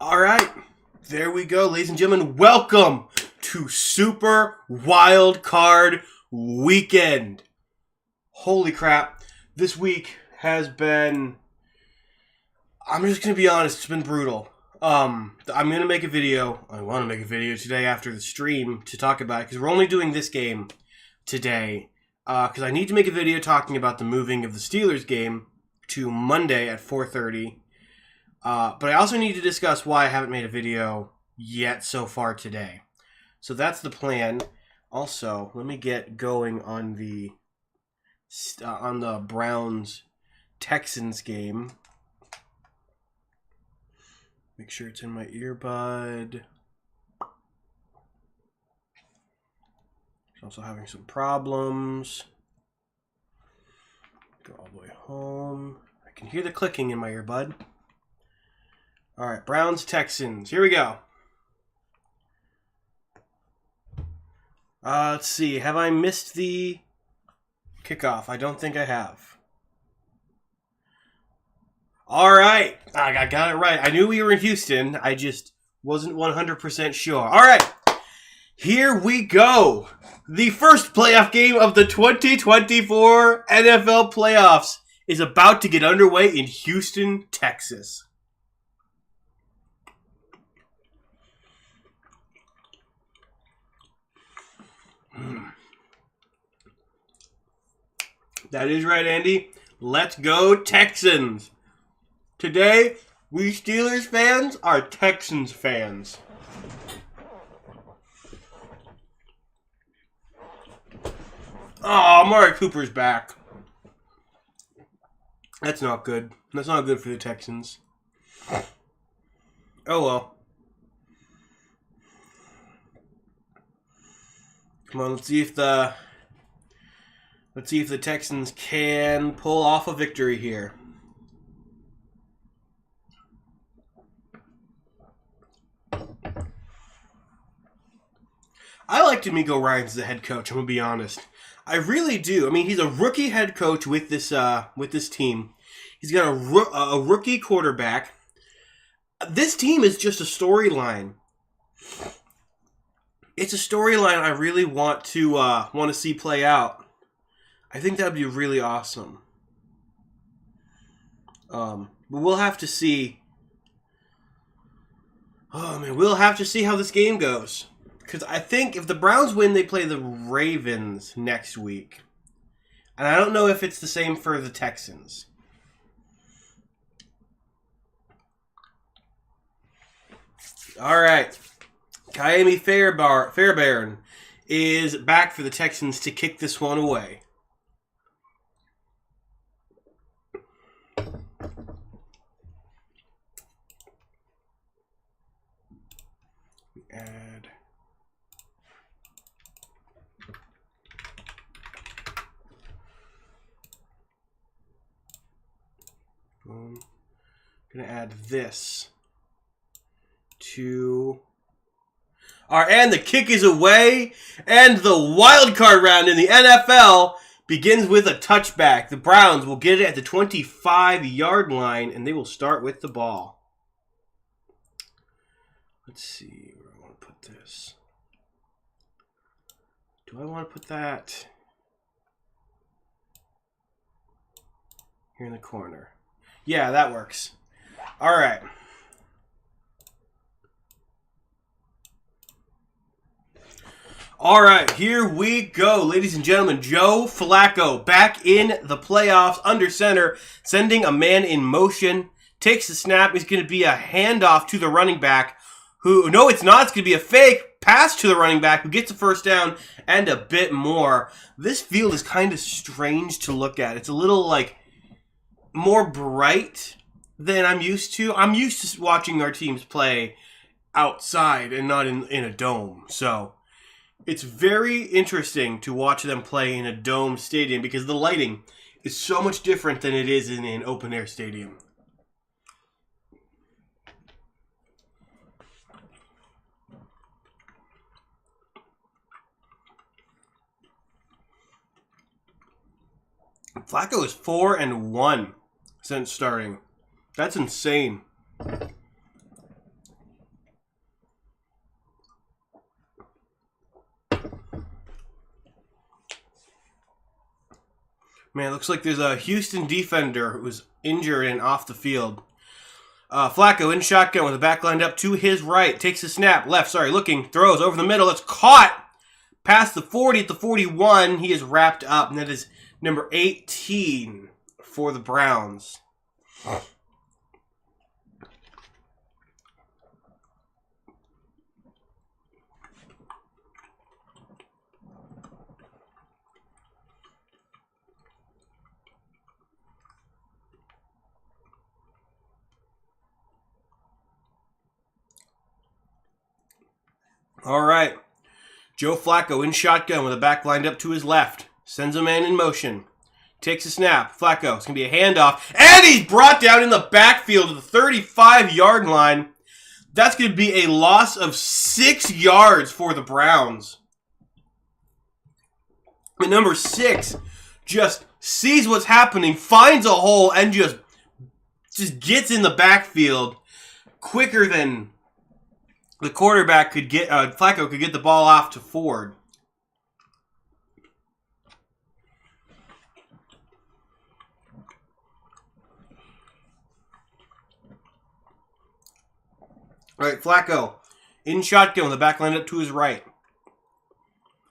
All right, there we go, ladies and gentlemen. Welcome to Super Wildcard Weekend. Holy crap, this week has been, I'm just going to be honest, it's been brutal. I'm going to make a video, I want to make a video today after the stream to talk about it, because we're only doing this game today, because I need to make a video talking about the moving of the Steelers game to Monday at 4:30. But I also need to discuss why I haven't made a video yet so far today. So that's the plan. Also, let me get going on the Browns Texans game. Make sure it's in my earbud. Also having some problems. Go all the way home. I can hear the clicking in my earbud. All right, Browns, Texans. Here we go. Let's see. Have I missed the kickoff? I don't think I have. All right. I got it right. I knew we were in Houston. I just wasn't 100% sure. All right. Here we go. The first playoff game of the 2024 NFL playoffs is about to get underway in Houston, Texas. That is right, Andy. Let's go Texans. Today, we Steelers fans are Texans fans. Oh, Amari Cooper's back. That's not good. That's not good for the Texans. Oh well. Come on, let's see if the Texans can pull off a victory here. I like D'Amico Ryans as a head coach, I'm going to be honest. I really do. I mean, he's a rookie head coach with this team. He's got a rookie quarterback. This team is just a storyline. It's a storyline I really want to see play out. I think that would be really awesome. But we'll have to see. Oh man, we'll have to see how this game goes. Because I think if the Browns win, they play the Ravens next week. And I don't know if it's the same for the Texans. All right. Kaimi Fairbairn is back for the Texans to kick this one away. Add. Boom. I'm going to add this to... All right, and the kick is away, and the wild card round in the NFL begins with a touchback. The Browns will get it at the 25-yard line, and they will start with the ball. Let's see where I want to put this. Do I want to put that here in the corner? Yeah, that works. All right. All right, here we go, ladies and gentlemen. Joe Flacco back in the playoffs under center, sending a man in motion. Takes the snap. It's going to be a handoff to the running back. No, it's not. It's going to be a fake pass to the running back who gets a first down and a bit more. This field is kind of strange to look at. It's a little like more bright than I'm used to. I'm used to watching our teams play outside and not in a dome. So it's very interesting to watch them play in a dome stadium because the lighting is so much different than it is in an open-air stadium. Flacco is 4-1 since starting. That's insane. Man, it looks like there's a Houston defender who was injured and off the field. Flacco in shotgun with the back lined up to his right. Takes a snap. Looking. Throws over the middle. It's caught. Past the 40 at the 41. He is wrapped up. And that is number 18 for the Browns. All right. Joe Flacco in shotgun with a back lined up to his left. Sends a man in motion. Takes a snap. Flacco. It's going to be a handoff. And he's brought down in the backfield to the 35-yard line. That's going to be a loss of 6 yards for the Browns. And number 6 just sees what's happening, finds a hole, and just gets in the backfield quicker than the quarterback could get. Flacco could get the ball off to Ford. All right, Flacco in shotgun with the back line up to his right.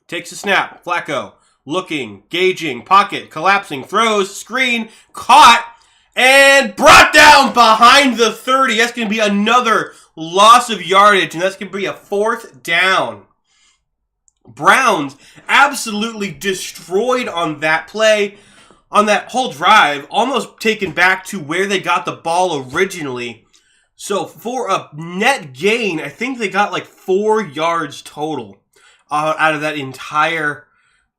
Takes a snap. Flacco looking, gauging, pocket, collapsing, throws, screen, caught, and brought down behind the 30. That's going to be another loss of yardage, and that's going to be a 4th down. Browns absolutely destroyed on that play, on that whole drive, almost taken back to where they got the ball originally. So for a net gain, I think they got like 4 yards total out of that entire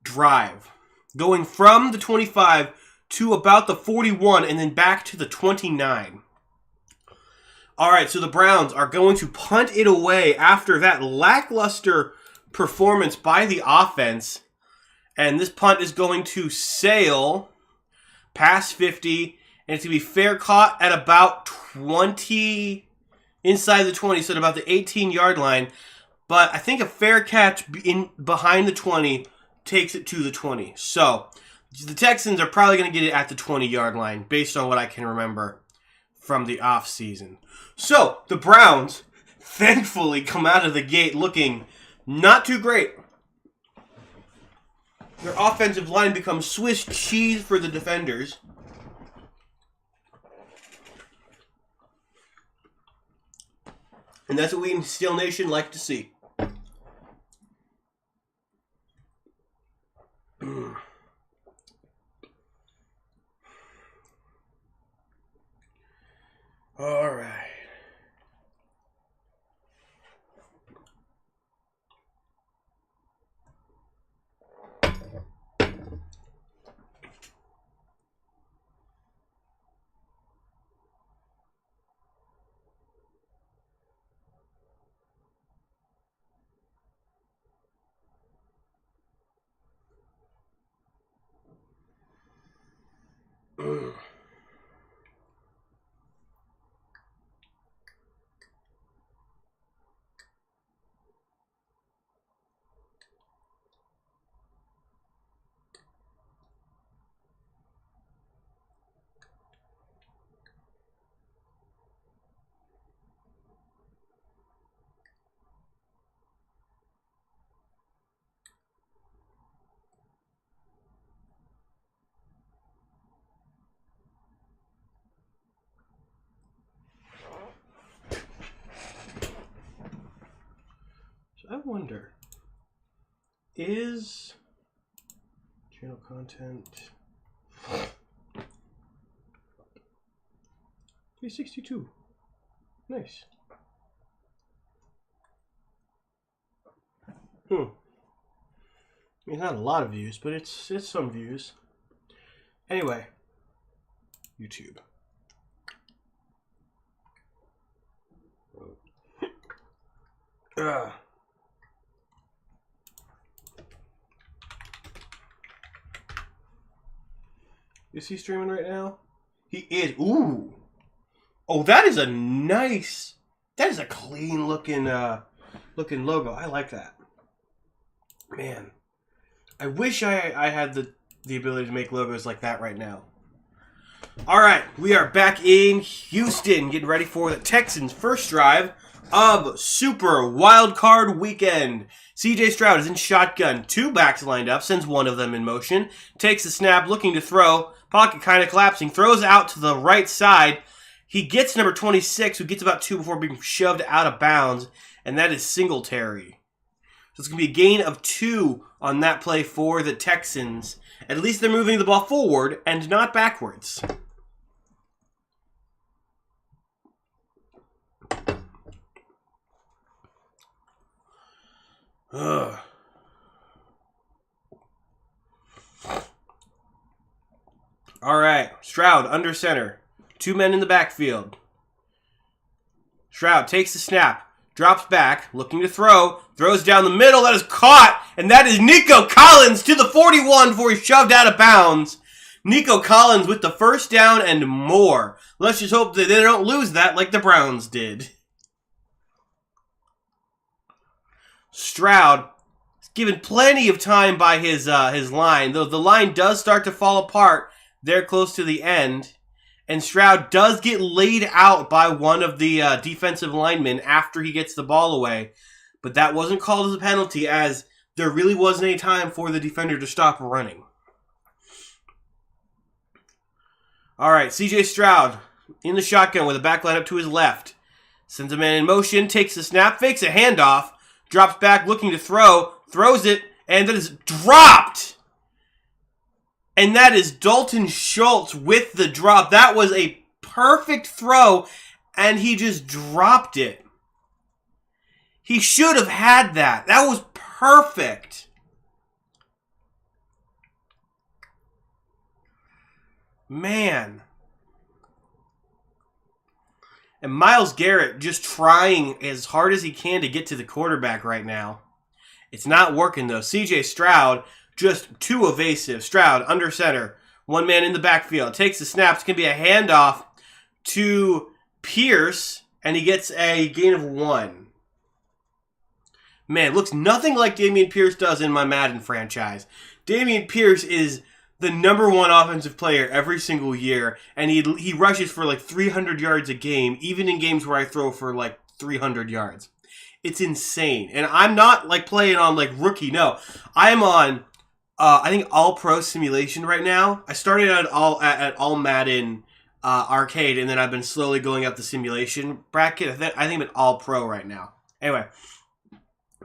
drive. Going from the 25 to about the 41 and then back to the 29. All right, so the Browns are going to punt it away after that lackluster performance by the offense. And this punt is going to sail past 50. And it's going to be fair caught at about 20, inside the 20, so at about the 18-yard line. But I think a fair catch in behind the 20 takes it to the 20. So the Texans are probably going to get it at the 20-yard line, based on what I can remember from the offseason. So the Browns, thankfully, come out of the gate looking not too great. Their offensive line becomes Swiss cheese for the defenders. And that's what we in Steel Nation like to see. All right. I wonder, is channel content 362? Nice. I mean, not a lot of views, but it's some views. Anyway, YouTube. Is he streaming right now? He is. Ooh. Oh, that is a nice. That is a clean looking logo. I like that. Man, I wish I had the the ability to make logos like that right now. All right, we are back in Houston, getting ready for the Texans' first drive of Super Wildcard Weekend. C.J. Stroud is in shotgun. 2 backs lined up, sends one of them in motion. Takes the snap, looking to throw. Pocket kind of collapsing. Throws out to the right side. He gets number 26, who gets about 2 before being shoved out of bounds. And that is Singletary. So it's going to be a gain of 2 on that play for the Texans. At least they're moving the ball forward and not backwards. Ugh. All right, Stroud under center. 2 men in the backfield. Stroud takes the snap, drops back, looking to throw, throws down the middle. That is caught, and that is Nico Collins to the 41 before he's shoved out of bounds. Nico Collins with the first down and more. Let's just hope that they don't lose that like the Browns did. Stroud is given plenty of time by his line, though the line does start to fall apart there close to the end. And Stroud does get laid out by one of the defensive linemen after he gets the ball away. But that wasn't called as a penalty, as there really wasn't any time for the defender to stop running. All right, C.J. Stroud in the shotgun with a back line up to his left. Sends a man in motion, takes the snap, fakes a handoff. Drops back, looking to throw, throws it, and that is dropped. And that is Dalton Schultz with the drop. That was a perfect throw, and he just dropped it. He should have had that. That was perfect. Man. And Myles Garrett just trying as hard as he can to get to the quarterback right now. It's not working, though. C.J. Stroud just too evasive. Stroud under center. 1 man in the backfield. Takes the snap. It's going to be a handoff to Pierce, and he gets a gain of 1. Man, looks nothing like Dameon Pierce does in my Madden franchise. Dameon Pierce is the #1 offensive player every single year, and he rushes for like 300 yards a game, even in games where I throw for like 300 yards. It's insane. And I'm not like playing on like rookie. No, I'm on I think All Pro Simulation right now. I started at All Madden Arcade, and then I've been slowly going up the simulation bracket. I think I'm at All Pro right now. Anyway,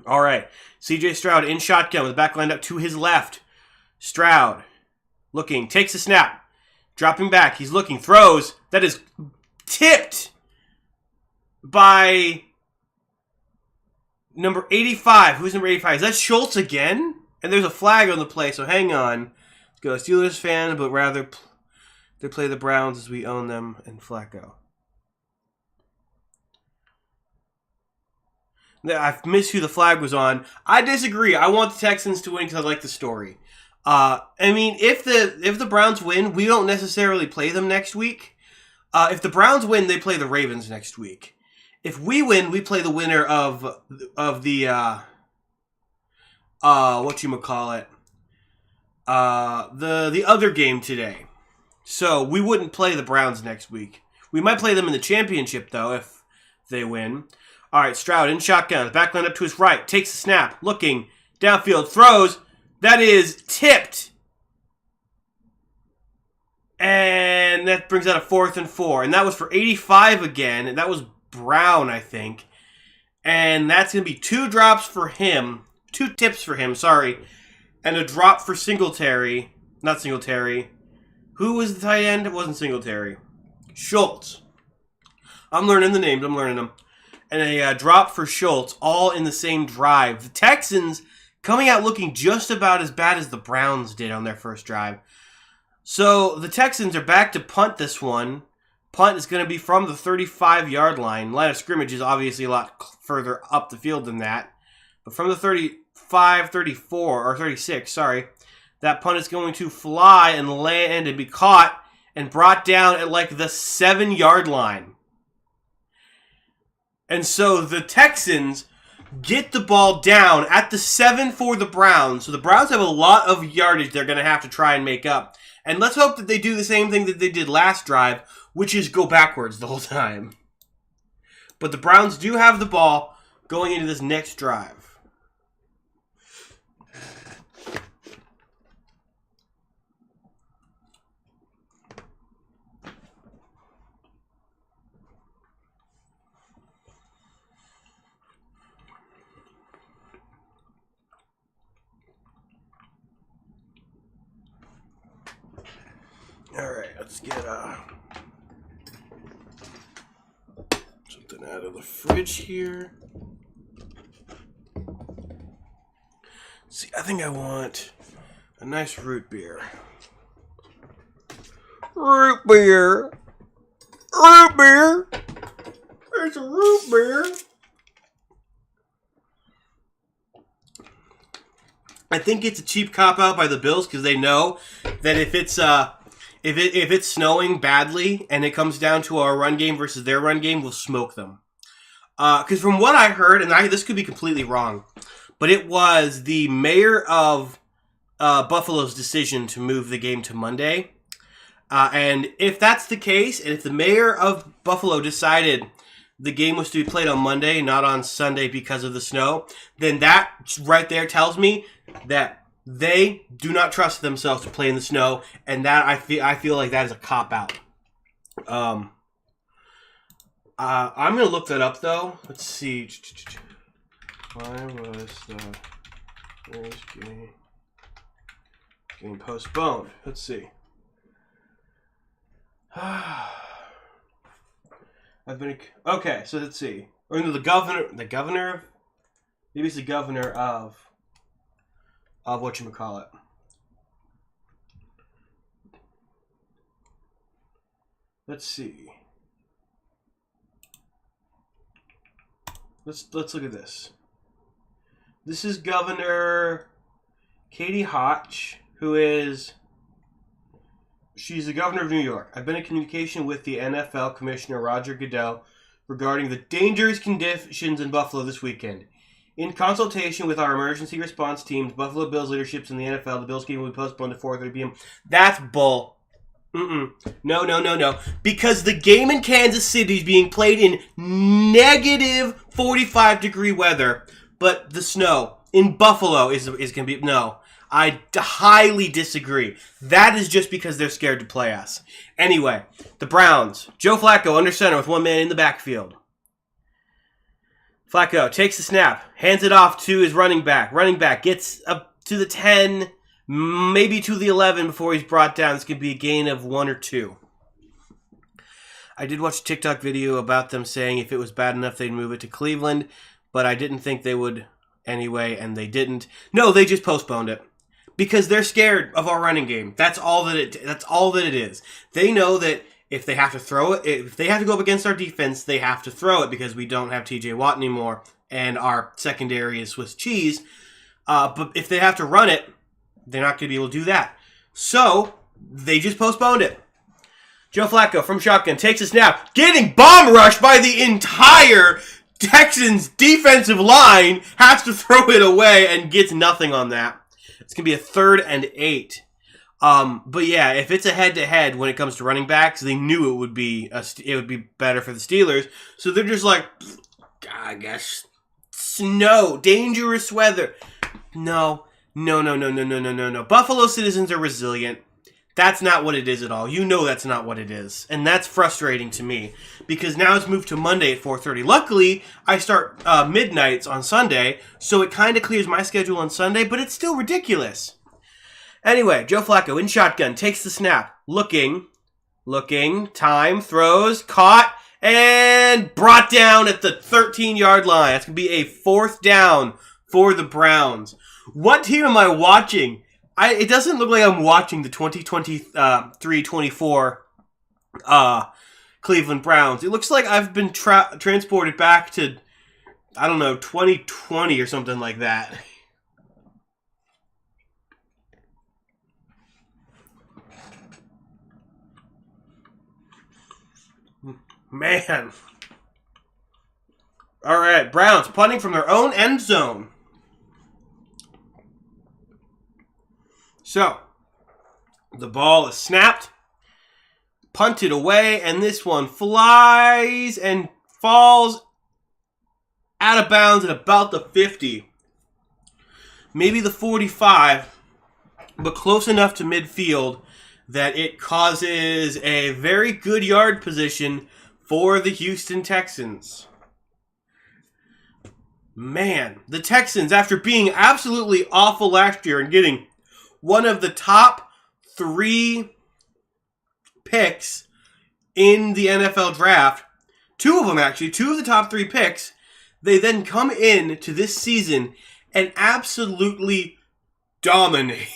all right. C.J. Stroud in shotgun with the back lined up to his left. Stroud looking, takes a snap, dropping back. He's looking, throws. That is tipped by number 85. Who's number 85? Is that Schultz again? And there's a flag on the play, so hang on. Let's go. Steelers fan, but rather they play the Browns as we own them and Flacco. I missed who the flag was on. I disagree. I want the Texans to win because I like the story. I mean, if the Browns win, we don't necessarily play them next week. If the Browns win, they play the Ravens next week. If we win, we play the winner of the whatchamacallit, the other game today. So we wouldn't play the Browns next week. We might play them in the championship though if they win. All right, Stroud in shotgun, back line up to his right, takes the snap, looking downfield, throws. That is tipped. And that brings out a 4th and 4. And that was for 85 again. And that was Brown, I think. And that's going to be 2 drops for him. 2 tips for him, sorry. And a drop for Singletary. Not Singletary. Who was the tight end? It wasn't Singletary. Schultz. I'm learning the names. I'm learning them. And a drop for Schultz, all in the same drive. The Texans coming out looking just about as bad as the Browns did on their first drive. So the Texans are back to punt this one. Punt is going to be from the 35-yard line. Line of scrimmage is obviously a lot further up the field than that. But from the 35, 34, or 36, sorry, that punt is going to fly and land and be caught and brought down at like the 7-yard line. And so the Texans get the ball down at the 7 for the Browns. So the Browns have a lot of yardage they're going to have to try and make up. And let's hope that they do the same thing that they did last drive, which is go backwards the whole time. But the Browns do have the ball going into this next drive. All right, let's get something out of the fridge here. See, I think I want a nice root beer. Root beer. Root beer. There's a root beer. I think it's a cheap cop-out by the Bills because they know that if it's if it's snowing badly and it comes down to our run game versus their run game, we'll smoke them. Because from what I heard, and this could be completely wrong, but it was the mayor of Buffalo's decision to move the game to Monday. And if that's the case, and if the mayor of Buffalo decided the game was to be played on Monday, not on Sunday because of the snow, then that right there tells me that they do not trust themselves to play in the snow, and that I feel like that is a cop-out. I'm going to look that up, though. Let's see. Why was the game postponed? Let's see. Okay, so let's see. Or no, the governor, maybe it's the governor of whatchamacallit. Let's see. Let's look at this. This is Governor Katie Hotch, she's the governor of New York. I've been in communication with the NFL Commissioner Roger Goodell regarding the dangerous conditions in Buffalo this weekend. In consultation with our emergency response teams, Buffalo Bills leaderships in the NFL, the Bills game will be postponed to 4:30 p.m. That's bull. No. Because the game in Kansas City is being played in negative 45-degree weather, but the snow in Buffalo is going to be... No, I highly disagree. That is just because they're scared to play us. Anyway, the Browns. Joe Flacco under center with one man in the backfield. Flacco takes the snap, hands it off to his running back. Running back gets up to the 10, maybe to the 11 before he's brought down. This could be a gain of 1 or 2. I did watch a TikTok video about them saying if it was bad enough they'd move it to Cleveland, but I didn't think they would anyway, and they didn't. No, they just postponed it because they're scared of our running game. That's all that it is. They know that if they have to throw it, if they have to go up against our defense, they have to throw it because we don't have TJ Watt anymore, and our secondary is Swiss cheese. But if they have to run it, they're not going to be able to do that. So they just postponed it. Joe Flacco from shotgun takes a snap, getting bomb rushed by the entire Texans defensive line, has to throw it away and gets nothing on that. It's going to be a 3rd and 8. But yeah, if it's a head-to-head when it comes to running backs, they knew it would be better for the Steelers. So they're just like, I guess, snow, dangerous weather. No. Buffalo citizens are resilient. That's not what it is at all. You know that's not what it is. And that's frustrating to me because now it's moved to Monday at 4:30. Luckily, I start midnights on Sunday, so it kind of clears my schedule on Sunday, but it's still ridiculous. Anyway, Joe Flacco in shotgun takes the snap. Looking, time, throws, caught, and brought down at the 13-yard line. That's going to be a 4th down for the Browns. What team am I watching? It doesn't look like I'm watching the 2023-24 Cleveland Browns. It looks like I've been transported back to, 2020 or something like that. Man. All right, Browns punting from their own end zone. So, the ball is snapped, punted away, and this one flies and falls out of bounds at about the 50. Maybe the 45, but close enough to midfield that it causes a very good yard position for the Houston Texans. Man, the Texans, after being absolutely awful last year and getting one of the top 3 picks in the NFL draft, 2 of them actually, 2 of the top 3 picks, they then come in to this season and absolutely dominate.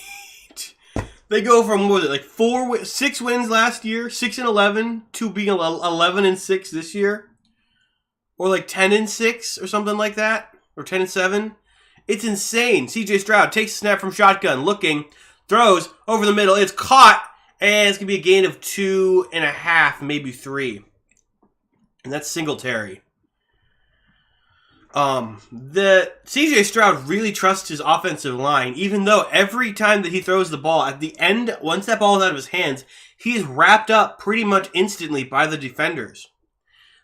They go from, what was it, like 6 wins last year, 6-11, to being 11-6 this year, or like 10-6 or something like that, or 10-7. It's insane. C.J. Stroud takes a snap from shotgun, looking, throws over the middle. It's caught, and it's gonna be a gain of 2.5, maybe 3, and that's Singletary. The C.J. Stroud really trusts his offensive line, even though every time that he throws the ball, at the end, once that ball is out of his hands, he is wrapped up pretty much instantly by the defenders.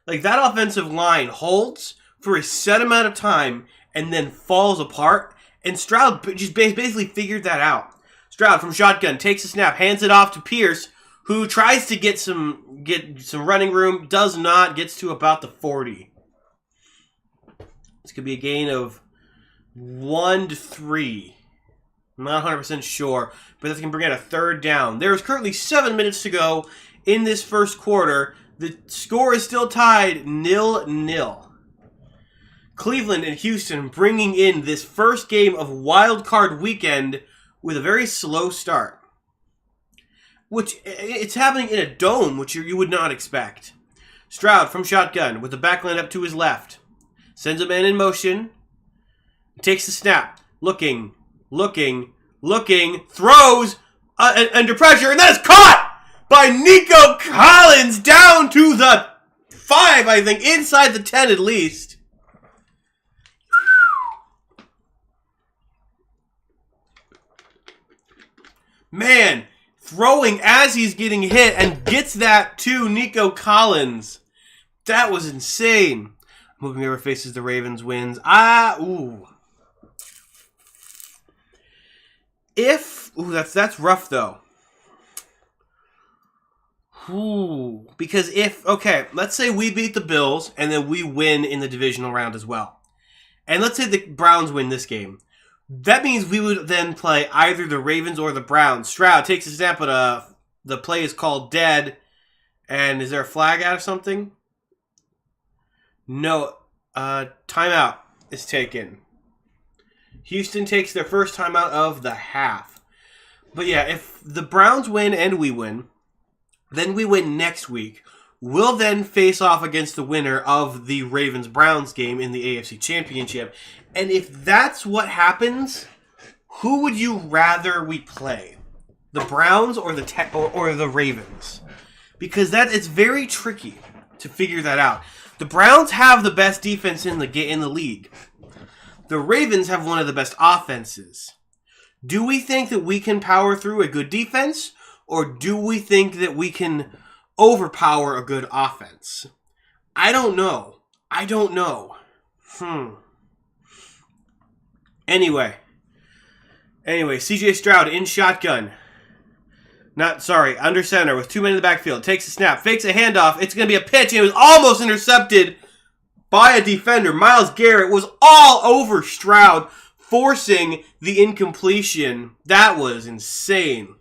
Like, that offensive line holds for a set amount of time and then falls apart, and Stroud just basically figured that out. Stroud from shotgun takes a snap, hands it off to Pierce, who tries to get some running room, does not, gets to about the 40. This could be a gain of 1 to 3. I'm not 100% sure, but that's going to bring out a third down. There is currently 7 minutes to go in this first quarter. The score is still tied 0-0. Cleveland and Houston bringing in this first game of Wildcard weekend with a very slow start. Which, it's happening in a dome, which you would not expect. Stroud from shotgun with the back line up to his left. Sends a man in motion. Takes the snap. Looking. Throws under pressure. And that is caught by Nico Collins down to the 5, I think. Inside the 10 at least. Man, throwing as he's getting hit and gets that to Nico Collins. That was insane. Moving over faces the Ravens wins. That's rough though. Because let's say we beat the Bills and then we win in the divisional round as well. And let's say the Browns win this game. That means we would then play either the Ravens or the Browns. Stroud takes a snap, but the play is called dead. And is there a flag out or something? No, timeout is taken. Houston takes their first timeout of the half. But yeah, if the Browns win and we win, then we win next week. We'll then face off against the winner of the Ravens-Browns game in the AFC Championship. And if that's what happens, who would you rather we play? The Browns or the Ravens? Because it's very tricky to figure that out. The Browns have the best defense in the league. The Ravens have one of the best offenses. Do we think that we can power through a good defense, or do we think that we can overpower a good offense? I don't know. Anyway, C.J. Stroud in shotgun. Under center with 2 men in the backfield. Takes a snap, fakes a handoff. It's going to be a pitch, and it was almost intercepted by a defender. Myles Garrett was all over Stroud, forcing the incompletion. That was insane.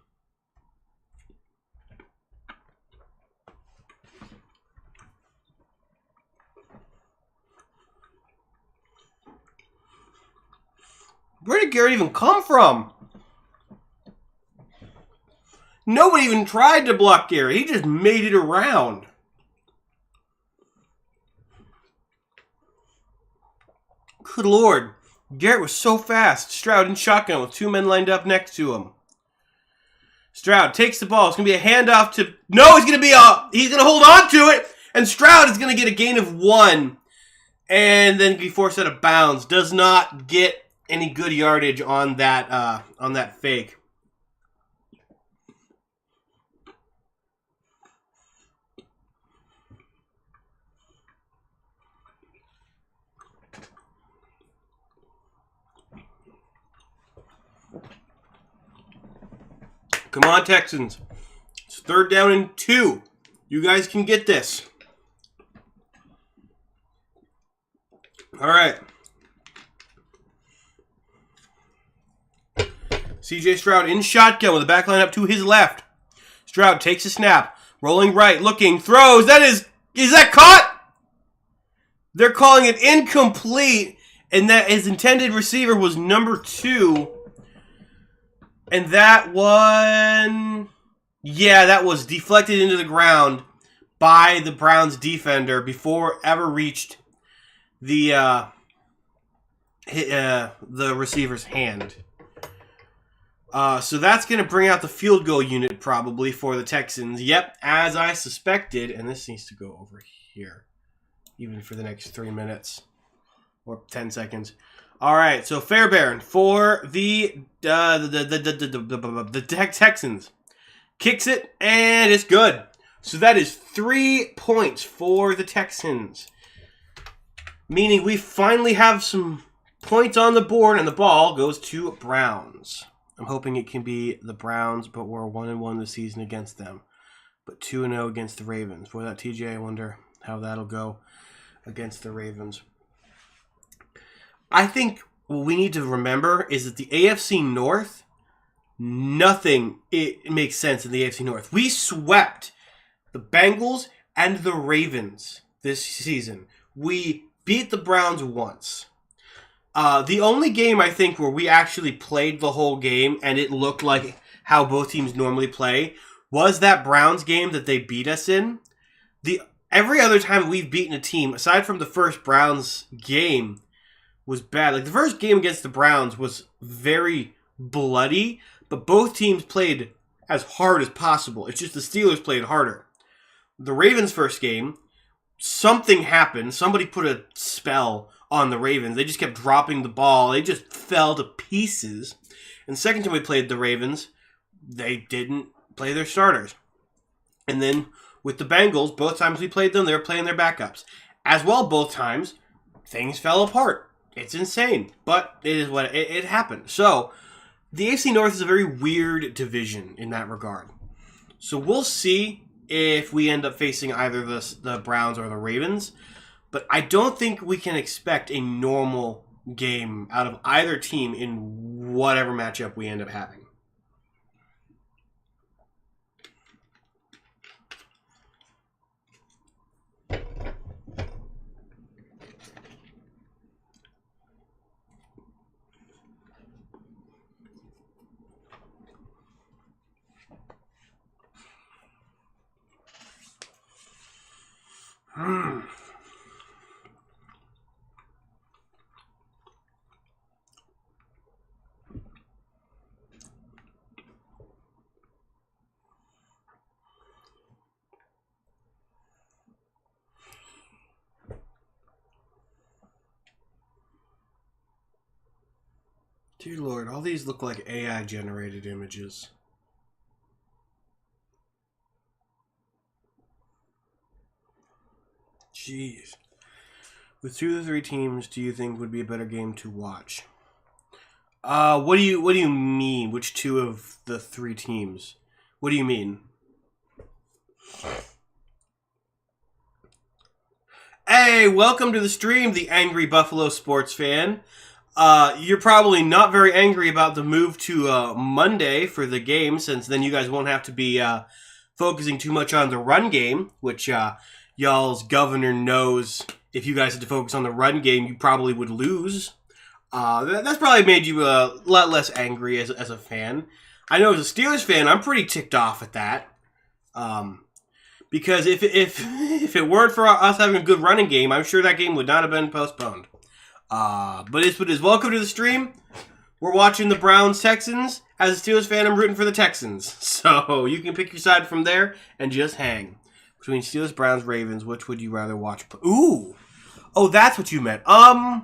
Where did Garrett even come from? Nobody even tried to block Garrett. He just made it around. Good Lord. Garrett was so fast. Stroud in shotgun with 2 men lined up next to him. Stroud takes the ball. It's going to be a handoff to... No, he's going to hold on to it. And Stroud is going to get a gain of 1. and then be forced out of bounds. Does not get any good yardage on that fake. Come on, Texans. It's 3rd down and 2. You guys can get this. All right. CJ Stroud in shotgun with the back line up to his left. Stroud takes a snap. Rolling right, looking, throws. Is that caught? They're calling it incomplete, and that his intended receiver was number 2. And that one, yeah, that was deflected into the ground by the Browns defender before it ever reached the receiver's hand. So that's going to bring out the field goal unit probably for the Texans. Yep, as I suspected, and this needs to go over here, even for the next 3 minutes or 10 seconds. All right, so Fairbairn for the Texans. Kicks it, and it's good. So that is 3 points for the Texans. Meaning we finally have some points on the board, and the ball goes to Browns. I'm hoping it can be the Browns, but we're 1-1 this season against them. But 2-0 against the Ravens. Boy, that TJ, I wonder how that'll go against the Ravens. I think what we need to remember is that the AFC North, it makes sense in the AFC North. We swept the Bengals and the Ravens this season. We beat the Browns once. The only game, I think, where we actually played the whole game and it looked like how both teams normally play was that Browns game that they beat us in. Every other time we've beaten a team, aside from the first Browns game, was bad. Like, the first game against the Browns was very bloody, but both teams played as hard as possible. It's just the Steelers played harder. The Ravens' first game, something happened. Somebody put a spell on the Ravens. They just kept dropping the ball. They just fell to pieces. And the second time we played the Ravens, they didn't play their starters. And then with the Bengals, both times we played them, they were playing their backups. As well, both times, things fell apart. It's insane, but it is what it happened. So, the AFC North is a very weird division in that regard. So, we'll see if we end up facing either the Browns or the Ravens. But I don't think we can expect a normal game out of either team in whatever matchup we end up having. Dear Lord, all these look like AI-generated images. Jeez. With 2 of the 3 teams, do you think would be a better game to watch? What do you mean? Which 2 of the 3 teams? What do you mean? Hey, welcome to the stream, the angry Buffalo sports fan. You're probably not very angry about the move to Monday for the game, since then you guys won't have to be focusing too much on the run game, which y'all's governor knows if you guys had to focus on the run game, you probably would lose. That's probably made you a lot less angry as a fan. I know as a Steelers fan, I'm pretty ticked off at that. Because if it weren't for us having a good running game, I'm sure that game would not have been postponed. But it's what it is. Welcome to the stream. We're watching the Browns-Texans. As a Steelers fan, I'm rooting for the Texans. So you can pick your side from there and just hang. Between Steelers, Browns, Ravens, which would you rather watch? Ooh! Oh, that's what you meant. Oh,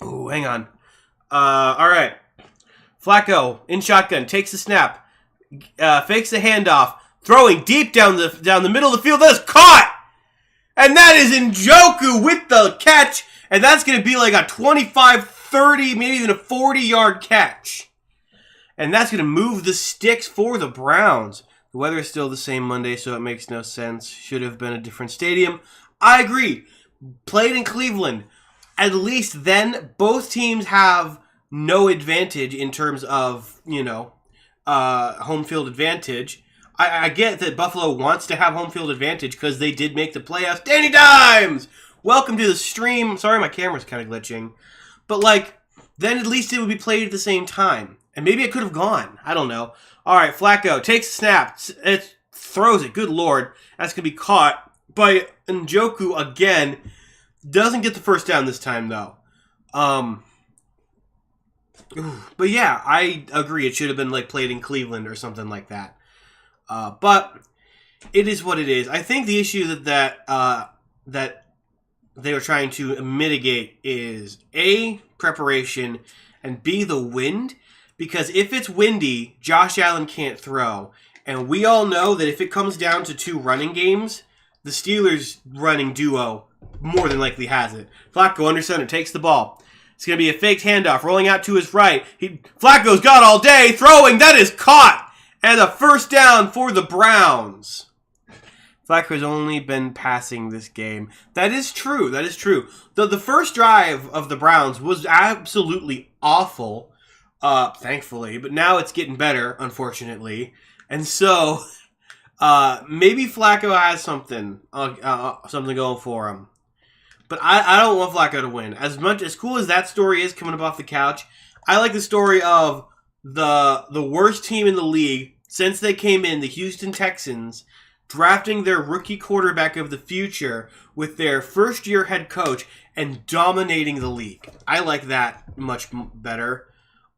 hang on. All right. Flacco in shotgun takes the snap, fakes the handoff, throwing deep down the middle of the field. That is caught, and that is Njoku with the catch, and that's going to be like a 25, 30, maybe even a 40-yard catch, and that's going to move the sticks for the Browns. The weather is still the same Monday, so it makes no sense. Should have been a different stadium. I agree. Played in Cleveland. At least then, both teams have no advantage in terms of, home field advantage. I get that Buffalo wants to have home field advantage because they did make the playoffs. Danny Dimes! Welcome to the stream. Sorry, my camera's kind of glitching. But, then at least it would be played at the same time. And maybe it could have gone. I don't know. All right, Flacco takes the snap. It throws it. Good Lord. That's going to be caught by Njoku again. Doesn't get the first down this time, though. But yeah, I agree. It should have been played in Cleveland or something like that. But it is what it is. I think the issue that they were trying to mitigate is A, preparation, and B, the wind. Because if it's windy, Josh Allen can't throw. And we all know that if it comes down to 2 running games, the Steelers' running duo more than likely has it. Flacco under center takes the ball. It's going to be a faked handoff, rolling out to his right. Flacco's got all day, throwing, that is caught! And a first down for the Browns. Flacco's only been passing this game. That is true, that is true. The first drive of the Browns was absolutely awful, thankfully, but now it's getting better, unfortunately. And so, maybe Flacco has something going for him. But I don't want Flacco to win. As cool as that story is coming up off the couch, I like the story of the worst team in the league since they came in, the Houston Texans, drafting their rookie quarterback of the future with their first-year head coach and dominating the league. I like that much better.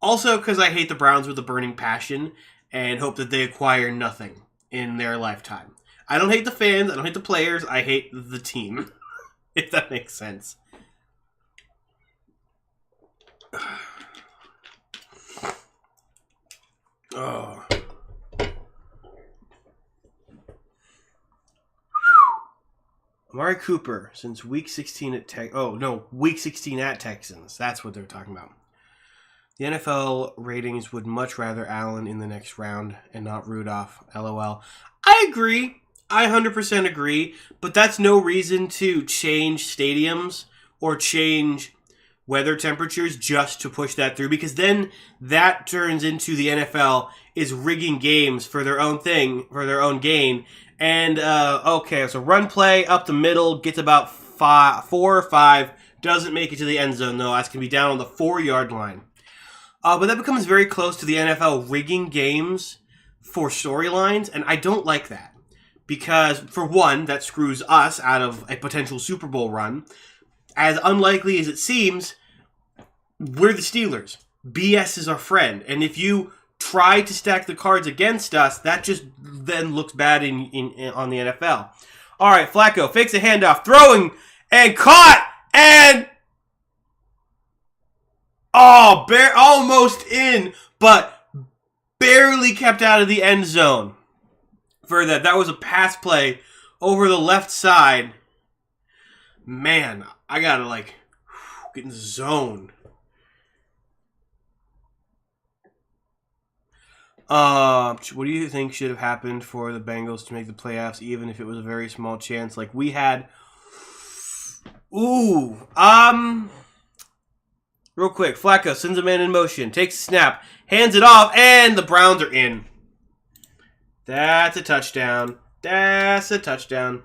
Also, because I hate the Browns with a burning passion and hope that they acquire nothing in their lifetime. I don't hate the fans. I don't hate the players. I hate the team. If that makes sense. Oh. Amari Cooper since week 16 at week 16 at Texans. That's what they're talking about. The NFL ratings would much rather Allen in the next round and not Rudolph. LOL. I agree. I 100% agree, but that's no reason to change stadiums or change weather temperatures just to push that through, because then that turns into the NFL is rigging games for their own thing, for their own gain. And, so run play up the middle, gets about 4 or 5, doesn't make it to the end zone, though. That's going to be down on the 4-yard line. But that becomes very close to the NFL rigging games for storylines, and I don't like that. Because, for one, that screws us out of a potential Super Bowl run. As unlikely as it seems, we're the Steelers. BS is our friend. And if you try to stack the cards against us, that just then looks bad on the NFL. All right, Flacco fakes a handoff, throwing, and caught, and almost in, but barely kept out of the end zone. For that was a pass play over the left side. Man, I gotta get in the zone. What do you think should have happened for the Bengals to make the playoffs, even if it was a very small chance like we had? Real quick, Flacco sends a man in motion, takes a snap, hands it off, and the Browns are in. That's a touchdown. That's a touchdown.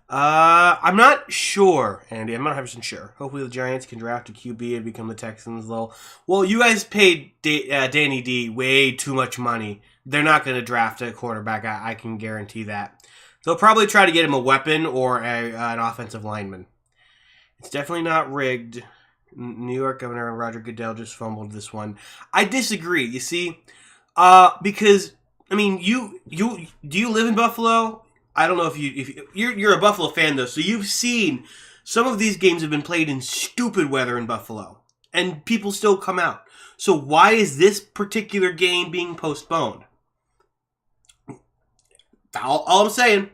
I'm not sure, Andy. I'm not 100% sure. Hopefully the Giants can draft a QB and become the Texans, though. Well, you guys paid Danny D way too much money. They're not going to draft a quarterback. I can guarantee that. They'll probably try to get him a weapon or an offensive lineman. It's definitely not rigged. New York Governor Roger Goodell just fumbled this one. I disagree, you see. Because... do you live in Buffalo? I don't know if you're a Buffalo fan though, so you've seen some of these games have been played in stupid weather in Buffalo, and people still come out. So why is this particular game being postponed? All I'm saying,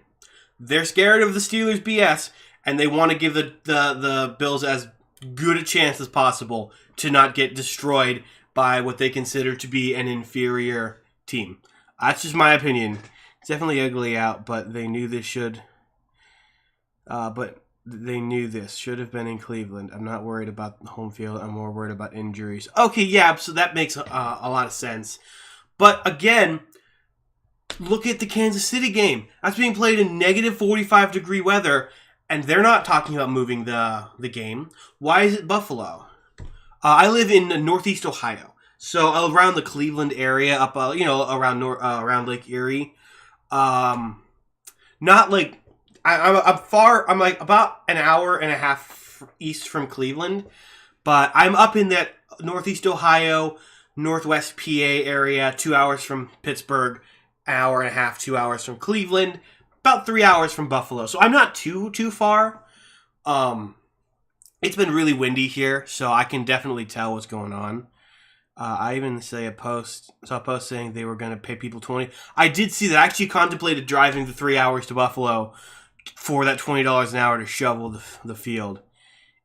they're scared of the Steelers' BS, and they want to give the Bills as good a chance as possible to not get destroyed by what they consider to be an inferior team. That's just my opinion. It's definitely ugly out, but they knew this should. But they knew this should have been in Cleveland. I'm not worried about the home field. I'm more worried about injuries. Okay, yeah, so that makes a lot of sense. But again, look at the Kansas City game. That's being played in negative 45-degree weather, and they're not talking about moving the game. Why is it Buffalo? I live in Northeast Ohio, so around the Cleveland area, up around Lake Erie. Not like I'm far. I'm like about an hour and a half east from Cleveland, but I'm up in that Northeast Ohio, Northwest PA area. 2 hours from Pittsburgh, an hour and a half, 2 hours from Cleveland, about 3 hours from Buffalo. So I'm not too far. It's been really windy here, so I can definitely tell what's going on. I even saw a post saying they were going to pay people $20. I did see that. I actually contemplated driving the 3 hours to Buffalo for that $20 an hour to shovel the field.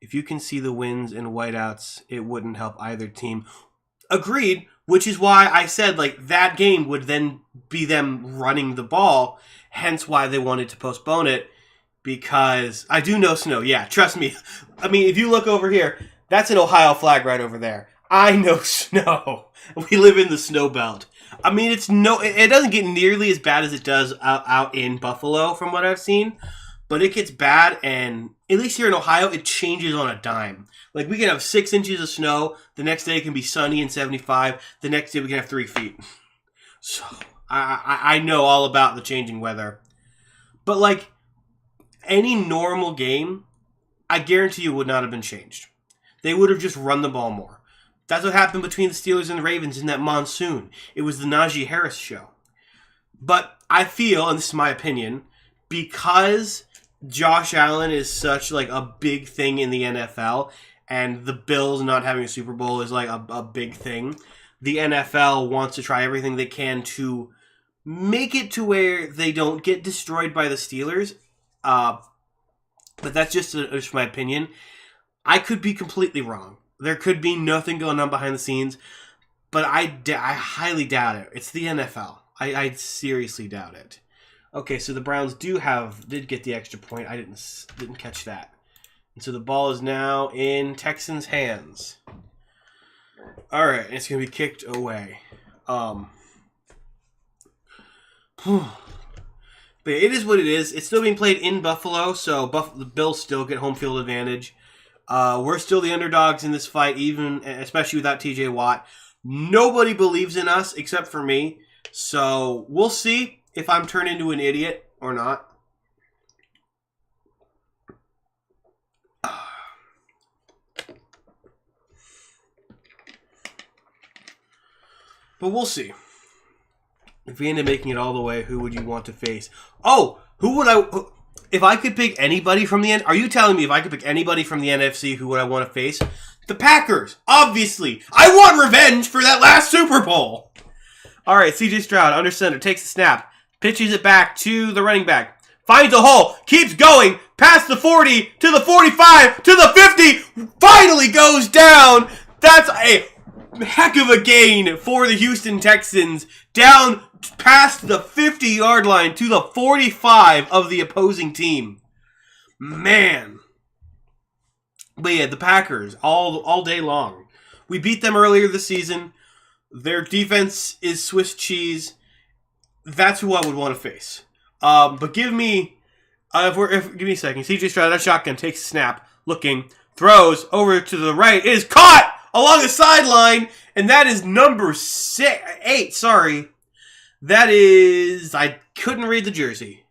If you can see the wins and whiteouts, it wouldn't help either team. Agreed, which is why I said like that game would then be them running the ball, hence why they wanted to postpone it, because I do know snow. Yeah, trust me. I mean, if you look over here, that's an Ohio flag right over there. I know snow. We live in the snow belt. I mean, it doesn't get nearly as bad as it does out in Buffalo from what I've seen, but it gets bad, and at least here in Ohio, it changes on a dime. Like, we can have 6 inches of snow. The next day it can be sunny and 75. The next day we can have 3 feet. So, I know all about the changing weather. But, like, any normal game, I guarantee you would not have been changed. They would have just run the ball more. That's what happened between the Steelers and the Ravens in that monsoon. It was the Najee Harris show. But I feel, and this is my opinion, because Josh Allen is such like a big thing in the NFL, and the Bills not having a Super Bowl is like a big thing, the NFL wants to try everything they can to make it to where they don't get destroyed by the Steelers. But that's just my opinion. I could be completely wrong. There could be nothing going on behind the scenes, but I highly doubt it. It's the NFL. I seriously doubt it. Okay, so the Browns did get the extra point. I didn't catch that. And so the ball is now in Texans' hands. All right, it's going to be kicked away. But it is what it is. It's still being played in Buffalo, so the Bills still get home field advantage. We're still the underdogs in this fight, especially without TJ Watt. Nobody believes in us except for me. So we'll see if I'm turned into an idiot or not. But we'll see. If we end up making it all the way, who would you want to face? Oh, if I could pick anybody from the end, are you telling me if I could pick anybody from the NFC, who would I want to face? The Packers, obviously. I want revenge for that last Super Bowl. All right, CJ Stroud, under center, takes the snap, pitches it back to the running back, finds a hole, keeps going, past the 40, to the 45, to the 50, finally goes down. That's a heck of a gain for the Houston Texans, down past the 50-yard line to the 45 of the opposing team. Man. But yeah, the Packers, all day long. We beat them earlier this season. Their defense is Swiss cheese. That's who I would want to face. But give me a second. CJ Stroud, that shotgun, takes a snap, looking, throws over to the right. It is caught along the sideline, and that is number 8. Sorry. That is, I couldn't read the jersey.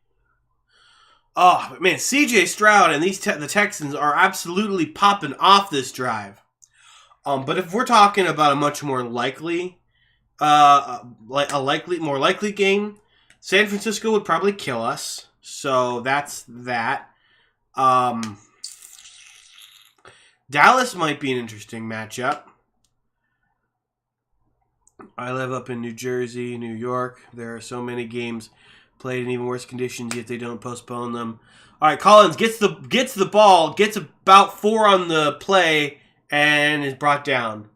Oh, but man, CJ Stroud and the Texans are absolutely popping off this drive. But if we're talking about a much more likely, more likely game, San Francisco would probably kill us. So that's that. Dallas might be an interesting matchup. I live up in New Jersey, New York. There are so many games played in even worse conditions, yet they don't postpone them. All right, Collins gets the ball, gets about 4 on the play, and is brought down.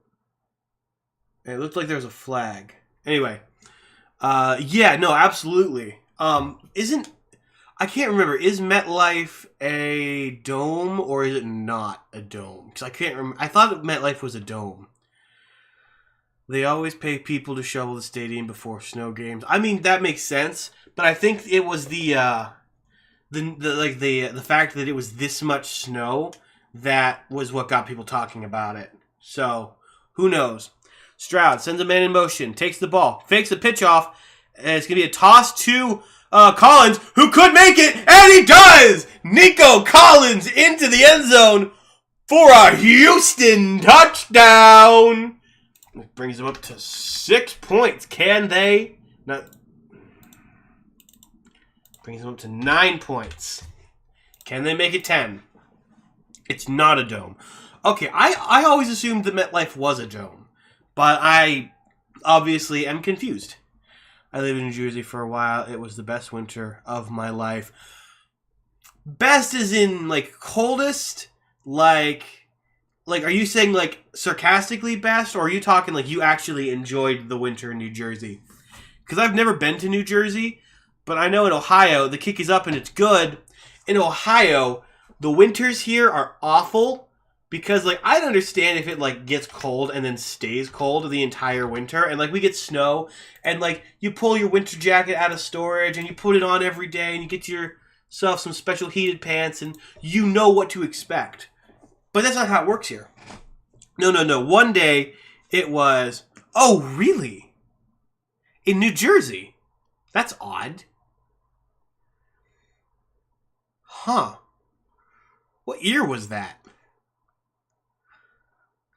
It looked like there was a flag. Anyway, yeah, no, absolutely. I can't remember. Is MetLife a dome or is it not a dome? Because I can't remember. I thought MetLife was a dome. They always pay people to shovel the stadium before snow games. I mean, that makes sense, but I think it was the fact that it was this much snow that was what got people talking about it. So, who knows? Stroud sends a man in motion, takes the ball, fakes the pitch off, and it's going to be a toss to Collins, who could make it, and he does! Nico Collins into the end zone for a Houston touchdown! It brings them up to 6 points. Can they? No. Brings them up to 9 points. Can they make it 10? It's not a dome. Okay, I always assumed that MetLife was a dome. But I obviously am confused. I lived in New Jersey for a while. It was the best winter of my life. Best is in, like, coldest? Like, are you saying, like, sarcastically best? Or are you talking, like, you actually enjoyed the winter in New Jersey? Because I've never been to New Jersey. But I know in Ohio, the kick is up and it's good. In Ohio, the winters here are awful. Because, like, I'd understand if it, like, gets cold and then stays cold the entire winter. And, like, we get snow. And, like, you pull your winter jacket out of storage and you put it on every day. And you get yourself some special heated pants. And you know what to expect. But that's not how it works here. No. One day, it was, oh, really? In New Jersey? That's odd. Huh. What year was that?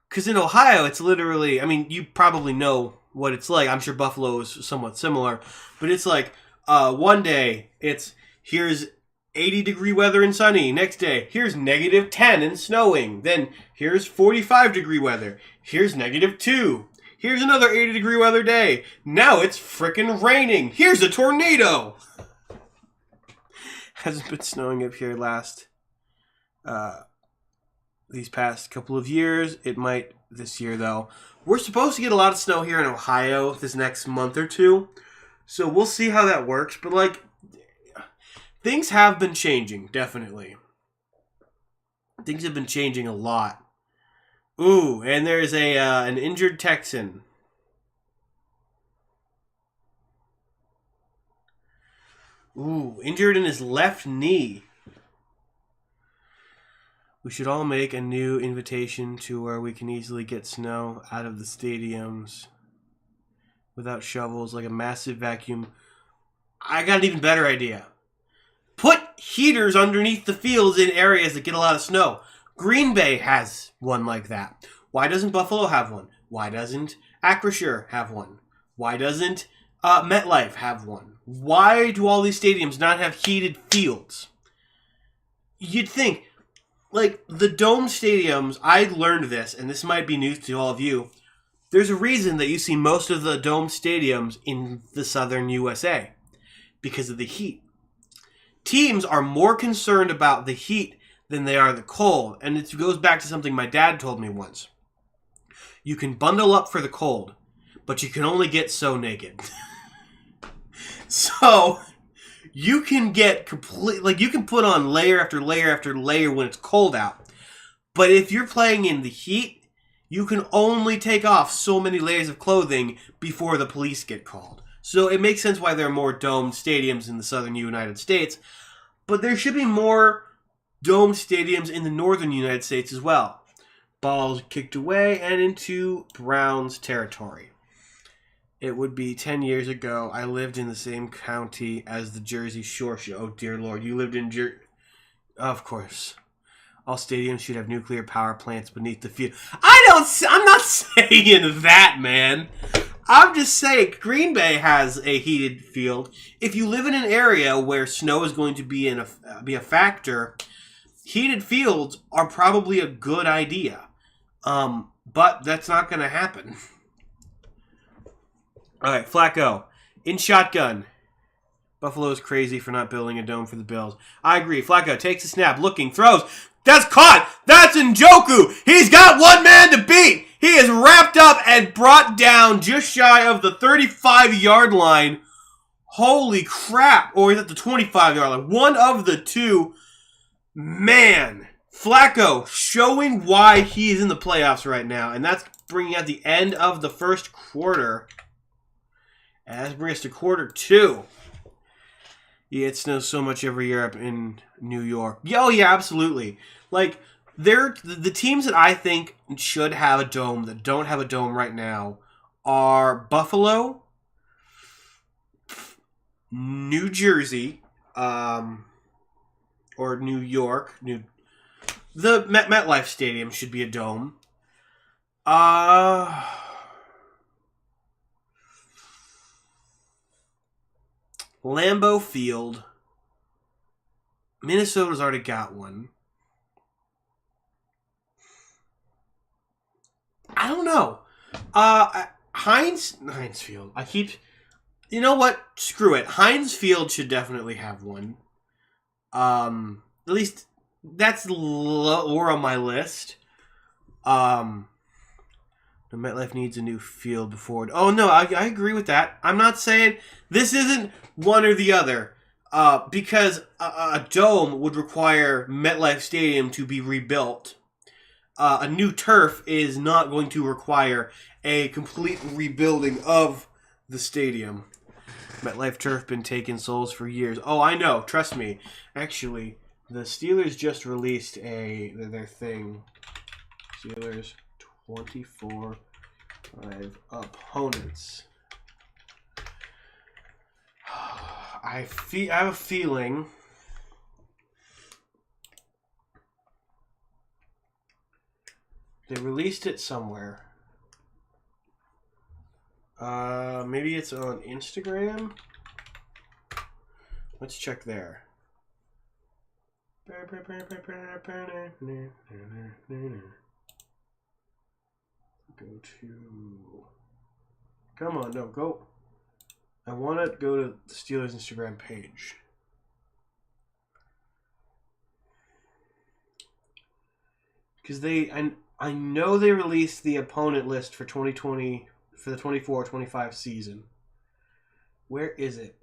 Because in Ohio, it's literally, I mean, you probably know what it's like. I'm sure Buffalo is somewhat similar. But it's like, one day, it's, here's 80-degree weather and sunny. Next day, here's -10 and snowing. Then, here's 45-degree weather. Here's -2. Here's another 80-degree weather day. Now it's frickin' raining. Here's a tornado. Hasn't been snowing up here these past couple of years. It might this year, though. We're supposed to get a lot of snow here in Ohio this next month or two. So we'll see how that works. But, like, things have been changing, definitely. Things have been changing a lot. Ooh, and there's an injured Texan. Ooh, injured in his left knee. We should all make a new invitation to where we can easily get snow out of the stadiums without shovels, like a massive vacuum. I got an even better idea. Put heaters underneath the fields in areas that get a lot of snow. Green Bay has one like that. Why doesn't Buffalo have one? Why doesn't Acrisure have one? Why doesn't MetLife have one? Why do all these stadiums not have heated fields? You'd think, like, the dome stadiums, I learned this, and this might be news to all of you. There's a reason that you see most of the dome stadiums in the southern USA. Because of the heat. Teams are more concerned about the heat than they are the cold. And it goes back to something my dad told me once. You can bundle up for the cold, but you can only get so naked. So, you can get you can put on layer after layer after layer when it's cold out. But if you're playing in the heat, you can only take off so many layers of clothing before the police get called. So it makes sense why there are more domed stadiums in the southern United States. But there should be more domed stadiums in the northern United States as well. Balls kicked away and into Browns territory. It would be 10 years ago. I lived in the same county as the Jersey Shore show. Oh, dear Lord. You lived in Of course. All stadiums should have nuclear power plants beneath the field. I'm not saying that, man. I'm just saying, Green Bay has a heated field. If you live in an area where snow is going to be a factor, heated fields are probably a good idea. But that's not going to happen. All right, Flacco in shotgun. Buffalo is crazy for not building a dome for the Bills. I agree. Flacco takes a snap, looking, throws. That's caught. That's Njoku. He's got one man to beat. He is wrapped up and brought down just shy of the 35-yard line. Holy crap. Or is it the 25-yard line? One of the two. Man. Flacco showing why he is in the playoffs right now. And that's bringing out the end of the first quarter. And that brings us to quarter two. Yeah, it snows so much every year up in New York. Oh, yeah, absolutely. Like, the teams that I think should have a dome that don't have a dome right now are Buffalo, New Jersey, or New York. The MetLife Stadium should be a dome. Lambeau Field. Minnesota's already got one. I don't know. Heinz Field. You know what? Screw it. Heinz Field should definitely have one. At least that's lower on my list. The MetLife needs a new field before. Oh no, I agree with that. I'm not saying this isn't one or the other. Because a dome would require MetLife Stadium to be rebuilt. A new turf is not going to require a complete rebuilding of the stadium. MetLife turf been taking souls for years. Oh, I know. Trust me. Actually, the Steelers just released their thing. Steelers 24 opponents. I have a feeling they released it somewhere. Maybe it's on Instagram. Let's check there. Go to... Come on, no, go. I want to go to the Steelers Instagram page. Because I know they released the opponent list for 2020, for the 24-25 season. Where is it?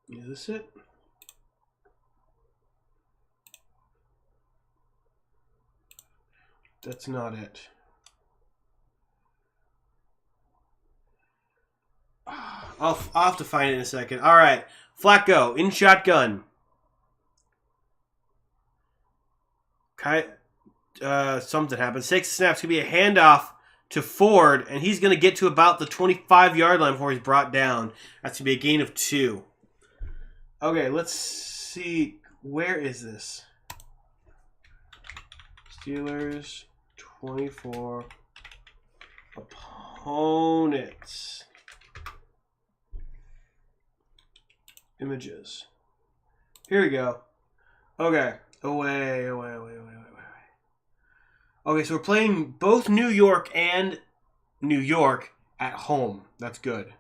Is this it? That's not it. I'll have to find it in a second. All right. Flacco in shotgun. Something happens. Takes the snap. It's going to be a handoff to Ford, and he's going to get to about the 25-yard line before he's brought down. That's going to be a gain of 2. Okay, let's see. Where is this? Steelers 24 opponents. Images. Here we go. Okay. Away. Okay, so we're playing both New York and New York at home. That's good.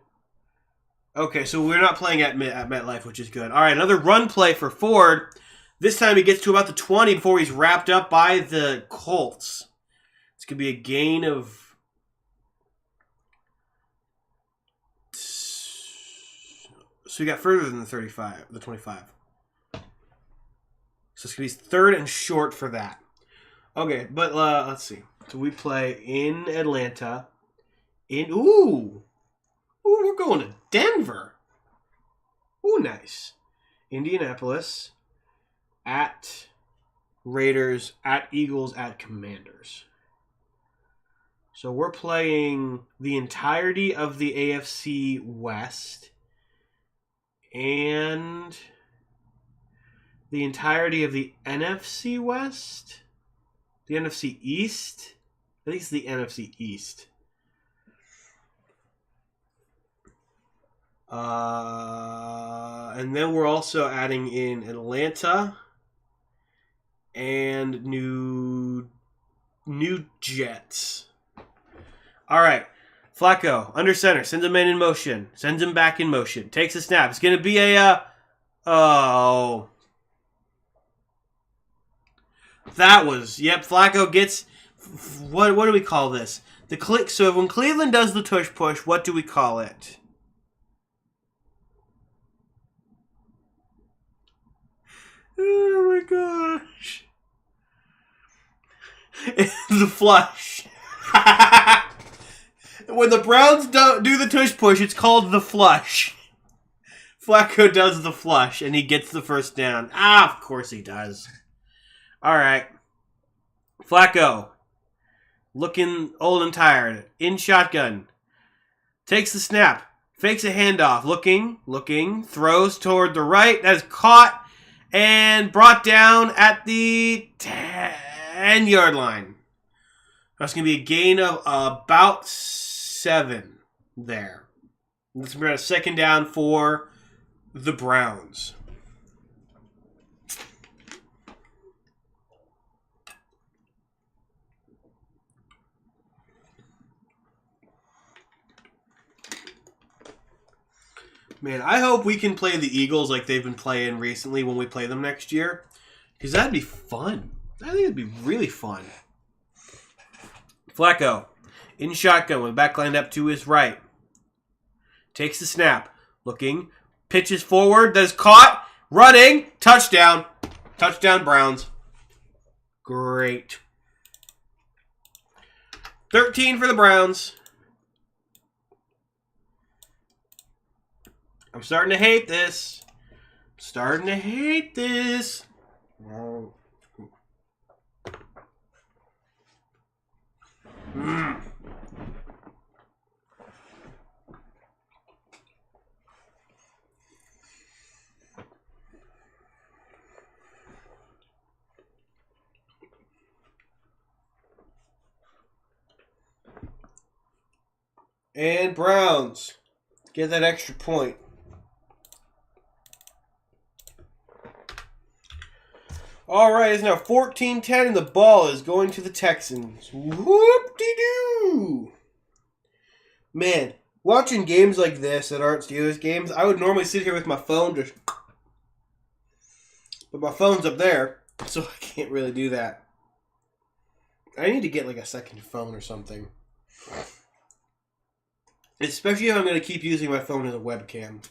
Okay, so we're not playing at MetLife, which is good. All right, another run play for Ford. This time he gets to about the 20 before he's wrapped up by the Colts. It's going to be a gain of... So we got further than the 35, the 25. So it's going to be third and short for that. Okay, but let's see. So we play in Atlanta. Ooh, we're going to Denver. Ooh, nice. Indianapolis. At Raiders. At Eagles. At Commanders. So we're playing the entirety of the AFC West. And the entirety of the NFC West? The NFC East? I think it's the NFC East. And then we're also adding in Atlanta and New Jets. All right. Flacco, under center, sends a man in motion. Sends him back in motion. Takes a snap. It's going to be a... That was... Yep, Flacco gets... What do we call this? The click. So when Cleveland does the tush push, what do we call it? Oh my gosh. The flush. When the Browns don't do the tush push, it's called the flush. Flacco does the flush, and he gets the first down. Of course he does. All right. Flacco, looking old and tired, in shotgun. Takes the snap, fakes a handoff, looking, throws toward the right. That is caught and brought down at the 10-yard line. That's going to be a gain of about 7 there. Let's bring a second down for the Browns. Man, I hope we can play the Eagles like they've been playing recently when we play them next year. Because that'd be fun. I think it'd be really fun. Flacco, in shotgun with back lined up to his right. Takes the snap. Looking. Pitches forward. That is caught. Running. Touchdown. Touchdown, Browns. Great. 13 for the Browns. I'm starting to hate this. And Browns get that extra point. All right, it's now 14-10, and the ball is going to the Texans. Whoop-de-doo! Man, watching games like this that aren't Steelers games, I would normally sit here with my phone just... But my phone's up there, so I can't really do that. I need to get like a second phone or something. Especially if I'm going to keep using my phone as a webcam.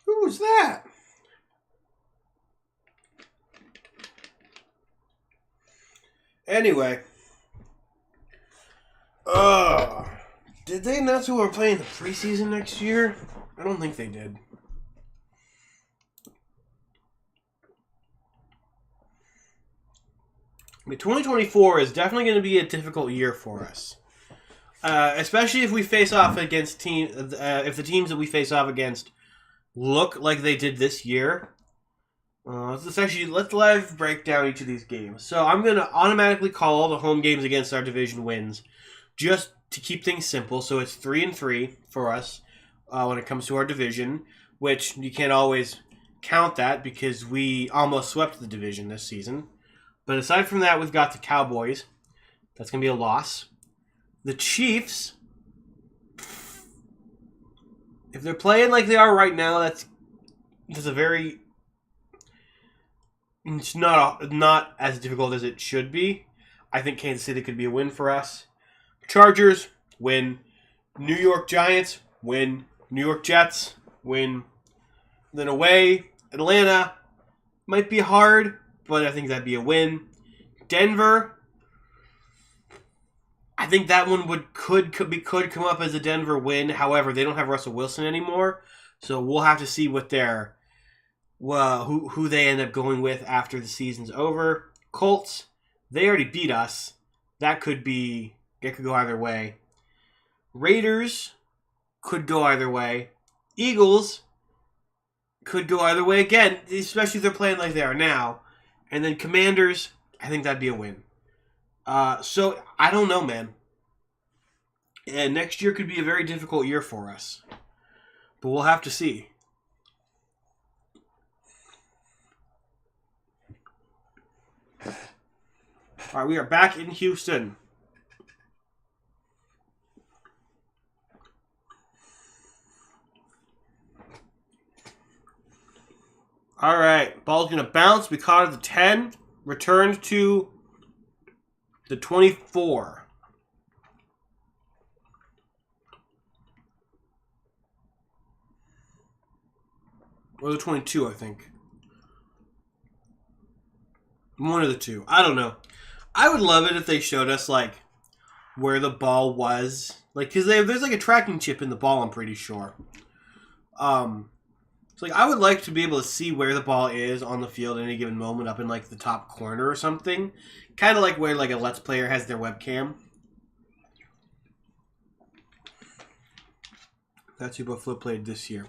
Who was that? Anyway. Did they announce who we're playing the preseason next year? I don't think they did. But 2024 is definitely going to be a difficult year for us. Especially if we face off against if the teams that we face off against look like they did this year. Let's live break down each of these games. So I'm going to automatically call all the home games against our division wins, just to keep things simple. So it's 3-3 for us when it comes to our division, which you can't always count that because we almost swept the division this season. But aside from that, we've got the Cowboys. That's going to be a loss. The Chiefs, if they're playing like they are right now, that's a very... It's not as difficult as it should be. I think Kansas City could be a win for us. Chargers, win. New York Giants, win. New York Jets, win. Then away, Atlanta, might be hard, but I think that'd be a win. Denver, I think that one could come up as a Denver win. However, they don't have Russell Wilson anymore, so we'll have to see what who they end up going with after the season's over. Colts, They already beat us. It could go either way. Raiders could go either way. Eagles could go either way again, especially if they're playing like they are now. And then Commanders, I think that'd be a win. So, I don't know, man. And next year could be a very difficult year for us. But we'll have to see. All right, we are back in Houston. All right, ball's going to bounce. We caught it at the 10. Returned to the 24. Or the 22, I think. One of the two. I don't know. I would love it if they showed us, like, where the ball was. Like, because there's, like, a tracking chip in the ball, I'm pretty sure. So, like, I would like to be able to see where the ball is on the field at any given moment up in, like, the top corner or something. Kind of like where, like, a Let's Player has their webcam. That's who Buffalo played this year.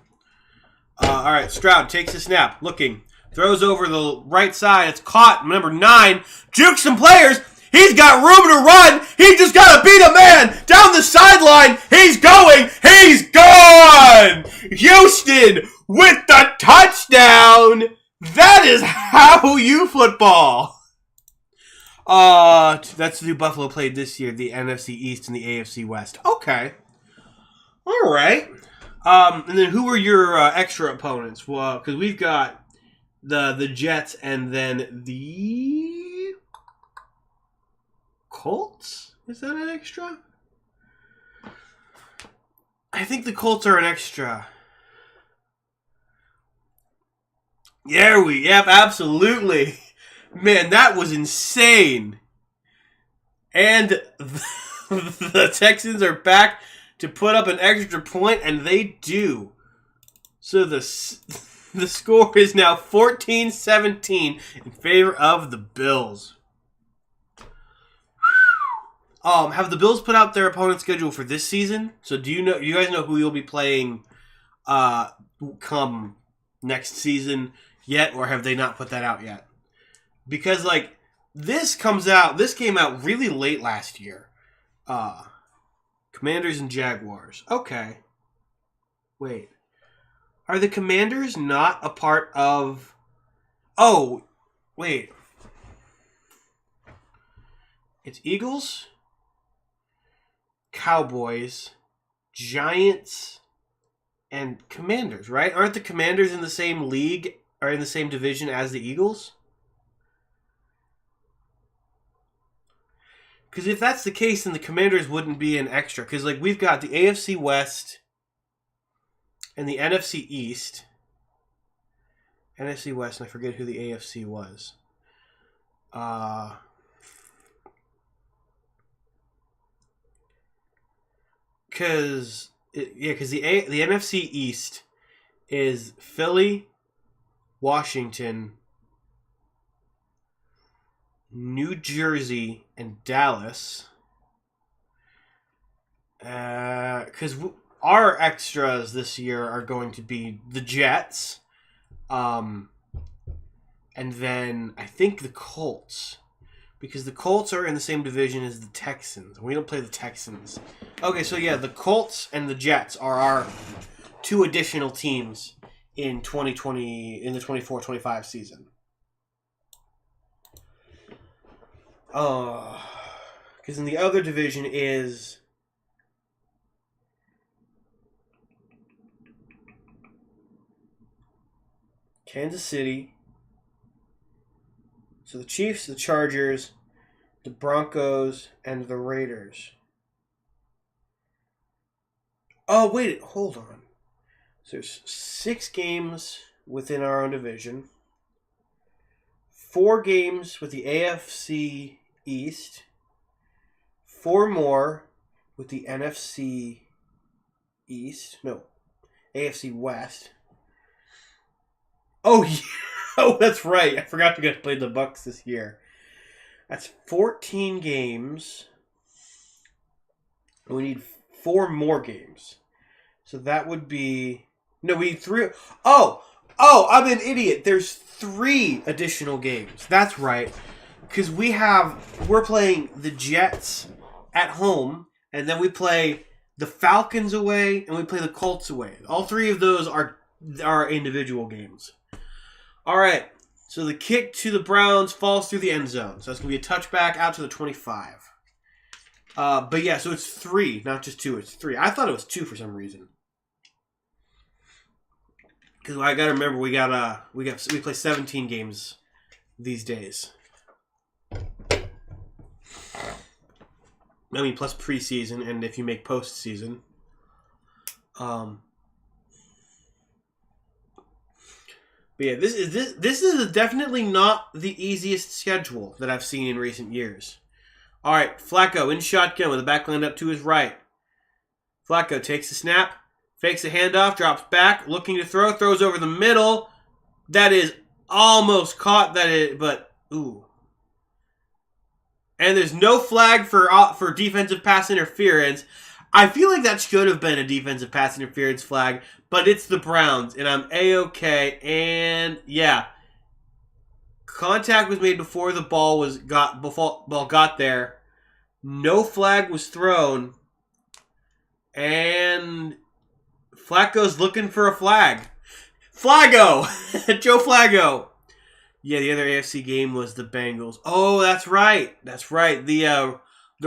All right, Stroud takes a snap. Looking. Throws over the right side. It's caught. Number 9. Jukes some players. He's got room to run. He just got to beat a man down the sideline. He's going. He's gone. Houston with the touchdown. That is how you football. That's who Buffalo played this year. The NFC East and the AFC West. Okay. All right. And then who were your extra opponents? Well, because we've got the Jets and then the Colts? Is that an extra? I think the Colts are an extra. Yep, absolutely. Man, that was insane. And the Texans are back to put up an extra point, and they do. So the score is now 14-17 in favor of the Bills. Have the Bills put out their opponent schedule for this season? So do you guys know who you'll be playing come next season yet, or have they not put that out yet? Because like this came out really late last year. Commanders and Jaguars. Okay. Wait. Are the Commanders not a part of... Oh, wait. It's Eagles, Cowboys, Giants, and Commanders, right? Aren't the Commanders in the same league or in the same division as the Eagles? Because if that's the case, then the Commanders wouldn't be an extra. Because like we've got the AFC West and the NFC East. NFC West, and I forget who the AFC was. Because the NFC East is Philly, Washington, New Jersey, and Dallas. Because our extras this year are going to be the Jets, and then I think the Colts, because the Colts are in the same division as the Texans. We don't play the Texans. Okay, so yeah, the Colts and the Jets are our two additional teams in 2020 in the 24-25 season. Because in the other division is Kansas City. So the Chiefs, the Chargers, the Broncos, and the Raiders. Oh, wait, hold on. So there's 6 games within our own division. 4 games with the AFC East. 4 more with the NFC East. No, AFC West. Oh, yeah. Oh, that's right. I forgot you guys played the Bucs this year. That's 14 games. We need 4 more games. So that would be... No, we need 3... Oh, I'm an idiot. There's 3 additional games. That's right. Because we're playing the Jets at home, and then we play the Falcons away, and we play the Colts away. All 3 of those are individual games. All right. So the kick to the Browns falls through the end zone. So that's going to be a touchback out to the 25. But yeah, so it's 3, not just 2. It's 3. I thought it was 2 for some reason. Because I got to remember, we play 17 games these days. I mean, plus preseason, and if you make postseason. But yeah, this is definitely not the easiest schedule that I've seen in recent years. All right, Flacco in shotgun with the back lined up to his right. Flacco takes the snap, fakes the handoff, drops back, looking to throw, throws over the middle. That is almost caught. Ooh. And there's no flag for defensive pass interference. I feel like that should have been a defensive pass interference flag, but it's the Browns, and I'm A-okay. And yeah, contact was made before the ball got there. No flag was thrown, and Flacco's looking for a flag. Flacco, Joe Flacco. Yeah, the other AFC game was the Bengals. Oh, that's right. The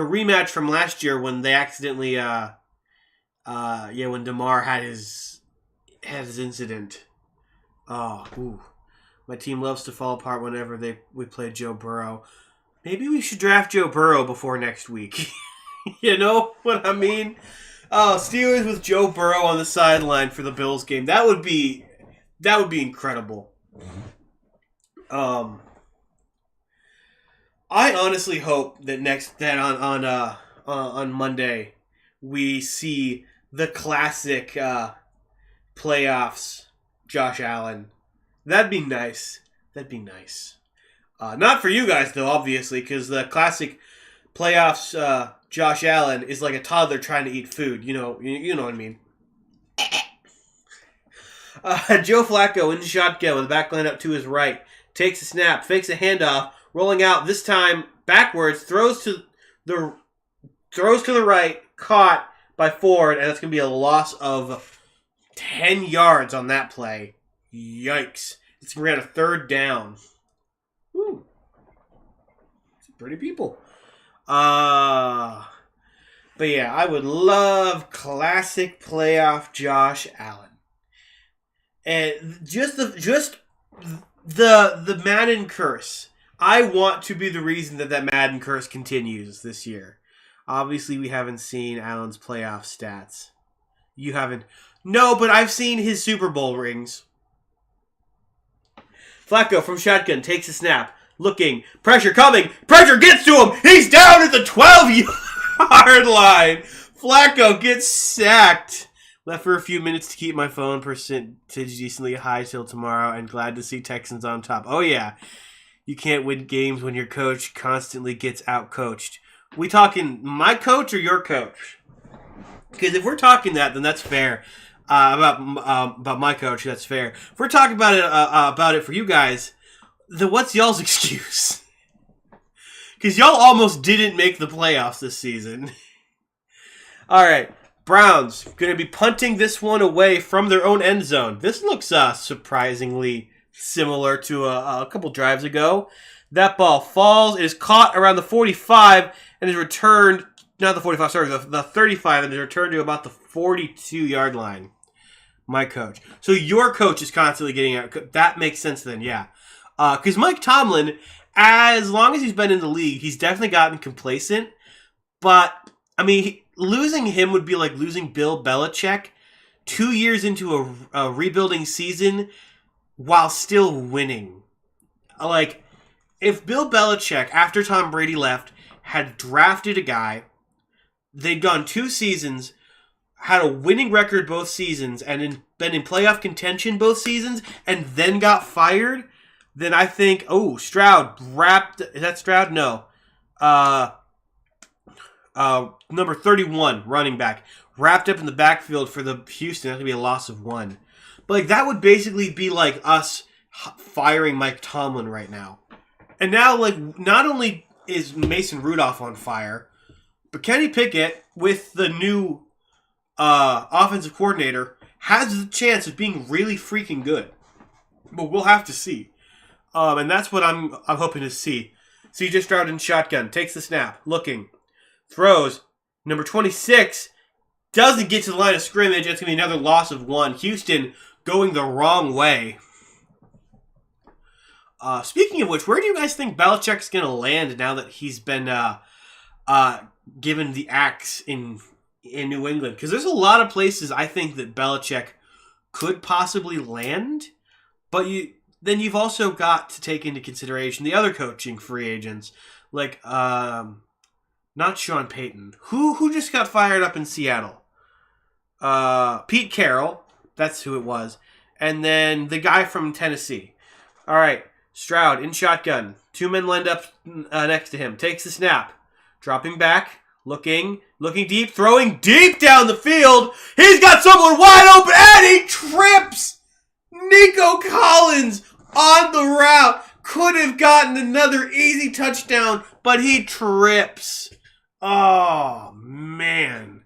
rematch from last year when they accidentally, when DeMar had his incident. Oh, ooh. My team loves to fall apart whenever we play Joe Burrow. Maybe we should draft Joe Burrow before next week. You know what I mean? Oh, Steelers with Joe Burrow on the sideline for the Bills game. That would be incredible. I honestly hope that on Monday we see the classic playoffs Josh Allen. That'd be nice. Not for you guys though, obviously, because the classic playoffs Josh Allen is like a toddler trying to eat food. You know what I mean. Joe Flacco in shotgun with the back line up to his right. Takes a snap, fakes a handoff, rolling out, this time backwards, throws to the right, caught by Ford, and that's going to be a loss of 10 yards on that play. Yikes. It's going to be on a 3rd down. Woo. Pretty people. But yeah, I would love classic playoff Josh Allen. And just the Madden curse. I want to be the reason that Madden curse continues this year. Obviously, we haven't seen Allen's playoff stats. You haven't. No, but I've seen his Super Bowl rings. Flacco from shotgun takes a snap. Looking. Pressure coming. Pressure gets to him. He's down at the 12-yard line. Flacco gets sacked. Left for a few minutes to keep my phone percentage decently high till tomorrow, and glad to see Texans on top. Oh yeah, you can't win games when your coach constantly gets out-coached. We talking my coach or your coach? Because if we're talking that, then that's fair. About my coach, that's fair. If we're talking about it for you guys, then what's y'all's excuse? Because y'all almost didn't make the playoffs this season. All right. Browns going to be punting this one away from their own end zone. This looks surprisingly similar to a couple drives ago. That ball falls. It is caught around the 45 and is returned, not the 45, sorry, the 35, and is returned to about the 42-yard line. My coach. So your coach is constantly getting out. That makes sense then, yeah. Because Mike Tomlin, as long as he's been in the league, he's definitely gotten complacent. But, I mean, losing him would be like losing Bill Belichick 2 years into a rebuilding season while still winning. Like, if Bill Belichick, after Tom Brady left, had drafted a guy, they'd gone 2 seasons, had a winning record both seasons, and been in playoff contention both seasons, and then got fired, then I think, Stroud wrapped... Is that Stroud? No. number 31 running back, wrapped up in the backfield for the Houston. That's going to be a loss of 1. But like that would basically be like us firing Mike Tomlin right now. And now, like, not only is Mason Rudolph on fire, but Kenny Pickett, with the new offensive coordinator, has the chance of being really freaking good. But we'll have to see. And that's what I'm hoping to see. C.J. Stroud in shotgun, takes the snap, looking, throws. Number 26 doesn't get to the line of scrimmage. That's going to be another loss of 1. Houston going the wrong way. Speaking of which, where do you guys think Belichick's going to land now that he's been given the axe in New England? Because there's a lot of places I think that Belichick could possibly land, but then you've also got to take into consideration the other coaching free agents, like not Sean Payton, who just got fired up in Seattle. Pete Carroll, that's who it was, and then the guy from Tennessee. All right. Stroud in shotgun. 2 men lined up next to him. Takes the snap. Dropping back. Looking deep. Throwing deep down the field. He's got someone wide open and he trips. Nico Collins on the route. Could have gotten another easy touchdown, but he trips. Oh, man.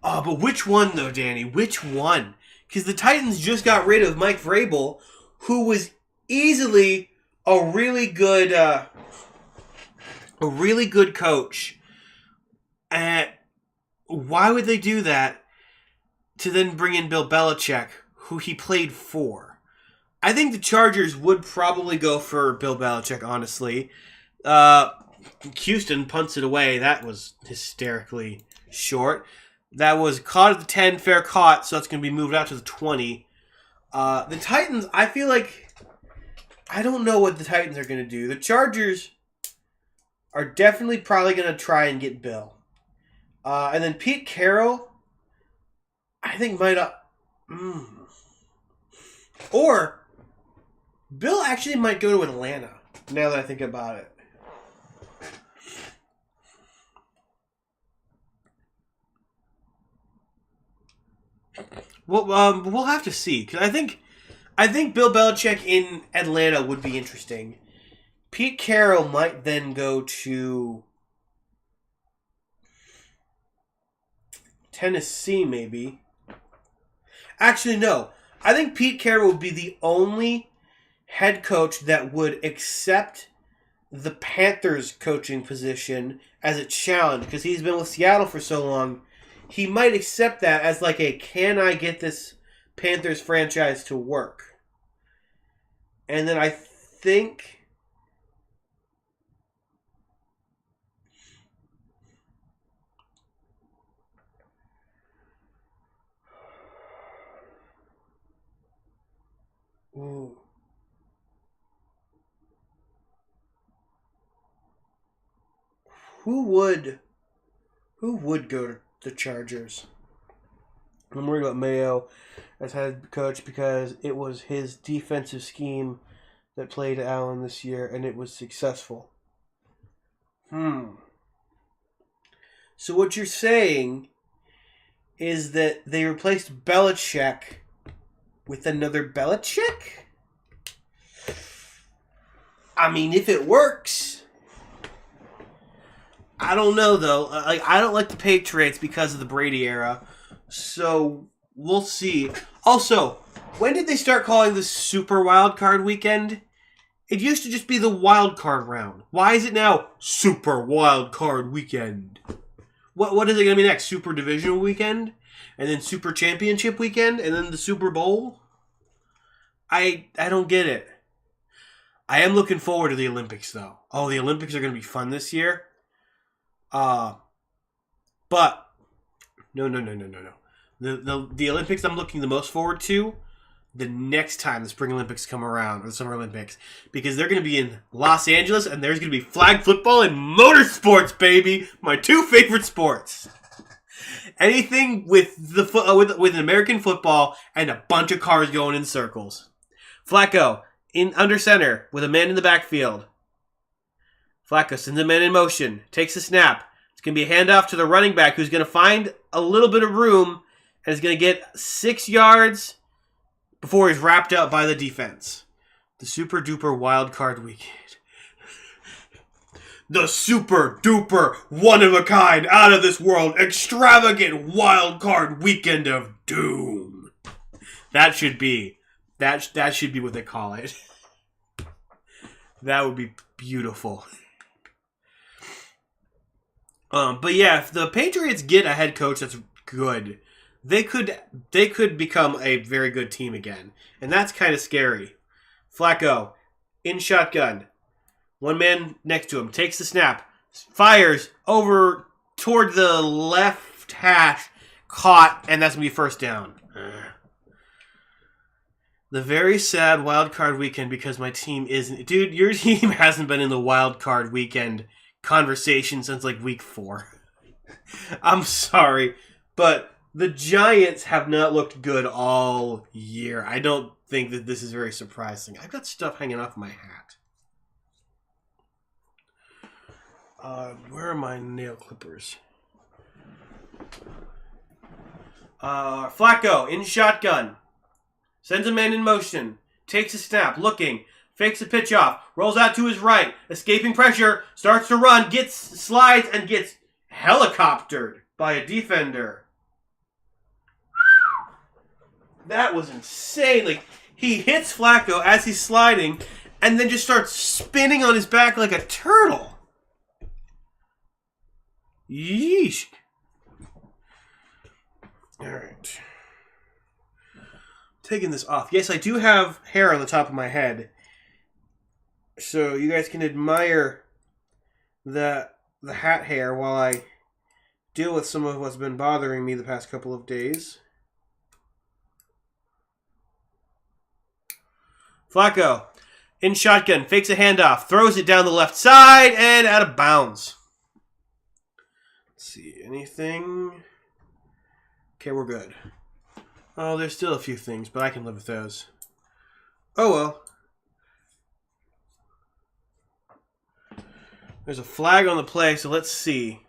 Oh, but which one though, Danny? Which one? Because the Titans just got rid of Mike Vrabel, who was easily a really good coach. And why would they do that to then bring in Bill Belichick, who he played for? I think the Chargers would probably go for Bill Belichick, honestly. Houston punts it away. That was hysterically short. That was caught at the 10, fair caught, so that's going to be moved out to the 20. The Titans, I feel like, I don't know what the Titans are going to do. The Chargers are definitely probably going to try and get Bill. And then Pete Carroll, I think might... Or, Bill actually might go to Atlanta, now that I think about it. Well, we'll have to see. Because I think Bill Belichick in Atlanta would be interesting. Pete Carroll might then go to Tennessee, maybe. Actually, no. I think Pete Carroll would be the only head coach that would accept the Panthers coaching position as a challenge. Because he's been with Seattle for so long. He might accept that as like a, can I get this Panthers franchise to work? And then I think... Ooh. Who would go to the Chargers? I'm worried about Mayo as head coach because it was his defensive scheme that played Allen this year, and it was successful. So what you're saying is that they replaced Belichick with another Belichick? I mean, if it works. I don't know, though. I don't like the Patriots because of the Brady era. So, we'll see. Also, when did they start calling this Super Wildcard Weekend? It used to just be the Wildcard round. Why is it now Super Wildcard Weekend? What is it going to be next? Super Divisional Weekend? And then Super Championship Weekend? And then the Super Bowl? I don't get it. I am looking forward to the Olympics, though. Oh, the Olympics are going to be fun this year. But no. The Olympics I'm looking the most forward to the next time the Spring Olympics come around, or the Summer Olympics, because they're going to be in Los Angeles, and there's going to be flag football and motorsports, baby, my two favorite sports. Anything with with American football and a bunch of cars going in circles. Flacco in under center with a man in the backfield. Flacco sends a man in motion. Takes the snap. It's going to be a handoff to the running back who's going to find a little bit of room and is going to get 6 yards before he's wrapped up by the defense. The super duper wild card weekend. The super duper one of a kind, out of this world, extravagant wild card weekend of doom. That should be what they call it. That would be beautiful. But yeah, if the Patriots get a head coach that's good, they could become a very good team again. And that's kind of scary. Flacco, in shotgun. One man next to him, takes the snap, fires over toward the left hash, caught, and that's going to be first down. The very sad wild card weekend because my team isn't... Dude, your team hasn't been in the wild card weekend conversation since like week 4. I'm sorry, but the Giants have not looked good all year. I don't think that this is very surprising. I've got stuff hanging off my hat. Where are my nail clippers? Flacco in shotgun. Sends a man in motion. Takes a snap. Looking. Fakes a pitch off. Rolls out to his right. Escaping pressure. Starts to run. Slides and gets helicoptered by a defender. That was insane. Like, he hits Flacco as he's sliding and then just starts spinning on his back like a turtle. Yeesh. Alright. Taking this off. Yes, I do have hair on the top of my head. So you guys can admire the hat hair while I deal with some of what's been bothering me the past couple of days. Flacco, in shotgun, fakes a handoff, throws it down the left side, and out of bounds. Let's see, anything? Okay, we're good. Oh, there's still a few things, but I can live with those. Oh well. There's a flag on the play, so let's see.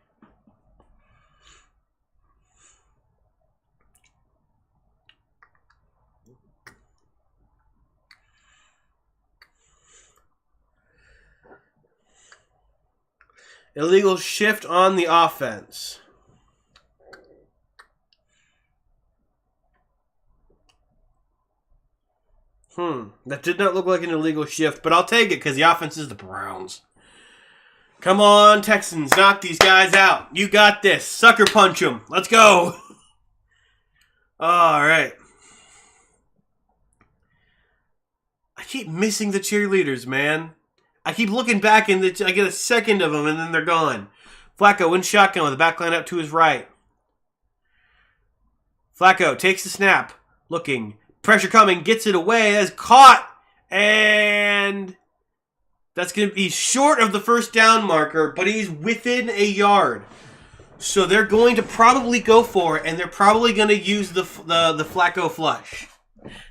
Illegal shift on the offense. That did not look like an illegal shift, but I'll take it because the offense is the Browns. Come on, Texans, knock these guys out. You got this. Sucker punch them. Let's go. All right. I keep missing the cheerleaders, man. I keep looking back and I get a second of them and then they're gone. Flacco in shotgun with the back line up to his right. Flacco takes the snap. Looking. Pressure coming. Gets it away. As caught. And that's going to be short of the first down marker, but he's within a yard. So they're going to probably go for it, and they're probably going to use the Flacco flush.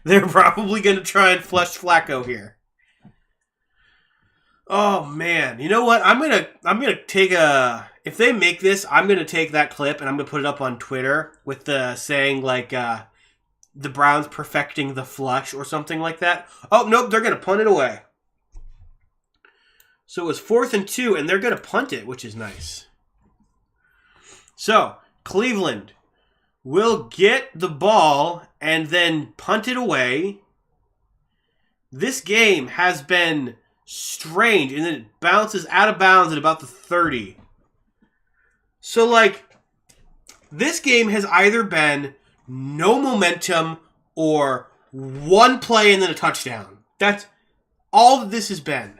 They're probably going to try and flush Flacco here. Oh man, you know what? I'm gonna take if they make this, I'm gonna take that clip and I'm gonna put it up on Twitter with the saying like the Browns perfecting the flush or something like that. Oh nope, they're gonna punt it away. So it was 4th and 2, and they're gonna punt it, which is nice. So Cleveland will get the ball and then punt it away. This game has been strange, and then it bounces out of bounds at about the 30. So, like, this game has either been no momentum or one play and then a touchdown. That's all that this has been.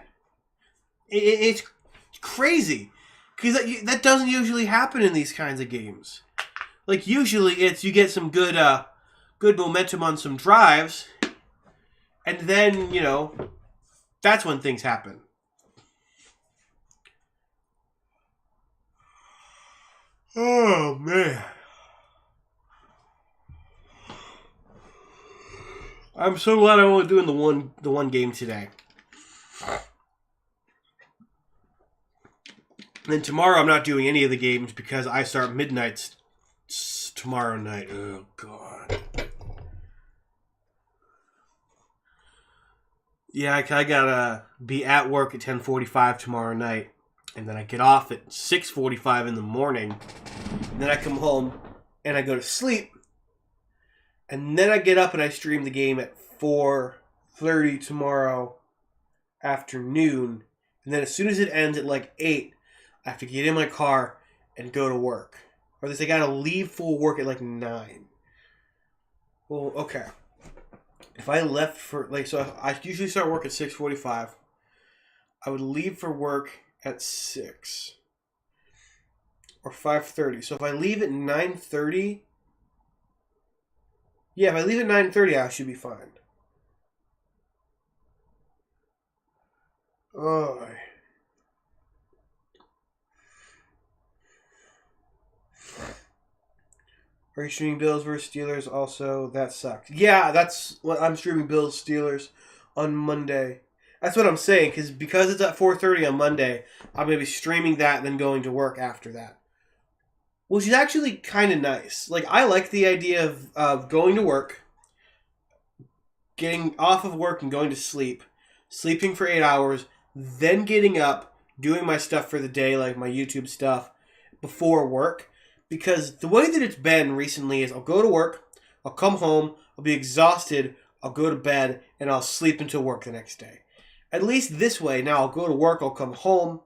It's crazy, because that doesn't usually happen in these kinds of games. Like, usually it's you get some good momentum on some drives, and then, you know, that's when things happen. Oh, man. I'm so glad I'm only doing the one game today. then tomorrow I'm not doing any of the games because I start midnights tomorrow night. Oh, God. Yeah, I gotta be at work at 10:45 tomorrow night. And then I get off at 6:45 in the morning. And then I come home and I go to sleep. And then I get up and I stream the game at 4:30 tomorrow afternoon. And then as soon as it ends at like 8, I have to get in my car and go to work. Or at least I gotta leave for work at like 9. Well, okay. If I left for, like, so I usually start work at 6:45. I would leave for work at 6. Or 5:30. So if I leave at 9:30, yeah, if I leave at 9:30, I should be fine. Oh. Are you streaming Bills versus Steelers also? That sucked. Yeah, that's what I'm streaming Bills Steelers on Monday. That's what I'm saying, because it's at 4:30 on Monday, I'm going to be streaming that and then going to work after that. Which is actually kind of nice. Like, I like the idea of going to work, getting off of work and going to sleep, sleeping for 8 hours, then getting up, doing my stuff for the day, like my YouTube stuff, before work. Because the way that it's been recently is I'll go to work, I'll come home, I'll be exhausted, I'll go to bed, and I'll sleep until work the next day. At least this way, now I'll go to work, I'll come home,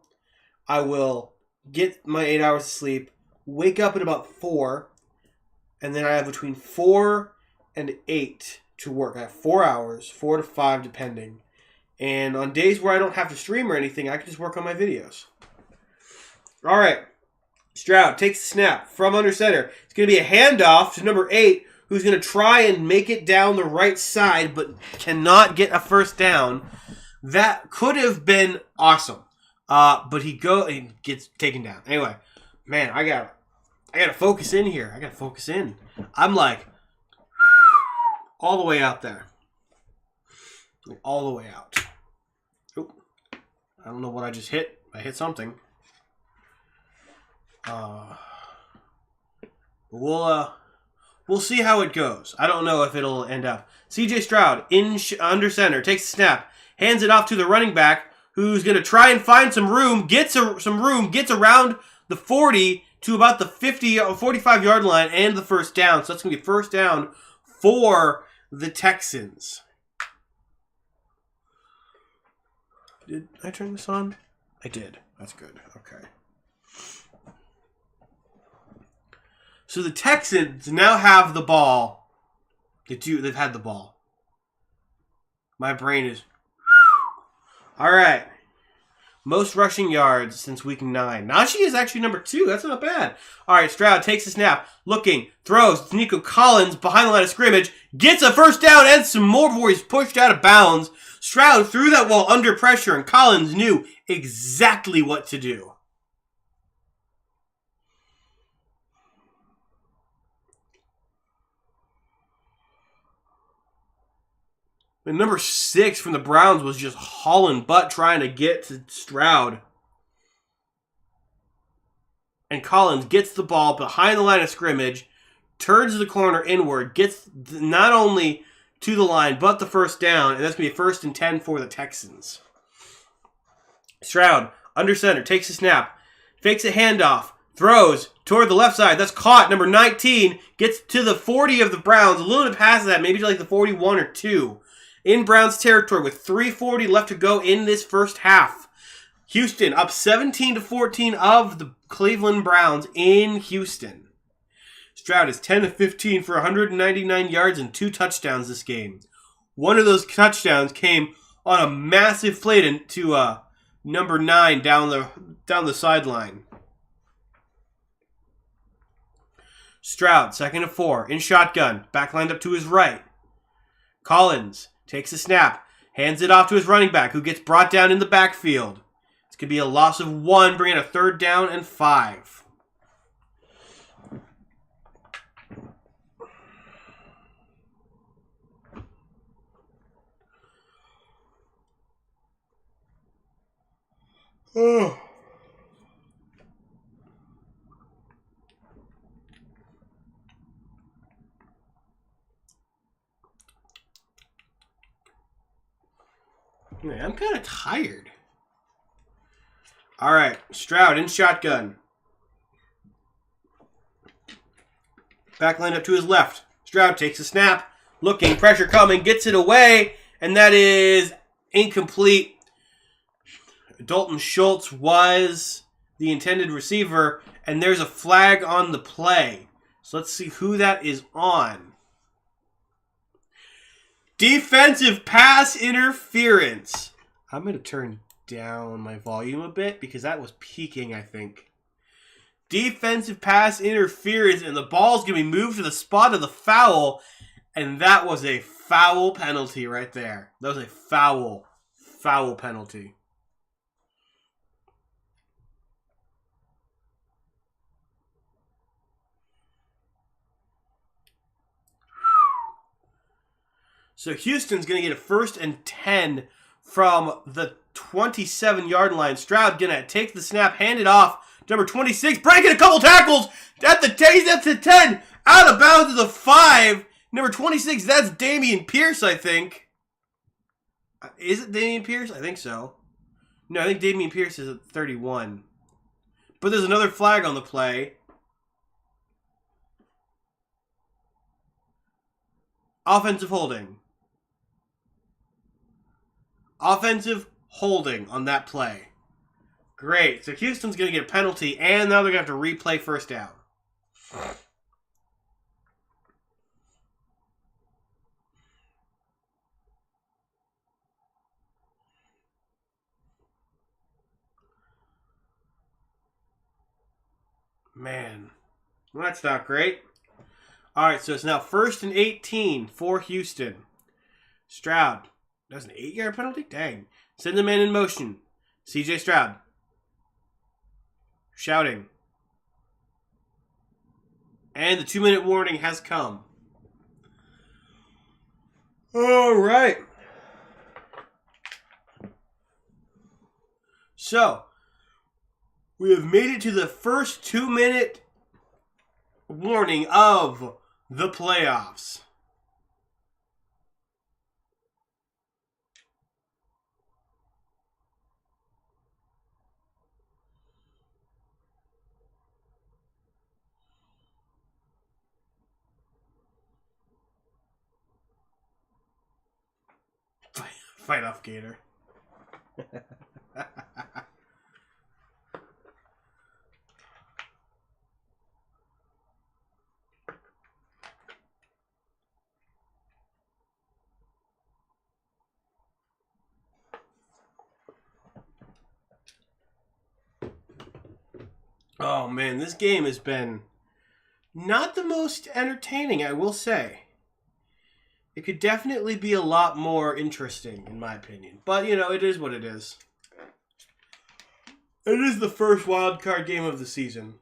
I will get my 8 hours of sleep, wake up at about 4, and then I have between 4 and 8 to work. I have 4 hours, 4 to 5 depending. And on days where I don't have to stream or anything, I can just work on my videos. All right. Stroud takes the snap from under center. It's going to be a handoff to number 8, who's going to try and make it down the right side, but cannot get a first down. That could have been awesome. But he gets taken down. Anyway, man, I gotta focus in here. I gotta focus in. I'm like all the way out there. All the way out. Oop. I don't know what I just hit. I hit something. We'll see how it goes. I don't know if it'll end up. C.J. Stroud under center takes the snap, hands it off to the running back, who's going to try and find some room, gets around the 40 to about the 50 or 45-yard line and the first down. So that's going to be first down for the Texans. Did I turn this on? I did. That's good. Okay. So the Texans now have the ball. They've had the ball. My brain is... All right. Most rushing yards since week 9. Najee is actually number 2. That's not bad. All right, Stroud takes the snap. Looking. Throws. Nico Collins behind the line of scrimmage. Gets a first down and some more before he's pushed out of bounds. Stroud threw that ball under pressure, and Collins knew exactly what to do. And number 6 from the Browns was just hauling butt trying to get to Stroud. And Collins gets the ball behind the line of scrimmage, turns the corner inward, gets not only to the line, but the first down. And that's going to be first and 10 for the Texans. Stroud, under center, takes a snap, fakes a handoff, throws toward the left side. That's caught. Number 19 gets to the 40 of the Browns, a little bit past that, maybe to like the 41 or 2. In Browns territory with 3:40 left to go in this first half. Houston up 17-14 of the Cleveland Browns in Houston. Stroud is 10 of 15 for 199 yards and 2 touchdowns this game. One of those touchdowns came on a massive play to number 9 down the sideline. Stroud, 2nd of 4, in shotgun, back lined up to his right. Collins takes a snap, hands it off to his running back, who gets brought down in the backfield. It's going to be a loss of 1, bringing a 3rd down and 5. Oh. Man, I'm kind of tired. All right, Stroud in shotgun. Back line up to his left. Stroud takes a snap. Looking, pressure coming, gets it away, and that is incomplete. Dalton Schultz was the intended receiver, and there's a flag on the play. So let's see who that is on. Defensive pass interference. I'm going to turn down my volume a bit because that was peaking, I think. Defensive pass interference, and the ball's going to be moved to the spot of the foul, and that was a foul penalty right there. That was a foul penalty. So Houston's going to get a 1st and 10 from the 27-yard line. Stroud going to take the snap, hand it off. Number 26, breaking a couple tackles. At the 10, out of bounds to the 5. Number 26, that's Dameon Pierce, I think. Is it Dameon Pierce? I think so. No, I think Dameon Pierce is at 31. But there's another flag on the play. Offensive holding. Offensive holding on that play. Great. So Houston's going to get a penalty, and now they're going to have to replay first down. Man, well, that's not great. All right, so it's now 1st and 18 for Houston. Stroud. That's an 8-yard penalty? Dang. Send the man in motion. CJ Stroud. Shouting. And the 2-minute warning has come. All right. So, we have made it to the first 2-minute warning of the playoffs. Fight off, Gator. Oh man, this game has been not the most entertaining, I will say. It could definitely be a lot more interesting, in my opinion. But, you know, it is what it is. It is the first wildcard game of the season.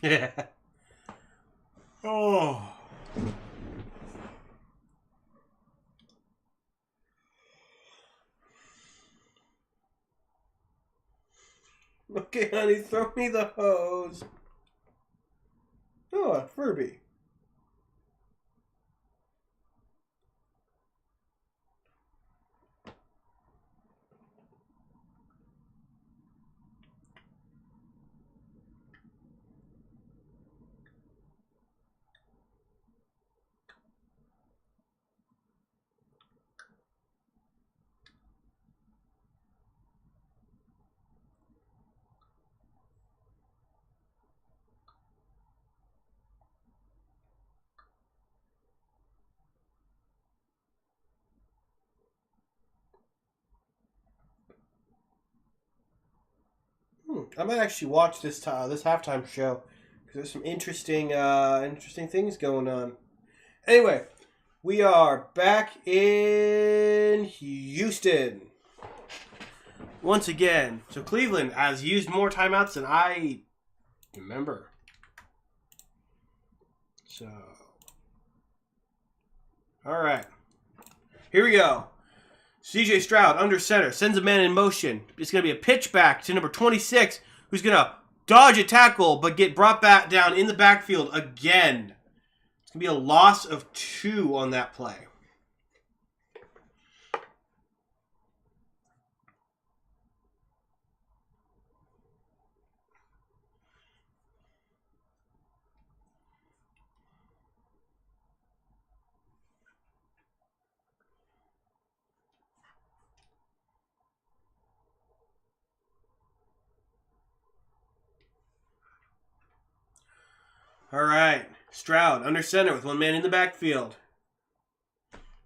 Yeah. Oh. Okay, honey, throw me the hose. Oh, a Furby. I might actually watch this this halftime show because there's some interesting things going on. Anyway, we are back in Houston. once again. So Cleveland has used more timeouts than I remember. So, all right. Here we go. C.J. Stroud under center, sends a man in motion. It's going to be a pitch back to number 26, who's going to dodge a tackle but get brought back down in the backfield again. It's going to be a loss of 2 on that play. All right, Stroud under center with one man in the backfield.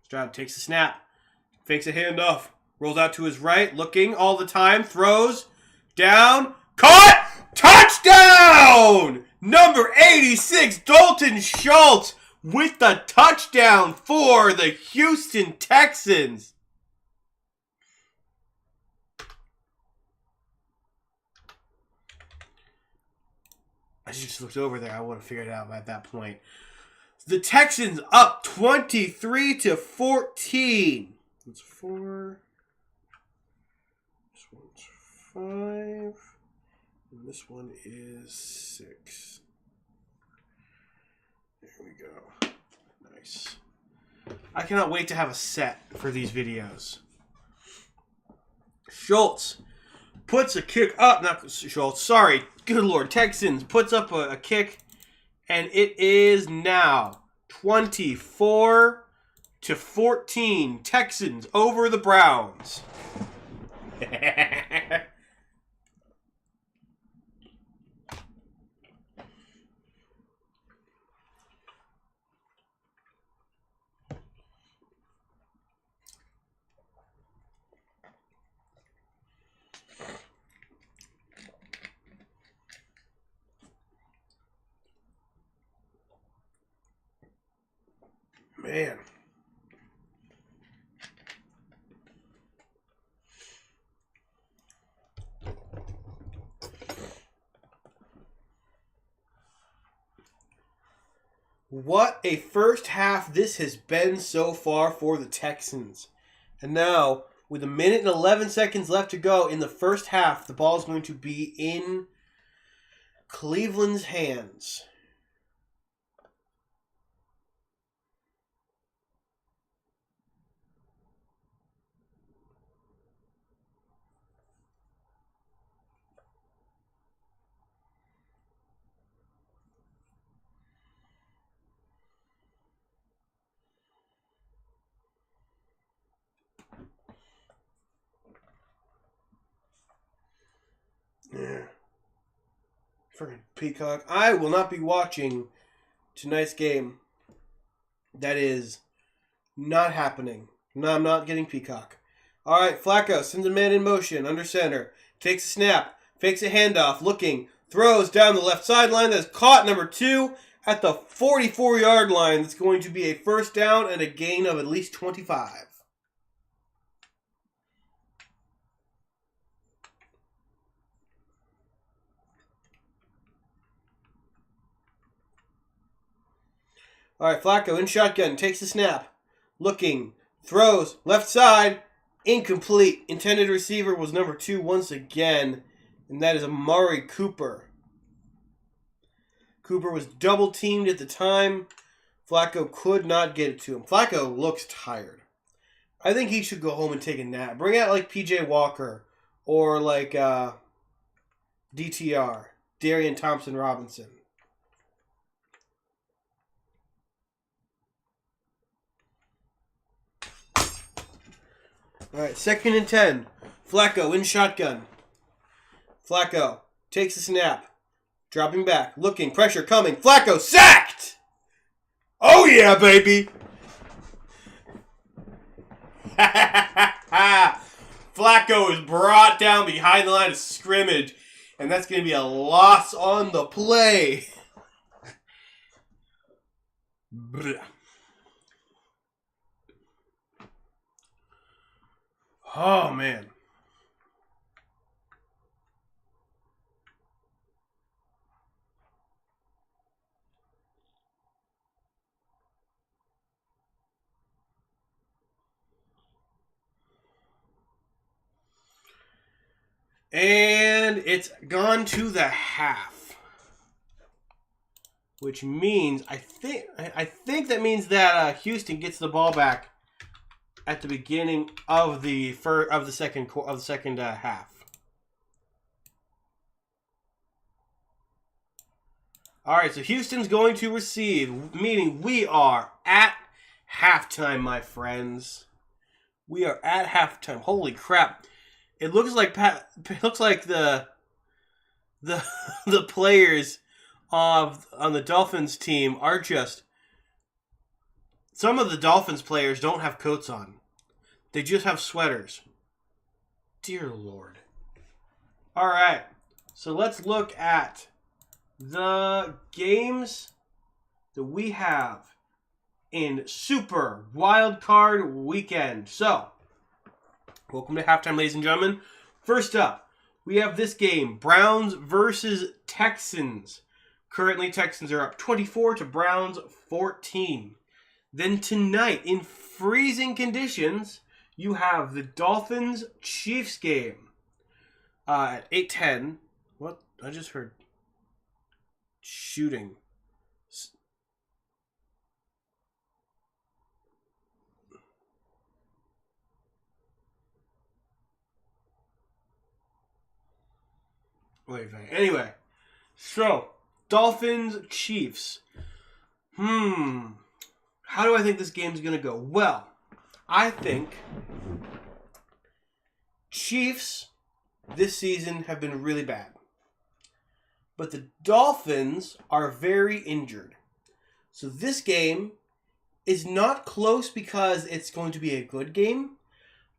Stroud takes the snap, fakes a handoff, rolls out to his right, looking all the time, throws, down, caught, touchdown! Number 86, Dalton Schultz with the touchdown for the Houston Texans. I just looked over there. I would have figured it out at that point. The Texans up 23-14. That's 4. This one's 5. And this one is 6. There we go. Nice. I cannot wait to have a set for these videos. Schultz puts a kick up. Not Schultz. Sorry. Good Lord. Texans puts up a kick. And it is now 24-14. Texans over the Browns. Man. What a first half this has been so far for the Texans. And now, with 1 minute and 11 seconds left to go in the first half, the ball is going to be in Cleveland's hands. Yeah. Freaking Peacock. I will not be watching tonight's game. That is not happening. No, I'm not getting Peacock. All right, Flacco sends a man in motion under center. Takes a snap. Fakes a handoff. Looking. Throws down the left sideline. That's caught number 2 at the 44-yard line. That's going to be a first down and a gain of at least 25. All right, Flacco in shotgun, takes the snap, looking, throws, left side, incomplete. Intended receiver was number 2 once again, and that is Amari Cooper. Cooper was double teamed at the time. Flacco could not get it to him. Flacco looks tired. I think he should go home and take a nap. Bring out like P.J. Walker or like DTR, Darian Thompson-Robinson. All right, 2nd and 10. Flacco in shotgun. Flacco takes a snap. Dropping back. Looking. Pressure coming. Flacco sacked! Oh, yeah, baby! Flacco is brought down behind the line of scrimmage. And that's going to be a loss on the play. Oh, man. And it's gone to the half. Which means, I think that means that Houston gets the ball back at the beginning of the second half. All right, so Houston's going to receive, meaning we are at halftime, my friends. We are at halftime. Holy crap! It looks like the players on the Dolphins team are just. Some of the Dolphins players don't have coats on. They just have sweaters. Dear Lord. All right, so let's look at the games that we have in Super Wildcard Weekend. So, welcome to halftime, ladies and gentlemen. First up, we have this game, Browns versus Texans. Currently, Texans are up 24 to Browns 14. Then tonight, in freezing conditions, you have the Dolphins-Chiefs game at 8:10. What? I just heard shooting. Wait. Anyway, so Dolphins Chiefs. How do I think this game's gonna go? Well, I think Chiefs this season have been really bad. But the Dolphins are very injured. So this game is not close because it's going to be a good game,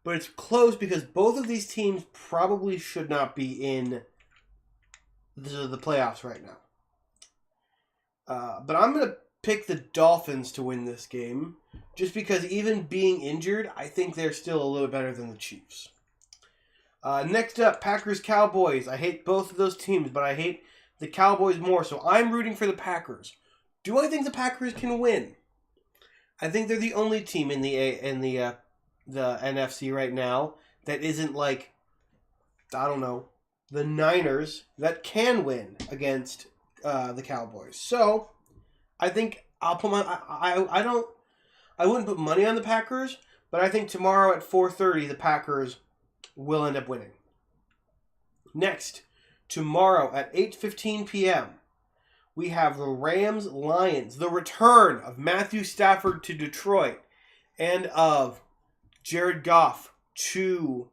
but it's close because both of these teams probably should not be in the playoffs right now. But I'm going to pick the Dolphins to win this game just because even being injured, I think they're still a little better than the Chiefs. Next up, Packers-Cowboys. I hate both of those teams, but I hate the Cowboys more, so I'm rooting for the Packers. Do I think the Packers can win? I think they're the only team in the NFC right now that isn't like, I don't know, the Niners that can win against the Cowboys. So I think I'll put I wouldn't put money on the Packers, but I think tomorrow at 4:30 the Packers will end up winning. Next, tomorrow at 8:15 p.m., we have the Rams-Lions, the return of Matthew Stafford to Detroit and of Jared Goff to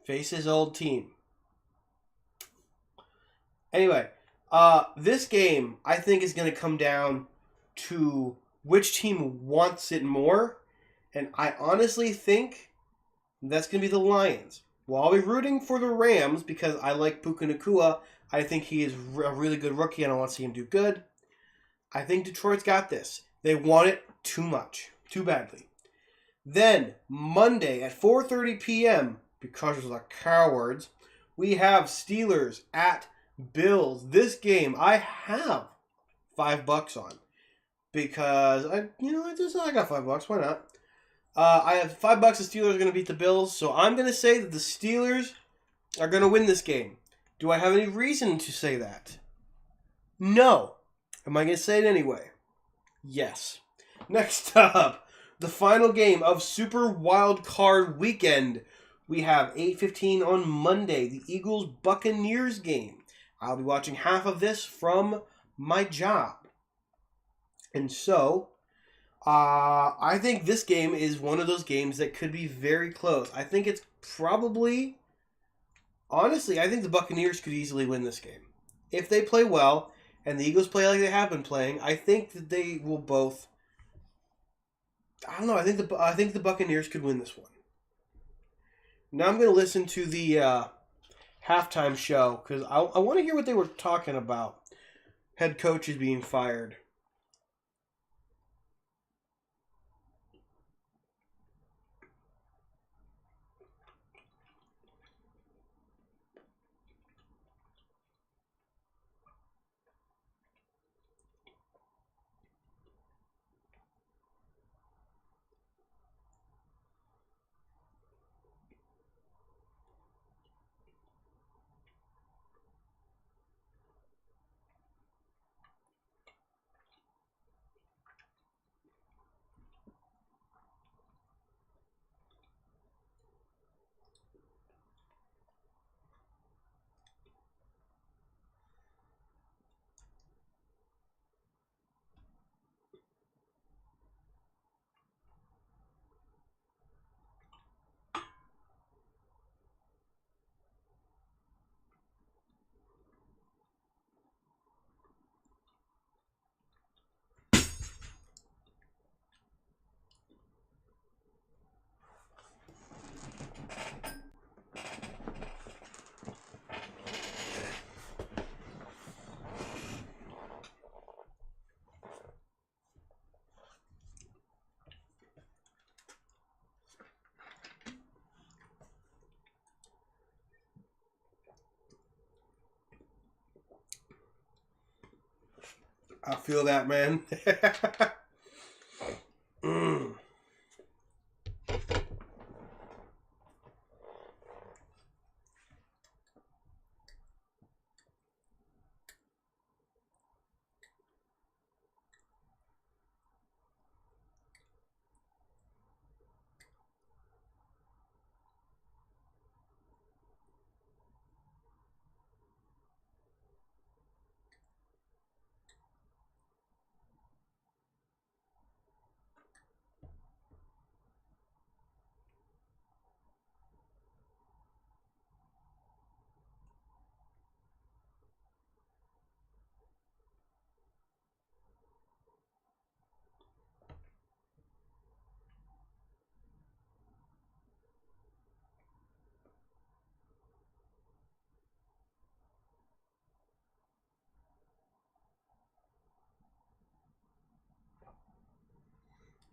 face his old team. Anyway, this game I think is going to come down to which team wants it more, and I honestly think that's going to be the Lions. Well, I'll be rooting for the Rams because I like Puka Nacua. I think he is a really good rookie and I want to see him do good. I think Detroit's got this. They want it too much, too badly. Then, Monday at 4:30 p.m., because of the cowards, we have Steelers at Bills. This game I have $5 on because I got $5. Why not? I have $5 the Steelers are going to beat the Bills, so I'm going to say that the Steelers are going to win this game. Do I have any reason to say that? No. Am I going to say it anyway? Yes. Next up, the final game of Super Wildcard Weekend. We have 8:15 on Monday, the Eagles-Buccaneers game. I'll be watching half of this from my job. And so, I think this game is one of those games that could be very close. I think it's probably... Honestly, I think the Buccaneers could easily win this game. If they play well, and the Eagles play like they have been playing, I think that they will both... I don't know, I think the Buccaneers could win this one. Now I'm going to listen to the halftime show, because I want to hear what they were talking about. Head coaches being fired. I feel that, man. mm.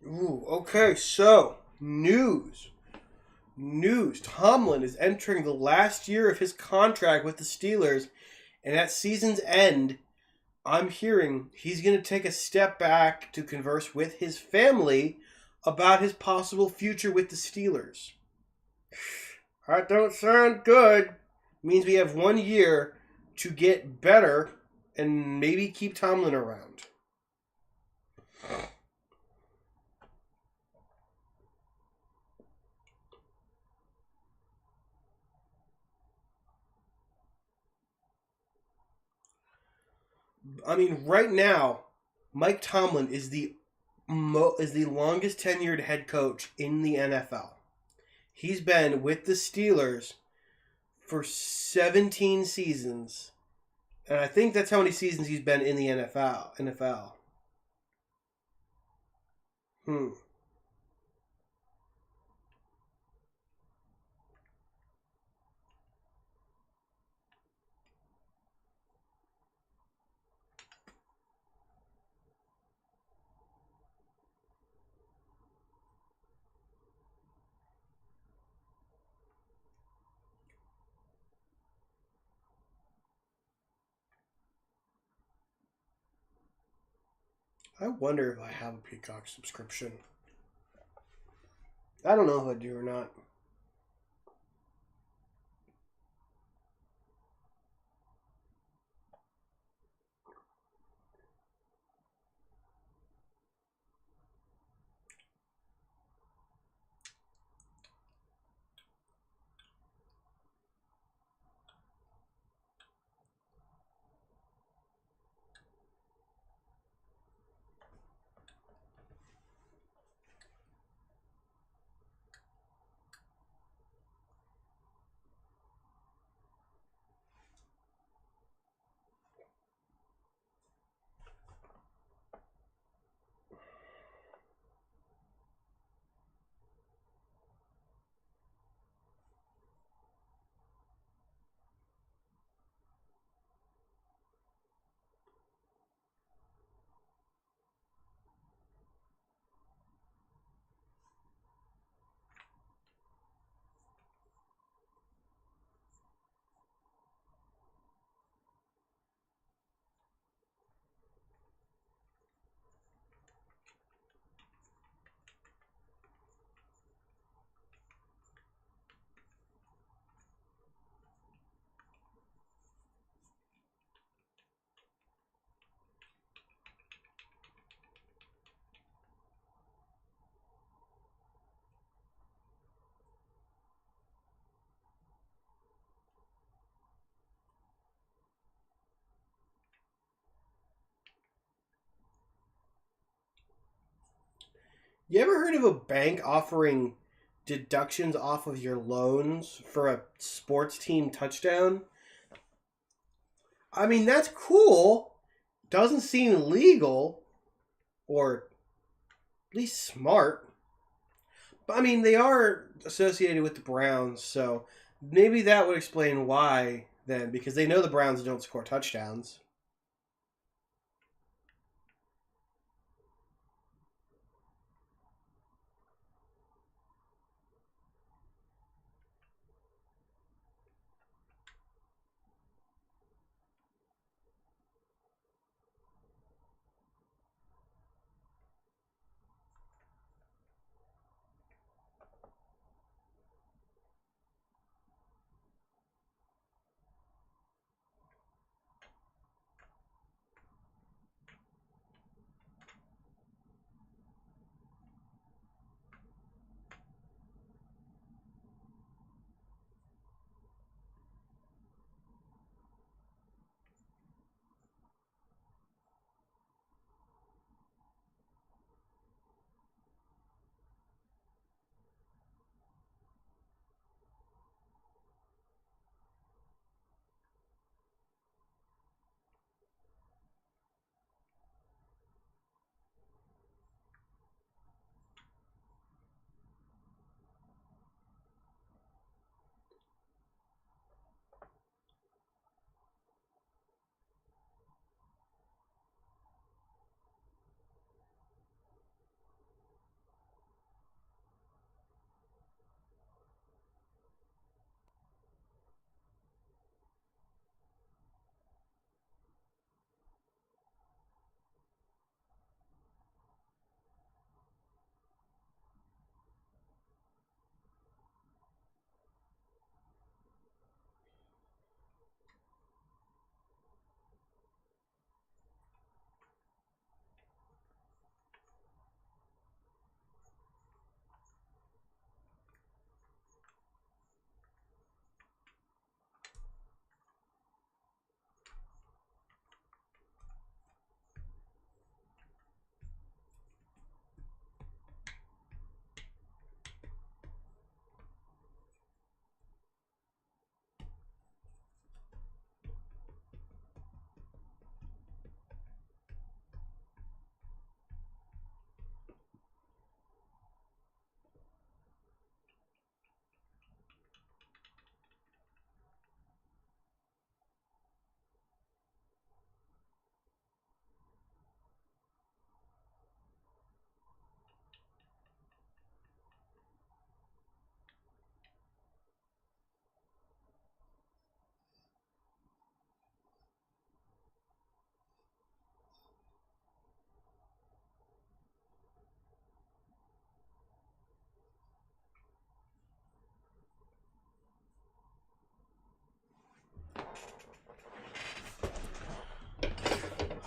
Ooh, okay, so news. News. Tomlin is entering the last year of his contract with the Steelers, and at season's end, I'm hearing he's going to take a step back to converse with his family about his possible future with the Steelers. That don't sound good. Means we have 1 year to get better and maybe keep Tomlin around. I mean, right now, Mike Tomlin is the longest tenured head coach in the NFL. He's been with the Steelers for 17 seasons, and I think that's how many seasons he's been in the NFL. Hmm. I wonder if I have a Peacock subscription. I don't know if I do or not. You ever heard of a bank offering deductions off of your loans for a sports team touchdown? I mean, that's cool. Doesn't seem legal or at least smart. But I mean, they are associated with the Browns, so maybe that would explain why then, because they know the Browns don't score touchdowns.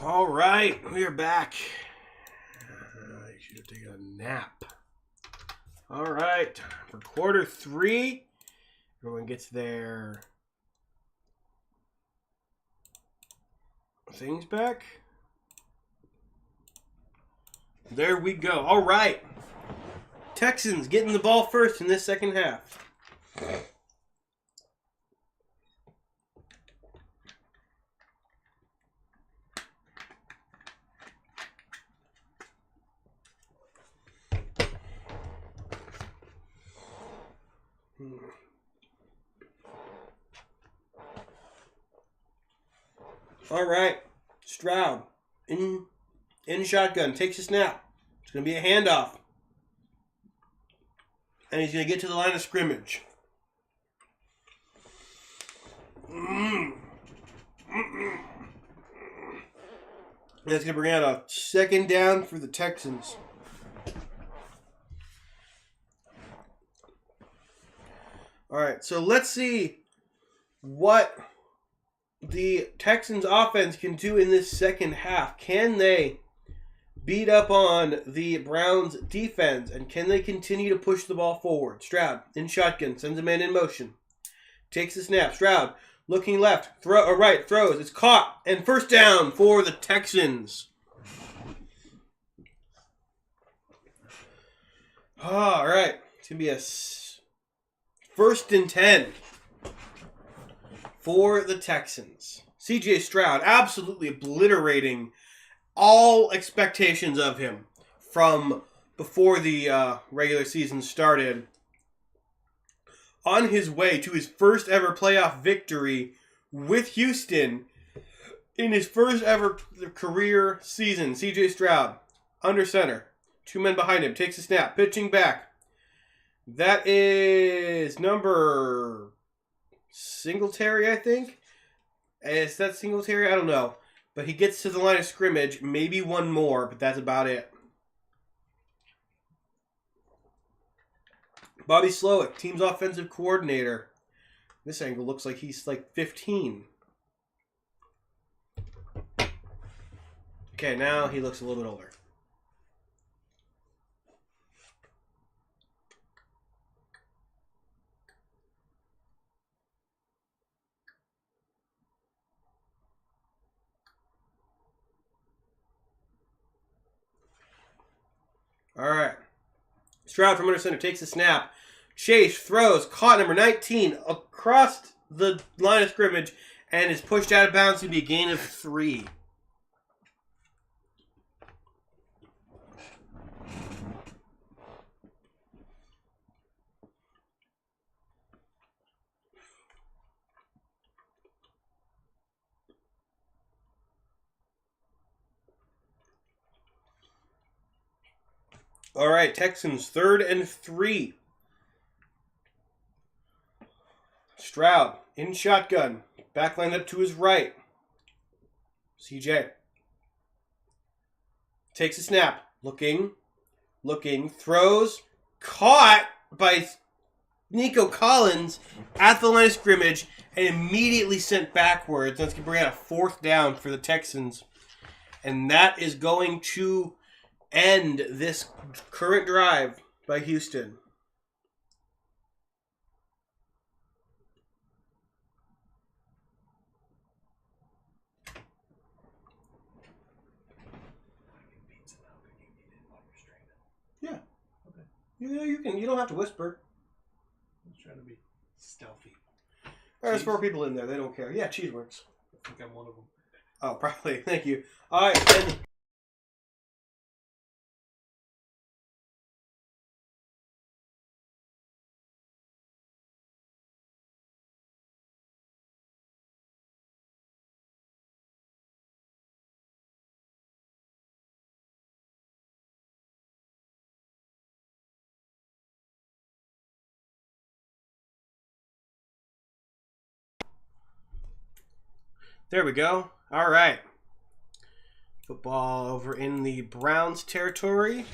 All right, we are back. I should have taken a nap. All right, for quarter 3, everyone gets their things back. There we go. All right, Texans getting the ball first in this second half. All right, Stroud in shotgun, takes a snap. It's going to be a handoff. And he's going to get to the line of scrimmage. That's going to bring out a second down for the Texans. All right, so let's see what the Texans offense can do in this second half. Can they beat up on the Browns defense, and can they continue to push the ball forward? Stroud in shotgun, sends a man in motion, takes the snap. Stroud looking left, right, throws. It's caught, and first down for the Texans. All right, it's gonna be a 1st and 10 for the Texans. C.J. Stroud absolutely obliterating all expectations of him from before the regular season started. On his way to his first ever playoff victory with Houston in his first ever career season. C.J. Stroud under center. 2 men behind him. Takes a snap. Pitching back. That is number Singletary, I think. Is that Singletary? I don't know. But he gets to the line of scrimmage. Maybe one more, but that's about it. Bobby Slowick, team's offensive coordinator. This angle looks like he's like 15. Okay, now he looks a little bit older. All right. Stroud from under center takes the snap. Chase throws, caught number 19 across the line of scrimmage and is pushed out of bounds to be a gain of 3. All right, Texans 3rd and 3. Stroud in shotgun. Back lined up to his right. CJ takes a snap. Looking. Throws. Caught by Nico Collins at the line of scrimmage and immediately sent backwards. That's going to bring out a 4th down for the Texans. And that is going to end this current drive by Houston. Yeah. Okay. You can. You don't have to whisper. I'm trying to be stealthy. There's 4 people in there. They don't care. Yeah, cheese works. I think I'm one of them. Oh, probably. Thank you. All right. And there we go. All right. Football over in the Browns territory.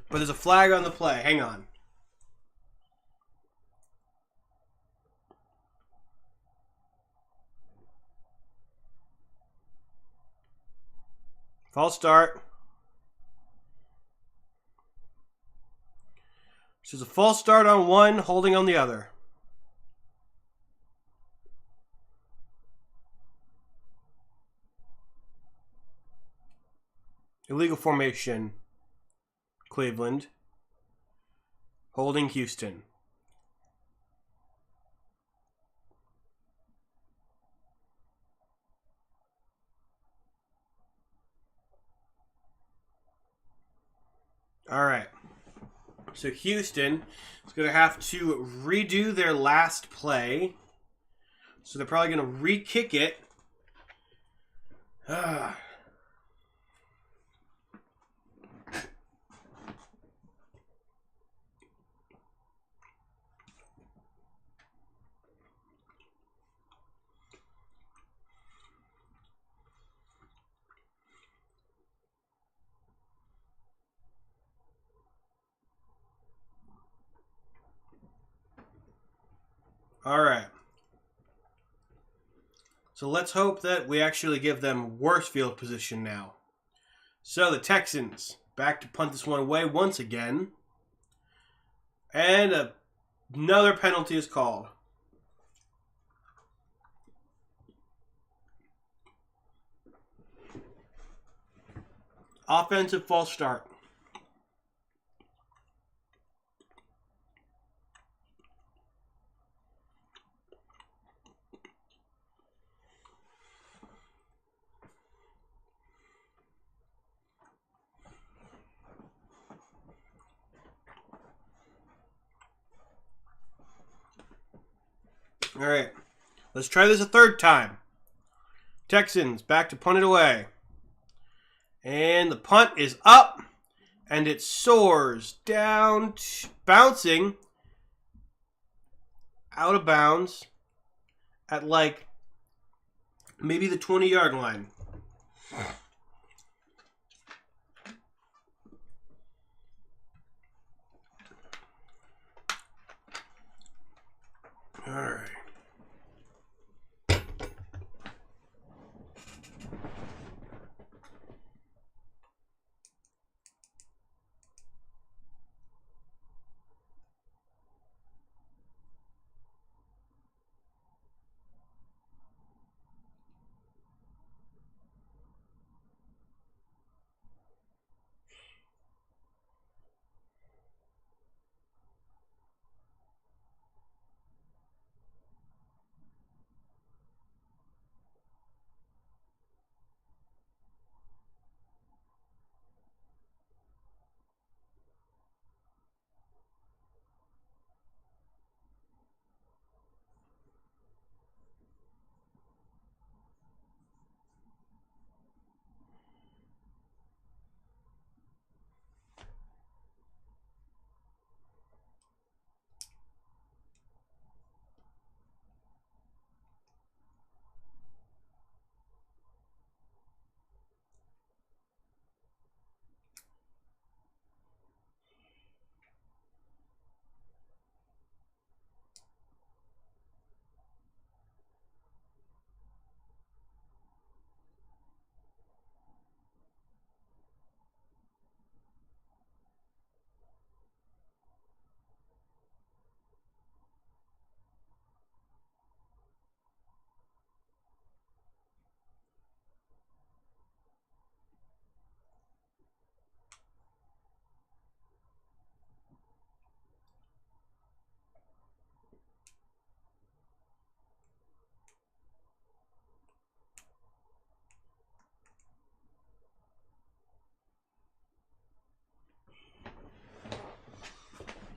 But there's a flag on the play. Hang on. False start. This is a false start on one, holding on the other. Illegal formation. Cleveland. Holding Houston. All right. So Houston is going to have to redo their last play. So they're probably going to re-kick it. All right. So let's hope that we actually give them worse field position now. So the Texans back to punt this one away once again. And another penalty is called. Offensive false start. All right, let's try this a third time. Texans back to punt it away. And the punt is up, and it soars down, bouncing out of bounds at like maybe the 20-yard line. All right.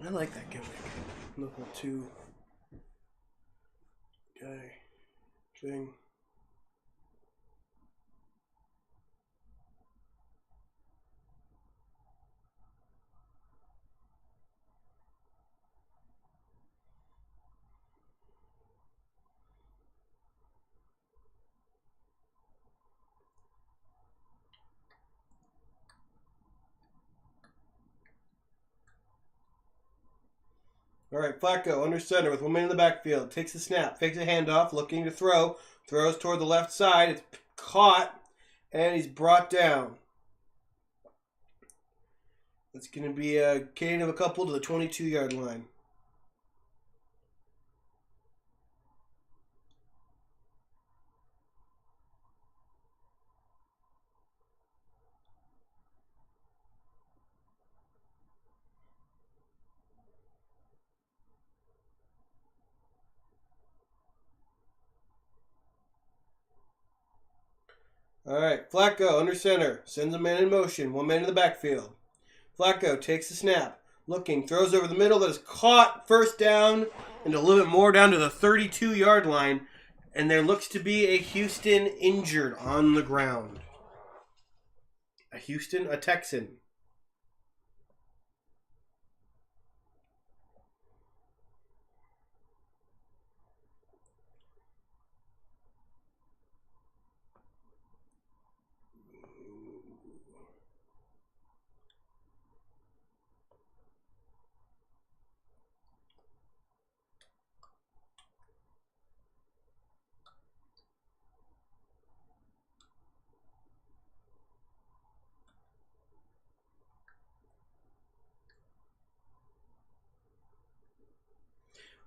I like that gimmick. Level 2 guy thing. All right, Flacco under center with 1 minute in the backfield. Takes the snap, fakes a handoff, looking to throw. Throws toward the left side. It's caught, and he's brought down. It's going to be a gain of a couple to the 22-yard line. All right, Flacco under center. Sends a man in motion. One man in the backfield. Flacco takes the snap. Looking, throws over the middle. That is caught. First down. And a little bit more down to the 32-yard line. And there looks to be a Houston injured on the ground. A Texan.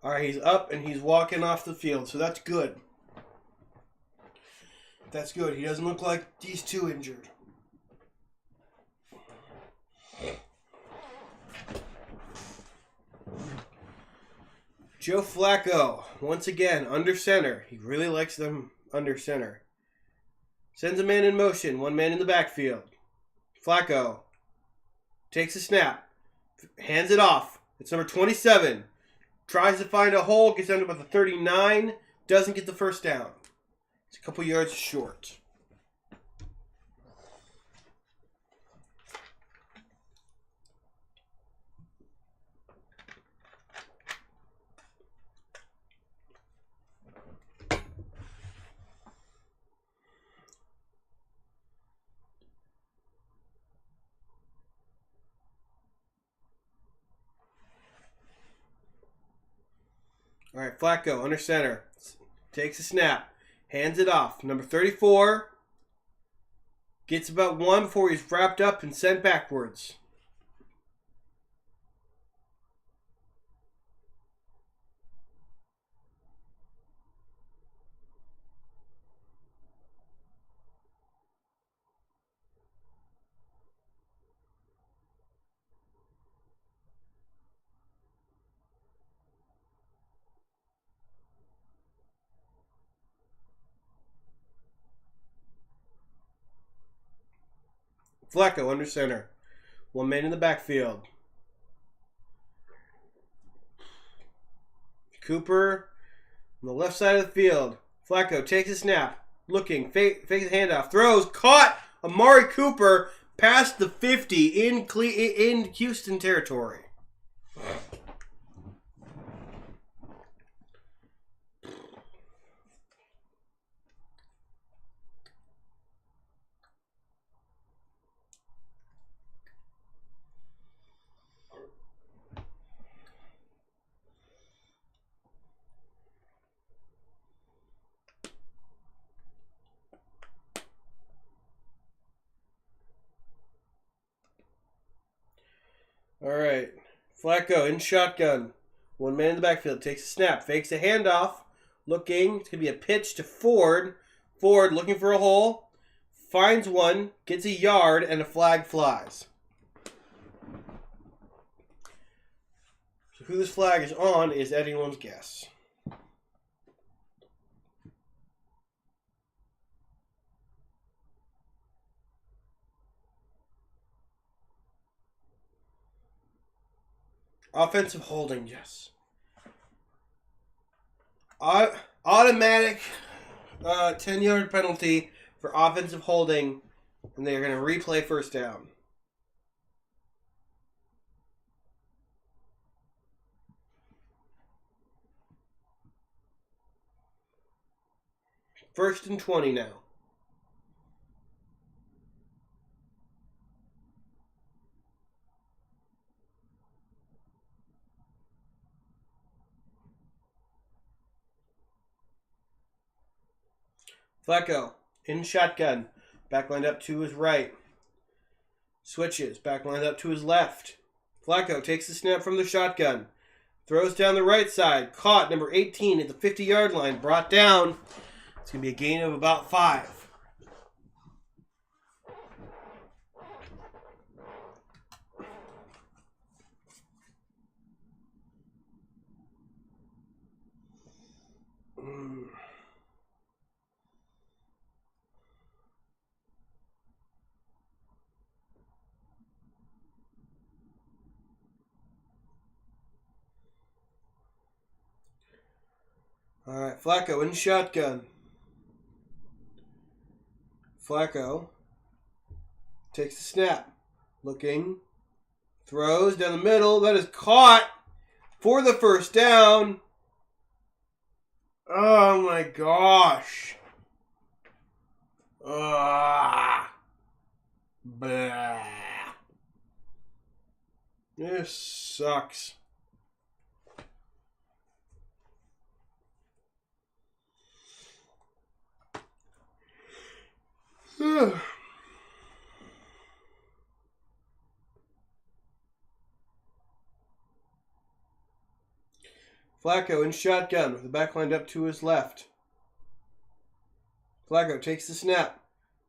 All right, he's up and he's walking off the field, so that's good. That's good. He doesn't look like he's too injured. Joe Flacco, once again, under center. He really likes them under center. Sends a man in motion, one man in the backfield. Flacco takes a snap, hands it off. It's number 27. Tries to find a hole, gets down to about the 39, doesn't get the first down. It's a couple yards short. All right, Flacco, under center. Takes a snap. Hands it off. Number 34. Gets about one before he's wrapped up and sent backwards. Flacco under center. One man in the backfield. Cooper on the left side of the field. Flacco takes a snap. Looking. Fakes a handoff. Throws. Caught. Amari Cooper past the 50 in Houston territory. All right. Flacco in shotgun. One man in the backfield takes a snap. Fakes a handoff. Looking. It's going to be a pitch to Ford. Ford looking for a hole. Finds one. Gets a yard and a flag flies. So who this flag is on is anyone's guess. Offensive holding, yes. Automatic 10-yard penalty for offensive holding, and they're going to replay first down. First and 20 now. Flacco in shotgun. Back lined up to his right. Switches. Back lines up to his left. Flacco takes the snap from the shotgun. Throws down the right side. Caught, number 18 at the 50-yard line. Brought down. It's going to be a gain of about 5. All right, Flacco in shotgun. Flacco takes the snap. Looking. Throws down the middle. That is caught for the first down. Oh my gosh. Blah. This sucks. Flacco in shotgun with the back lined up to his left. Flacco takes the snap.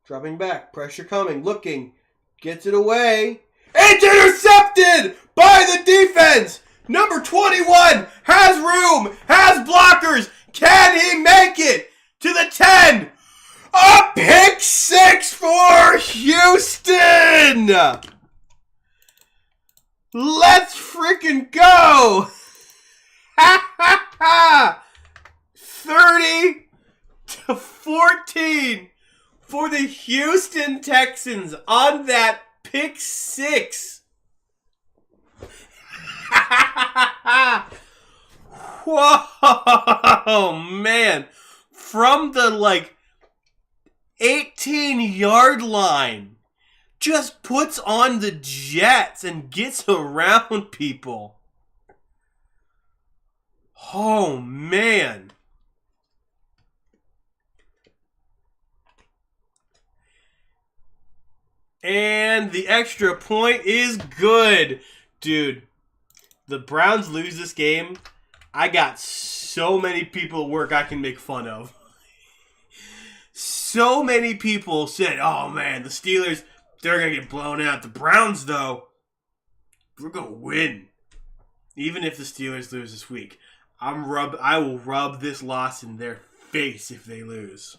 Dropping back. Pressure coming. Looking. Gets it away. It's intercepted by the defense. Number 21 has room. Has blockers. Can he make it to the 10? A pick 6 for Houston. Let's freaking go. 30-14 for the Houston Texans on that pick 6. Whoa, man. From the 18-yard line. Just puts on the jets and gets around people. Oh, man. And the extra point is good. Dude, the Browns lose this game. I got so many people at work I can make fun of. So many people said, oh, man, the Steelers, they're going to get blown out. The Browns, though, we're going to win. Even if the Steelers lose this week. I will rub this loss in their face if they lose.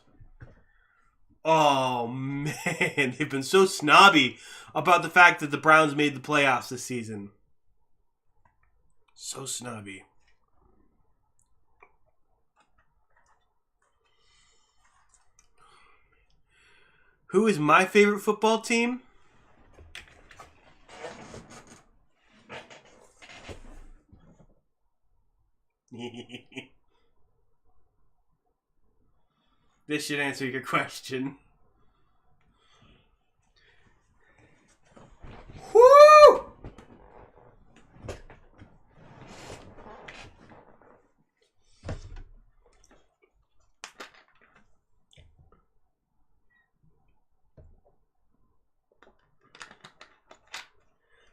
Oh, man. They've been so snobby about the fact that the Browns made the playoffs this season. So snobby. Who is my favorite football team? This should answer your question. Woo!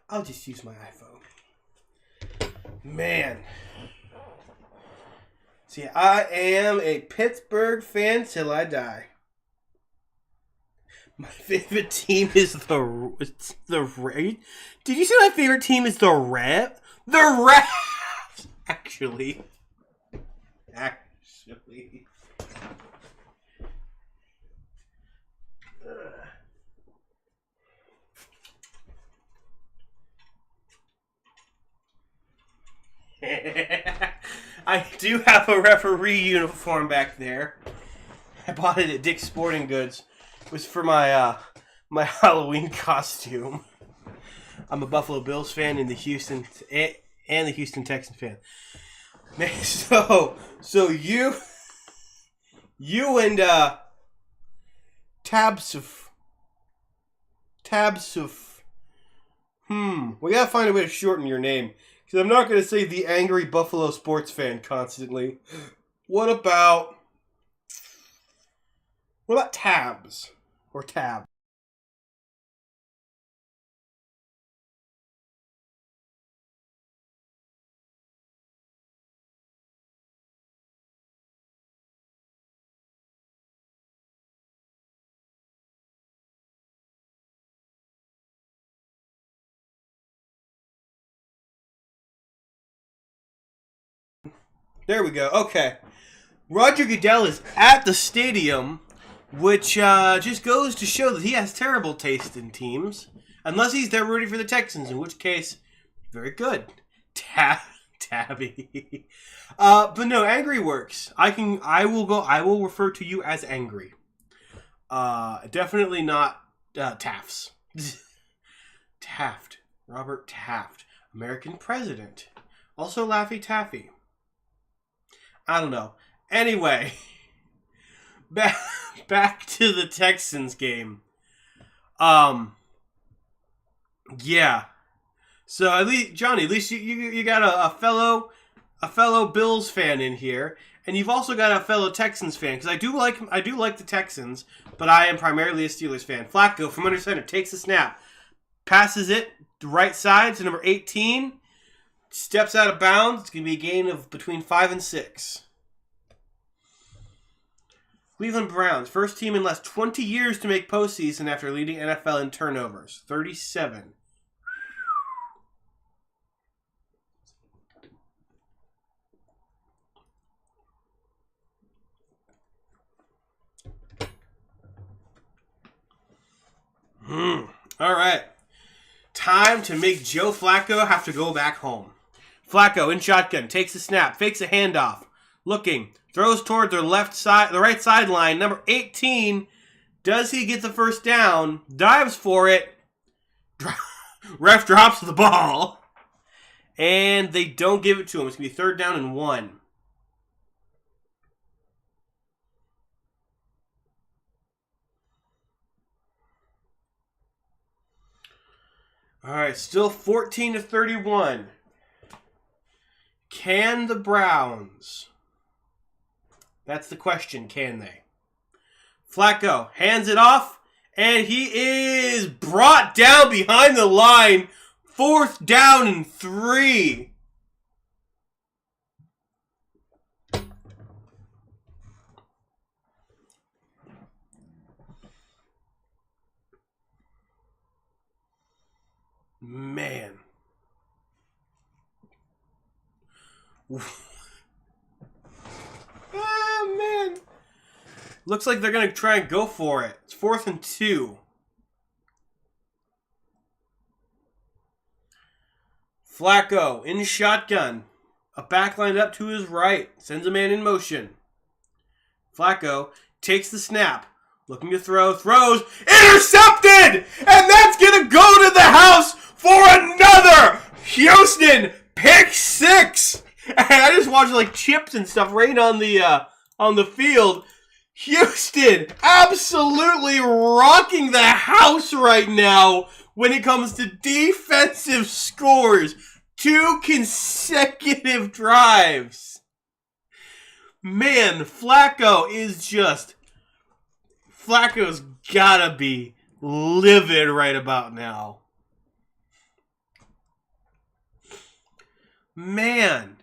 I'll just use my iPhone. Man. See, I am a Pittsburgh fan till I die. My favorite team is the Ravens. Did you say my favorite team is the Ravens? The Ravens! Actually. I do have a referee uniform back there. I bought it at Dick's Sporting Goods. It was for my my Halloween costume. I'm a Buffalo Bills fan and the Houston Texans fan. Man, so you and Tabsuf. We gotta find a way to shorten your name. Because I'm not going to say the angry Buffalo sports fan constantly. What about Tabs? Or Tab? There we go. Okay. Roger Goodell is at the stadium, which just goes to show that he has terrible taste in teams. Unless he's there rooting for the Texans, in which case, very good. Tabby. But no, angry works. I will refer to you as angry. Definitely not Taft's. Taft. Robert Taft. American president. Also Laffy Taffy. I don't know. Anyway, back to the Texans game. Yeah. So at least Johnny, at least you got a fellow Bills fan in here, and you've also got a fellow Texans fan because I do like the Texans, but I am primarily a Steelers fan. Flacco from under center takes the snap, passes it to right side to number 18, steps out of bounds. It's gonna be a gain of between 5 and 6. Cleveland Browns, first team in last 20 years to make postseason after leading NFL in turnovers, 37. All right. Time to make Joe Flacco have to go back home. Flacco in shotgun, takes a snap, fakes a handoff, looking, throws toward the right sideline. Number 18, does he get the first down? Dives for it. Ref drops the ball. And they don't give it to him. It's going to be 3rd down and 1. All right, still 14-31. Can the Browns? That's the question, can they? Flacco hands it off, and he is brought down behind the line. 4th down and 3. Man. Man. Looks like they're going to try and go for it. It's 4th and 2. Flacco in shotgun. A back lined up to his right. Sends a man in motion. Flacco takes the snap. Looking to throw. Throws. Intercepted! And that's going to go to the house for another Houston pick 6. And I just watched like chips and stuff rain on the field. Houston absolutely rocking the house right now when it comes to defensive scores. 2 consecutive drives. Man, Flacco's gotta be livid right about now. Man.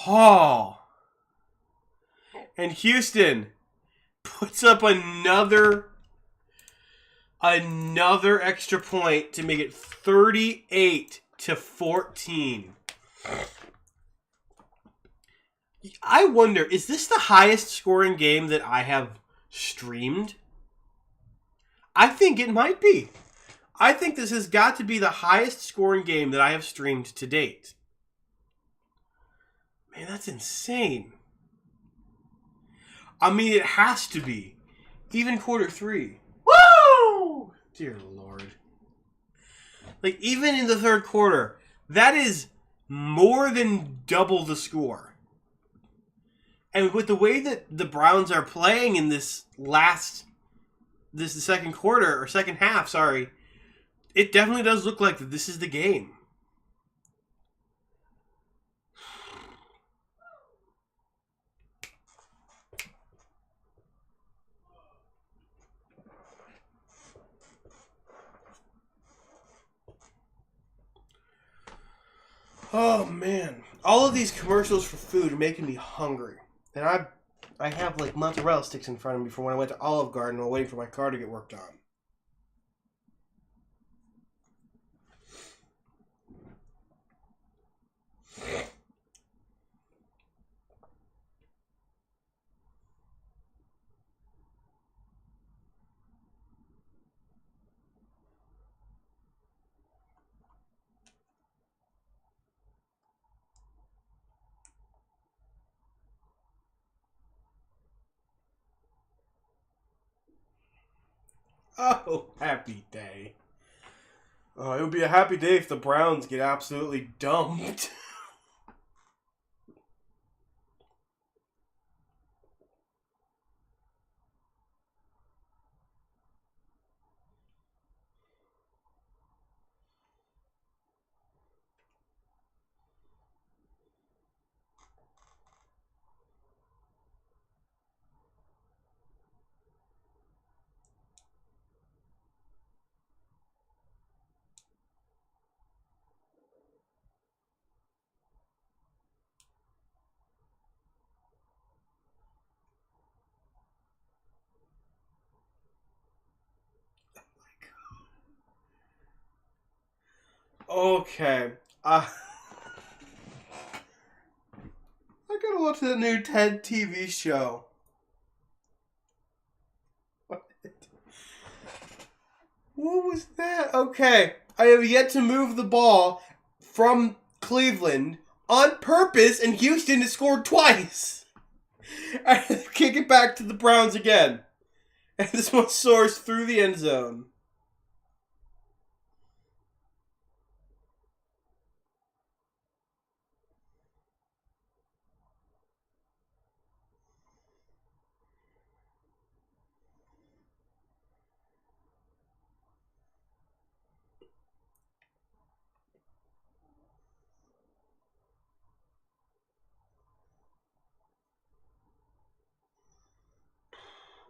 Oh. And Houston puts up another extra point to make it 38-14. I wonder, is this the highest scoring game that I have streamed? I think it might be. I think this has got to be the highest scoring game that I have streamed to date. Man, that's insane. I mean, it has to be. Even quarter 3. Woo! Dear Lord. Like, even in the 3rd quarter, that is more than double the score. And with the way that the Browns are playing in this second quarter, or second half, sorry, it definitely does look like that this is the game. Oh, man. All of these commercials for food are making me hungry. And I have, like, mozzarella sticks in front of me from when I went to Olive Garden while waiting for my car to get worked on. Oh, happy day. Oh, it would be a happy day if the Browns get absolutely dumped. Okay. I gotta watch the new Ted TV show. What was that? Okay. I have yet to move the ball from Cleveland on purpose, and Houston has scored twice. I kick it back to the Browns again. And this one soars through the end zone.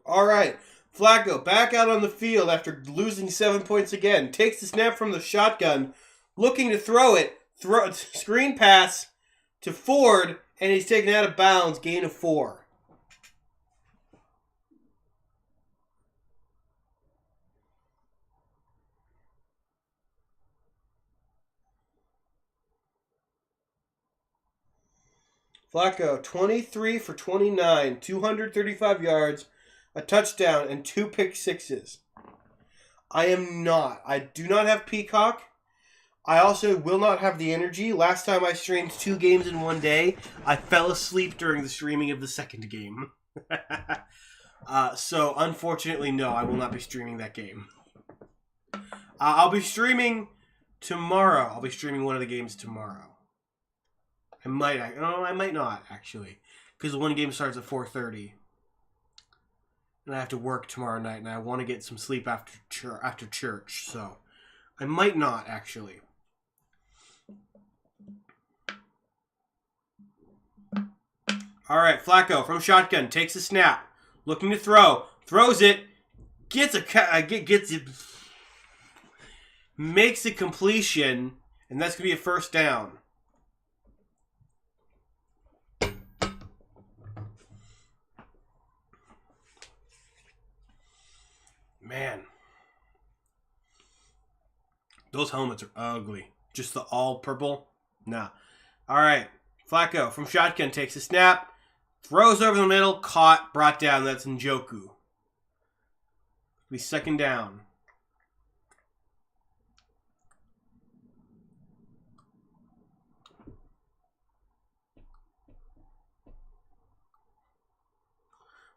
All right. Flacco back out on the field after losing 7 points again. Takes the snap from the shotgun, looking to throw it. Screen pass to Ford, and he's taken out of bounds. Gain of 4. Flacco, 23 for 29, 235 yards, a touchdown, and 2 pick sixes. I do not have Peacock. I also will not have the energy. Last time I streamed 2 games in one day, I fell asleep during the streaming of the second game. So, unfortunately, no, I will not be streaming that game. I'll be streaming tomorrow. I'll be streaming one of the games tomorrow. I might not, actually. Because one game starts at 4:30. And I have to work tomorrow night, and I want to get some sleep after church. So, I might not, actually. All right, Flacco from shotgun takes a snap, looking to throw, throws it, gets it, makes a completion, and that's gonna be a first down. Man, those helmets are ugly. Just the all purple, nah. All right, Flacco from shotgun takes a snap. Throws over the middle, caught, brought down. That's Njoku. Be second down.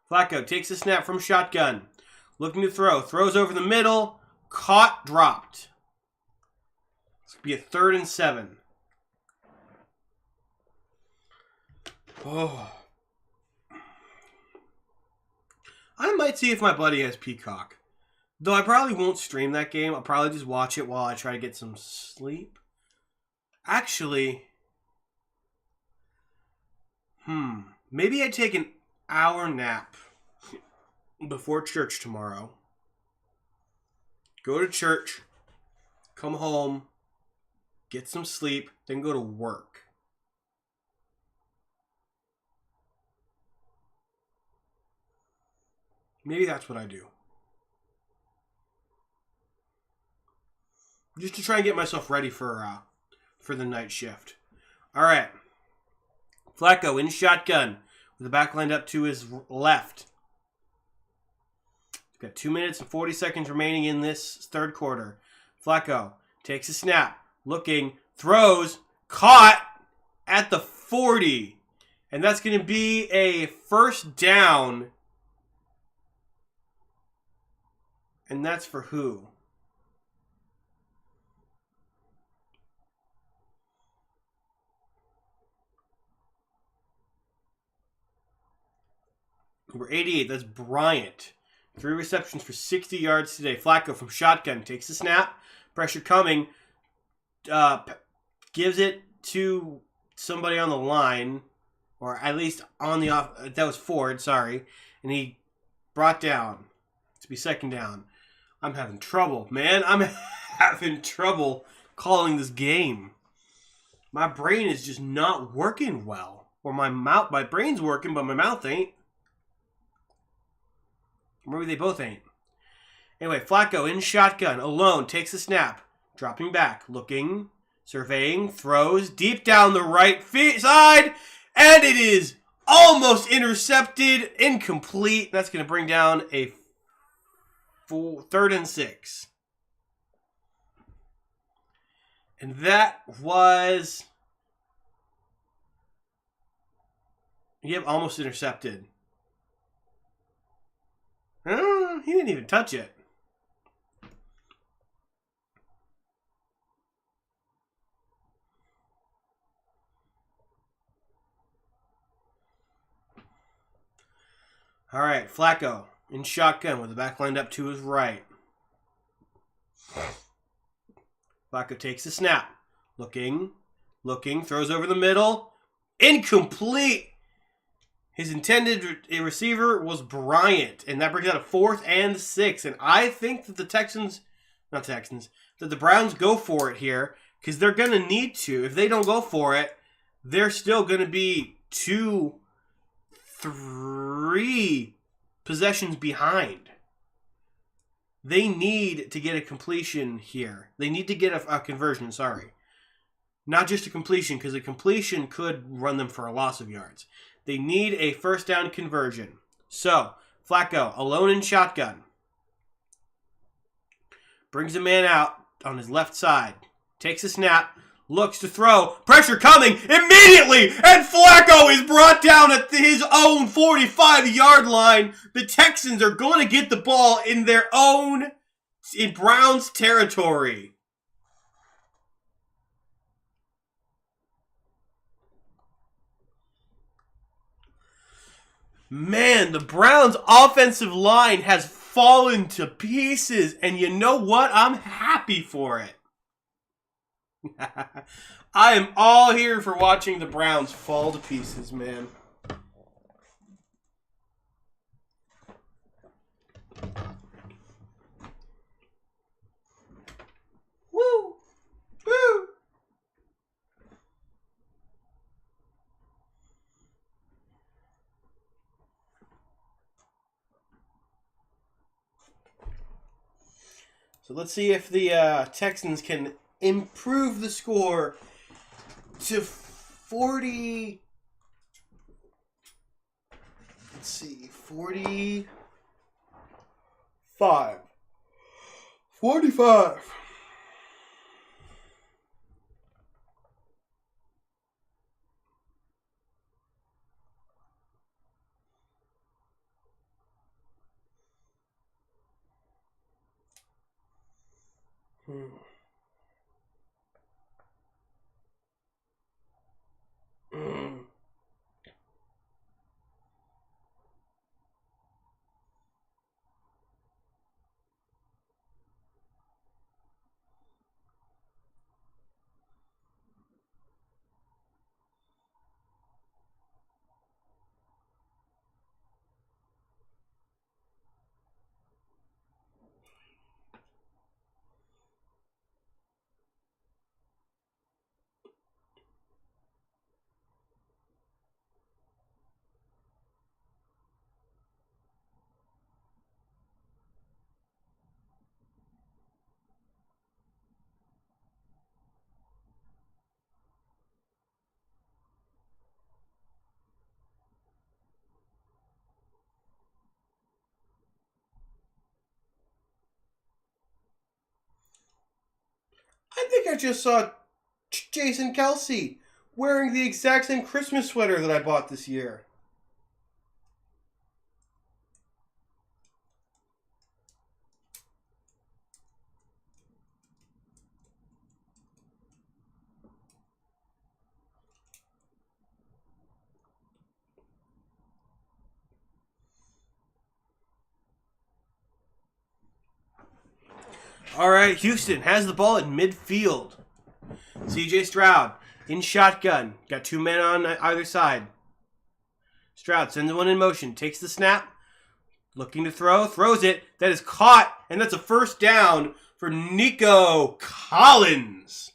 Flacco takes a snap from shotgun. Looking to throw. Throws over the middle, caught, dropped. This could be a 3rd and 7. Oh. I might see if my buddy has Peacock. Though I probably won't stream that game. I'll probably just watch it while I try to get some sleep. Actually, maybe I'd take an hour nap before church tomorrow. Go to church, come home, get some sleep, then go to work. Maybe that's what I do. Just to try and get myself ready for the night shift. All right. Flacco in shotgun with the back lined up to his left. Got 2 minutes and 40 seconds remaining in this third quarter. Flacco takes a snap, looking, throws, caught at the 40. And that's going to be a first down. And that's for who? Number 88, that's Bryant. 3 receptions for 60 yards today. Flacco from shotgun takes the snap. Pressure coming. Gives it to somebody on the line. Or at least on the off. That was Ford, sorry. And he brought down. To be second down. I'm having trouble, man. I'm having trouble calling this game. My brain is just not working well. Or my brain's working, but my mouth ain't. Maybe they both ain't. Anyway, Flacco in shotgun, alone, takes the snap. Dropping back, looking, surveying, throws, deep down the right side. And it is almost intercepted, incomplete. That's going to bring down a 3rd and 6. And that was... Yep, almost intercepted. He didn't even touch it. All right, Flacco in shotgun with the back lined up to his right. Flacco takes the snap. Looking, throws over the middle. Incomplete. His intended receiver was Bryant, and that brings out a 4th and 6. And I think that that the Browns go for it here because they're going to need to. If they don't go for it, they're still going to be 2-3 possessions behind. They need to get a completion here. They need to get a conversion, sorry. Not just a completion, because a completion could run them for a loss of yards. They need a first down conversion. So, Flacco, alone in shotgun. Brings a man out on his left side. Takes a snap. Looks to throw. Pressure coming immediately. And Flacco is brought down at his own 45-yard line. The Texans are going to get the ball in Browns territory. Man, the Browns' offensive line has fallen to pieces. And you know what? I'm happy for it. I am all here for watching the Browns fall to pieces, man. Woo! Woo! So let's see if the Texans can improve the score to 40. Let's see, 45. 45. I think I just saw Jason Kelsey wearing the exact same Christmas sweater that I bought this year. All right, Houston has the ball in midfield. C.J. Stroud in shotgun. Got 2 men on either side. Stroud sends one in motion. Takes the snap. Looking to throw. Throws it. That is caught. And that's a first down for Nico Collins.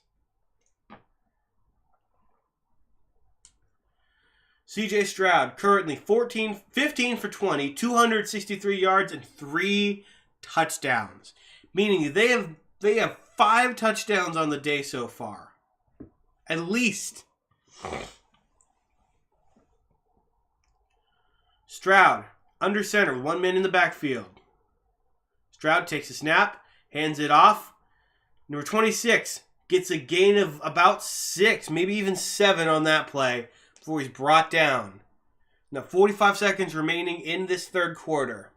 C.J. Stroud currently 15 for 20, 263 yards, and 3 touchdowns. Meaning they have 5 touchdowns on the day so far. At least. Stroud, under center, 1 man in the backfield. Stroud takes a snap, hands it off. Number 26 gets a gain of about 6, maybe even 7 on that play before he's brought down. Now 45 seconds remaining in this third quarter.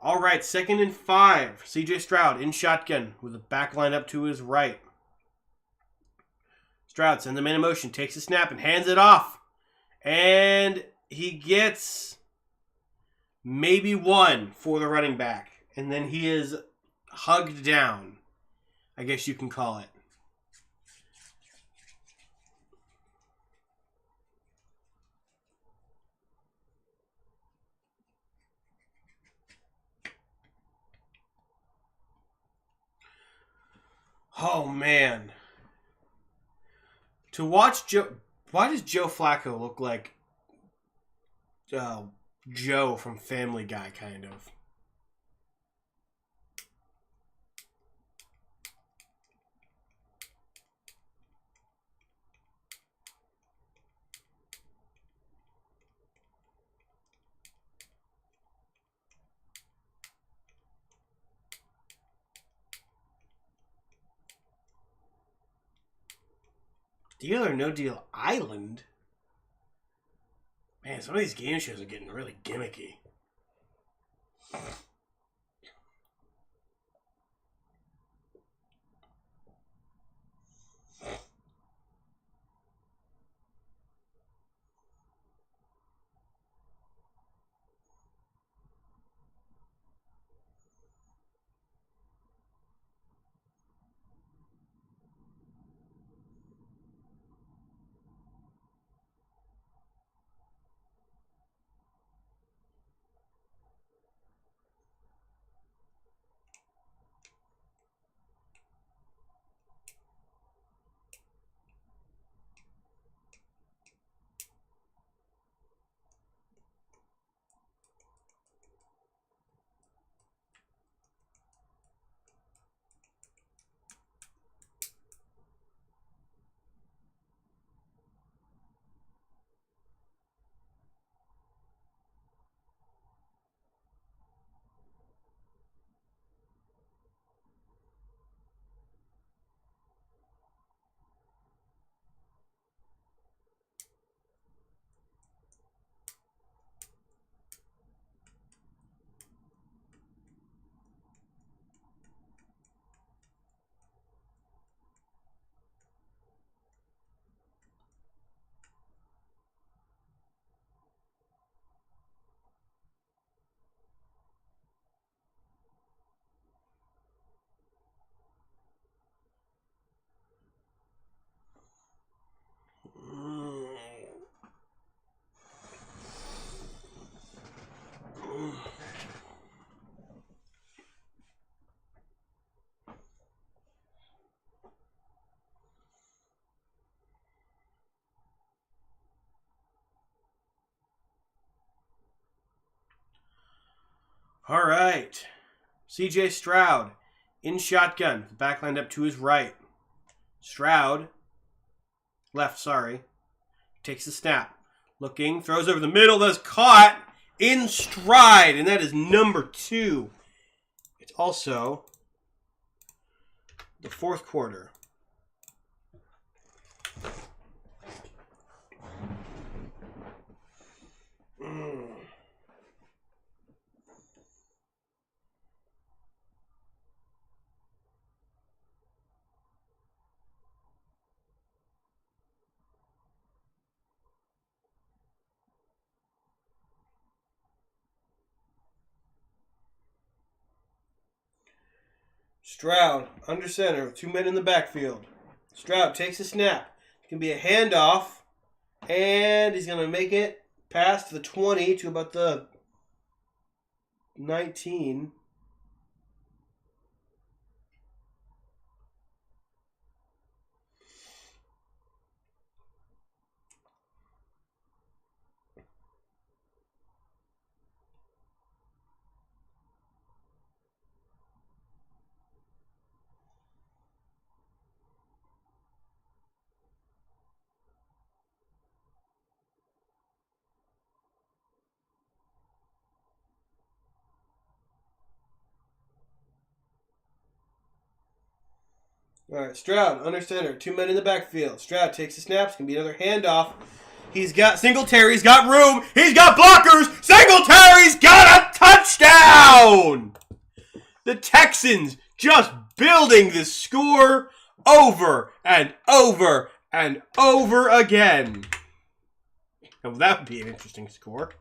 All right, 2nd and 5. C.J. Stroud in shotgun with the back line up to his right. Stroud sends the man in motion, takes a snap, and hands it off. And he gets maybe 1 for the running back. And then he is hugged down, I guess you can call it. Oh, man. To watch Joe... Why does Joe Flacco look like Joe from Family Guy, kind of? Deal or No Deal Island? Man, some of these game shows are getting really gimmicky. All right. C.J. Stroud in shotgun. Back lined up to his right. Stroud, left, sorry, takes the snap. Looking, throws over the middle. That's caught in stride. And that is number 2. It's also the fourth quarter. Stroud, under center, 2 men in the backfield. Stroud takes a snap. It can be a handoff. And he's going to make it past the 20 to about the 19. All right, Stroud, under center, 2 men in the backfield. Stroud takes the snaps. Can be another handoff. He's got Singletary's got room. He's got blockers. Singletary's got a touchdown. The Texans just building the score over and over and over again. Now, that would be an interesting score.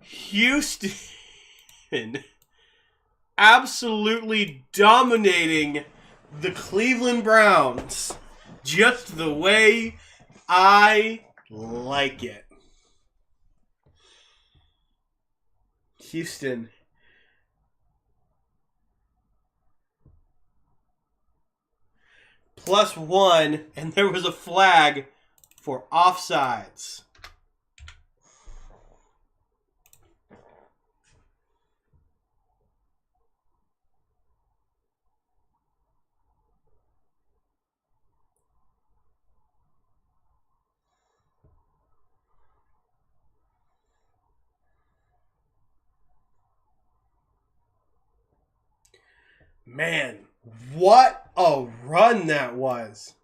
Houston absolutely dominating the Cleveland Browns just the way I like it. Houston. +1, and there was a flag for offsides. Man, what a run that was.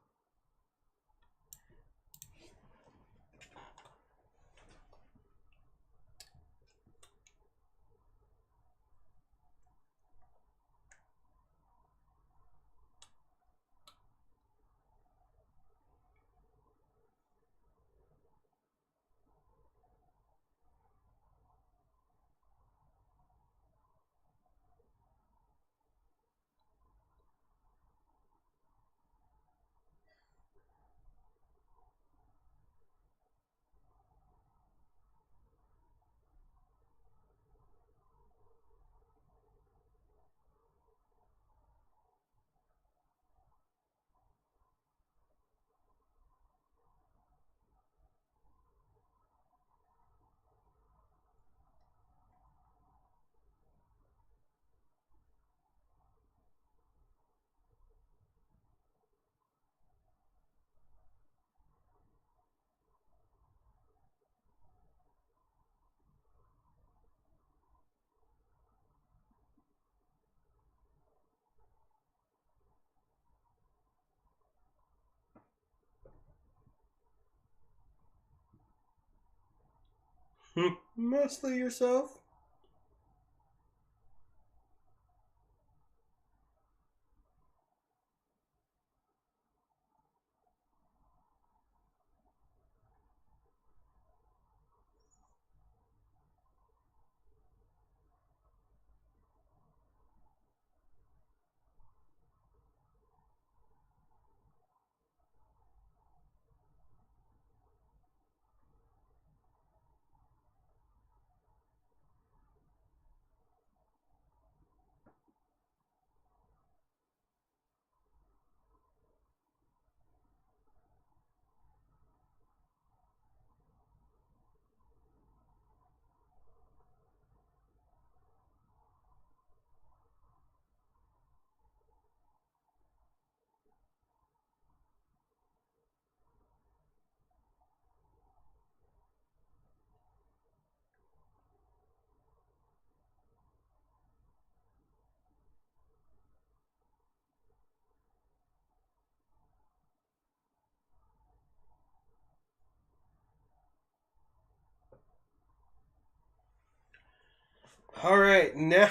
Mostly yourself. All right, now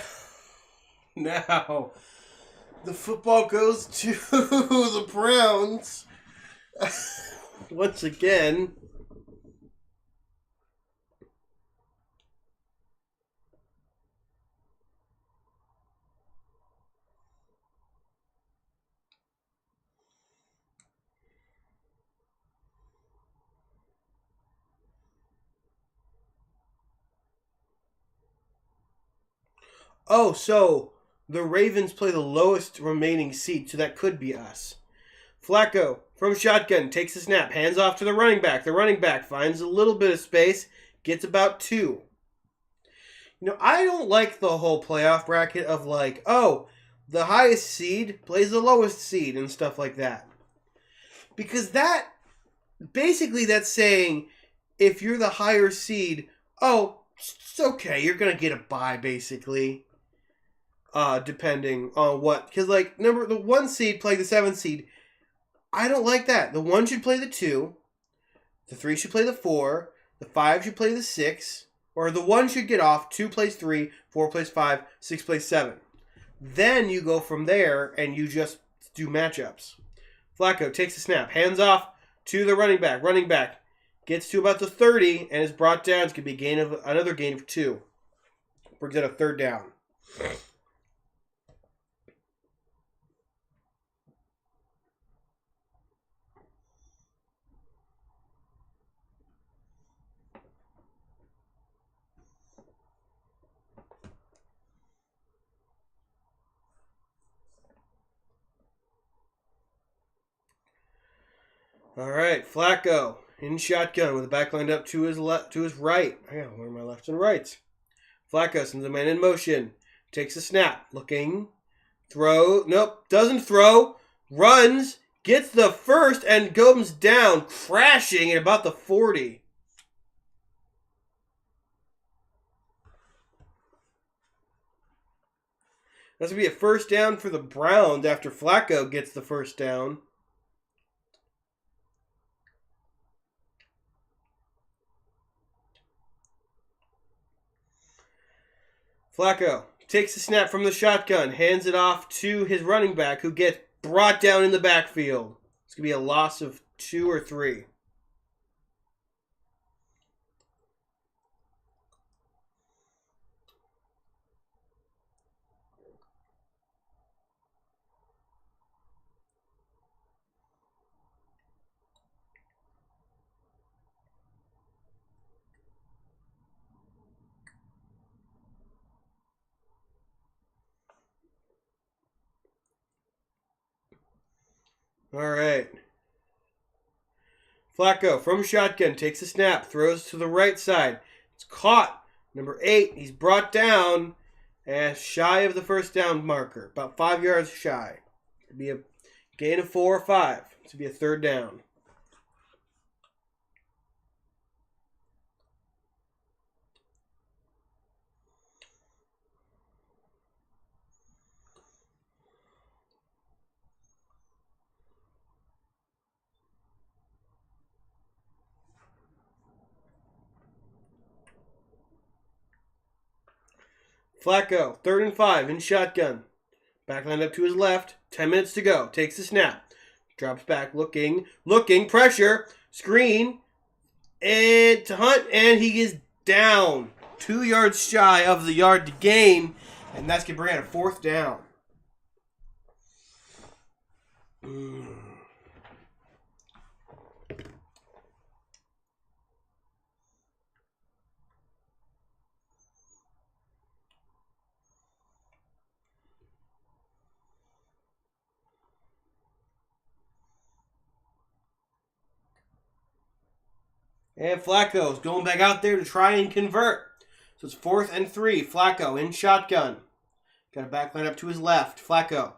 the football goes to the Browns once again. Oh, so the Ravens play the lowest remaining seed, so that could be us. Flacco from shotgun takes the snap, hands off to the running back. The running back finds a little bit of space, gets about 2. I don't like the whole playoff bracket of like, oh, the highest seed plays the lowest seed and stuff like that. Because basically that's saying if you're the higher seed, oh, it's okay, you're going to get a bye basically. Depending on what, because like the 1 seed playing the 7 seed, I don't like that. The 1 should play the 2, the 3 should play the 4, the 5 should play the 6, or the 1 should get off, 2 plays 3, 4 plays 5, 6 plays 7. Then you go from there and you just do matchups. Flacco takes the snap, hands off to the running back. Running back gets to about the 30 and is brought down. It's going to be another gain of 2. Brings out a 3rd down. All right, Flacco in shotgun with the back lined up to his right. I gotta learn my lefts and rights. Flacco sends a man in motion, takes a snap, looking, throw, nope, doesn't throw, runs, gets the first and goes down, crashing at about the 40. That's gonna be a 1st down for the Browns after Flacco gets the 1st down. Flacco takes the snap from the shotgun, hands it off to his running back, who gets brought down in the backfield. It's going to be a loss of 2 or 3. All right. Flacco from shotgun takes a snap, throws to the right side. It's caught. Number 8, he's brought down and shy of the 1st down marker, about 5 yards shy. It'd be a gain of 4 or 5. It's be a 3rd down. Flacco, 3rd and 5 in shotgun. Back lined up to his left. 10 minutes to go. Takes the snap. Drops back, looking, pressure, screen, and to Hunt, and he is down. 2 yards shy of the yard to gain, and that's going to bring out a 4th down. And Flacco's going back out there to try and convert. So it's 4th and 3. Flacco in shotgun. Got a back line up to his left. Flacco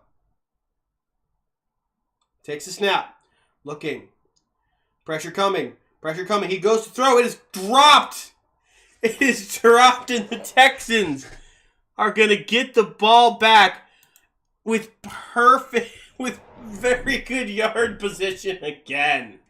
takes a snap. Looking. Pressure coming. He goes to throw. It is dropped. It is dropped, and the Texans are going to get the ball back with very good yard position again.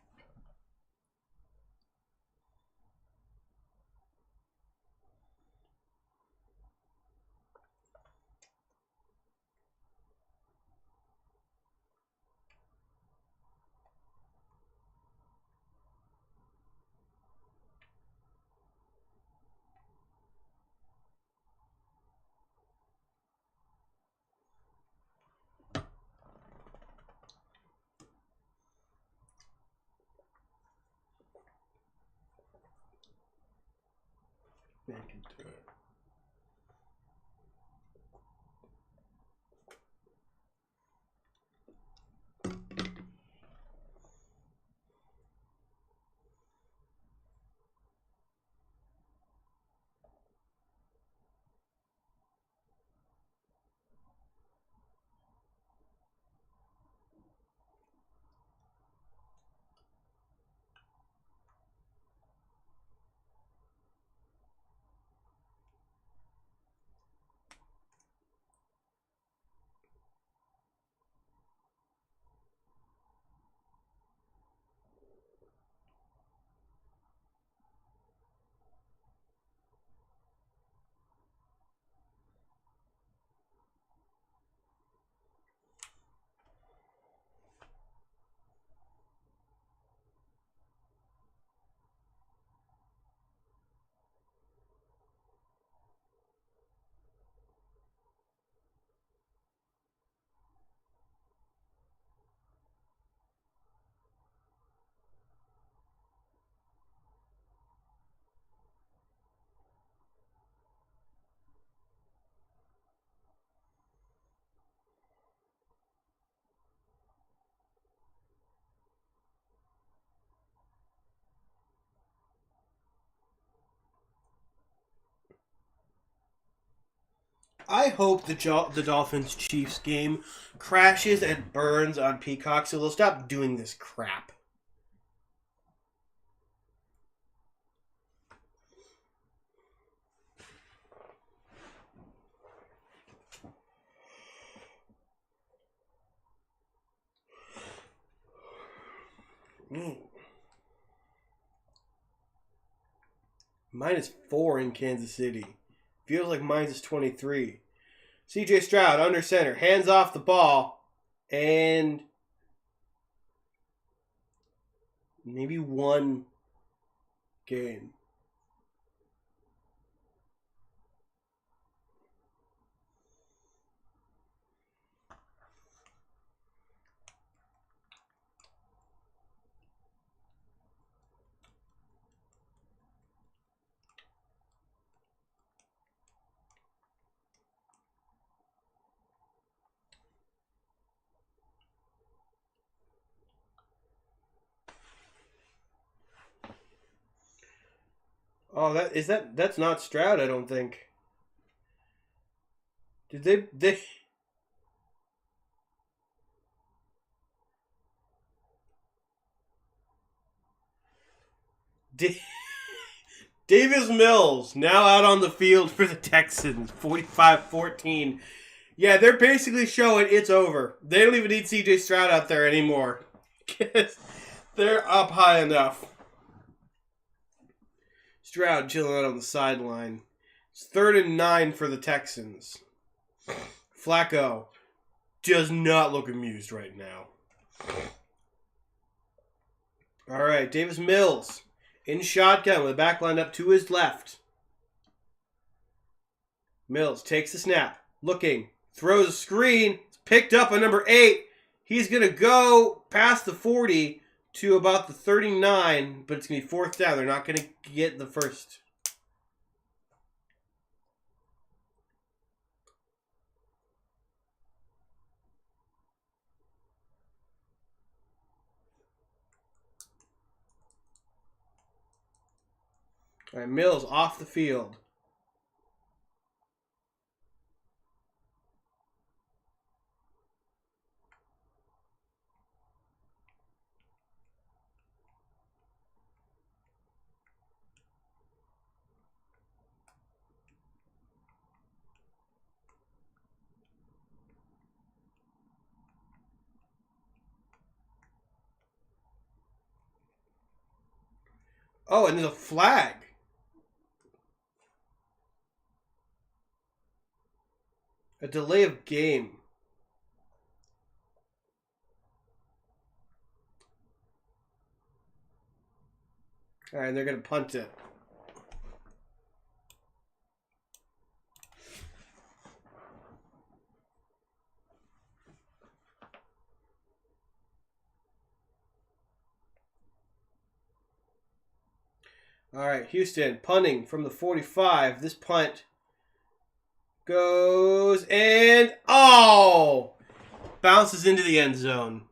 I hope the Dolphins-Chiefs game crashes and burns on Peacock so they'll stop doing this crap. -4 in Kansas City. Feels like -23. CJ Stroud under center. Hands off the ball. And maybe one game. Oh, that's not Stroud, I don't think. Did they Davis Mills now out on the field for the Texans, 45-14. Yeah, they're basically showing it's over. They don't even need CJ Stroud out there anymore. They're up high enough. Stroud chilling out on the sideline. It's 3rd and 9 for the Texans. Flacco does not look amused right now. All right, Davis Mills in shotgun with the back lined up to his left. Mills takes the snap, looking, throws a screen, it's picked up on number 8. He's going to go past the 40 to about the 39, but it's going to be 4th down. They're not going to get the first. All right, Mills off the field. Oh, and there's a flag. A delay of game. All right, and they're going to punt it. All right, Houston punting from the 45. This punt goes and bounces into the end zone.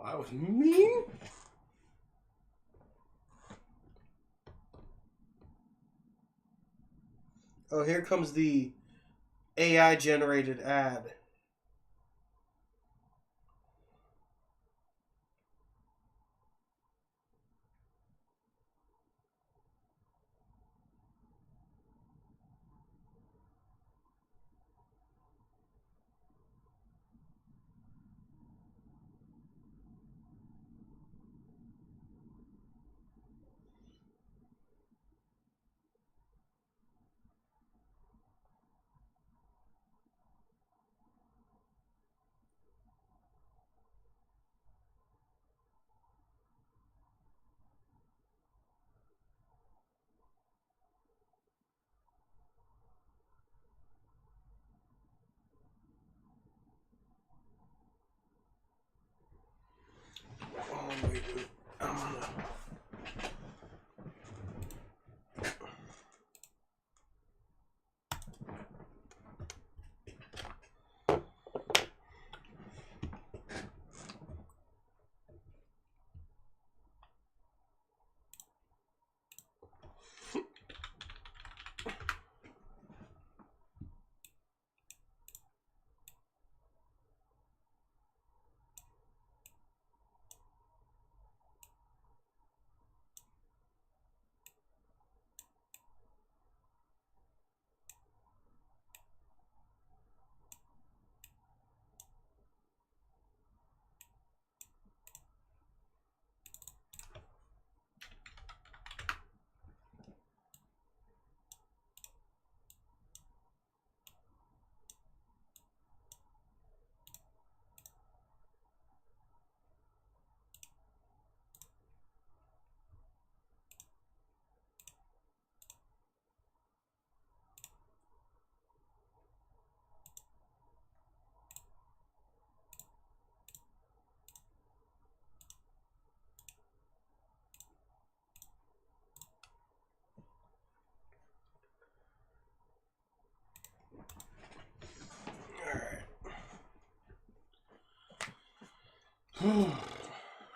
Oh, that was mean. Oh, here comes the AI-generated ad.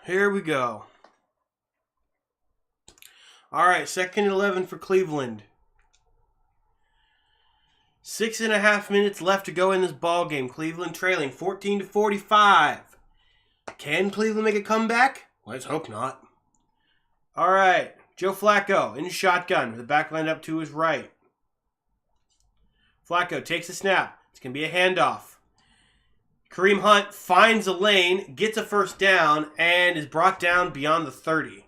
Here we go. All right, 2nd and 11 for Cleveland. 6.5 minutes left to go in this ball game. Cleveland trailing 14-45. Can Cleveland make a comeback? Let's hope not. All right, Joe Flacco in shotgun with the back line up to his right. Flacco takes a snap. It's going to be a handoff. Kareem Hunt finds a lane, gets a first down, and is brought down beyond the 30.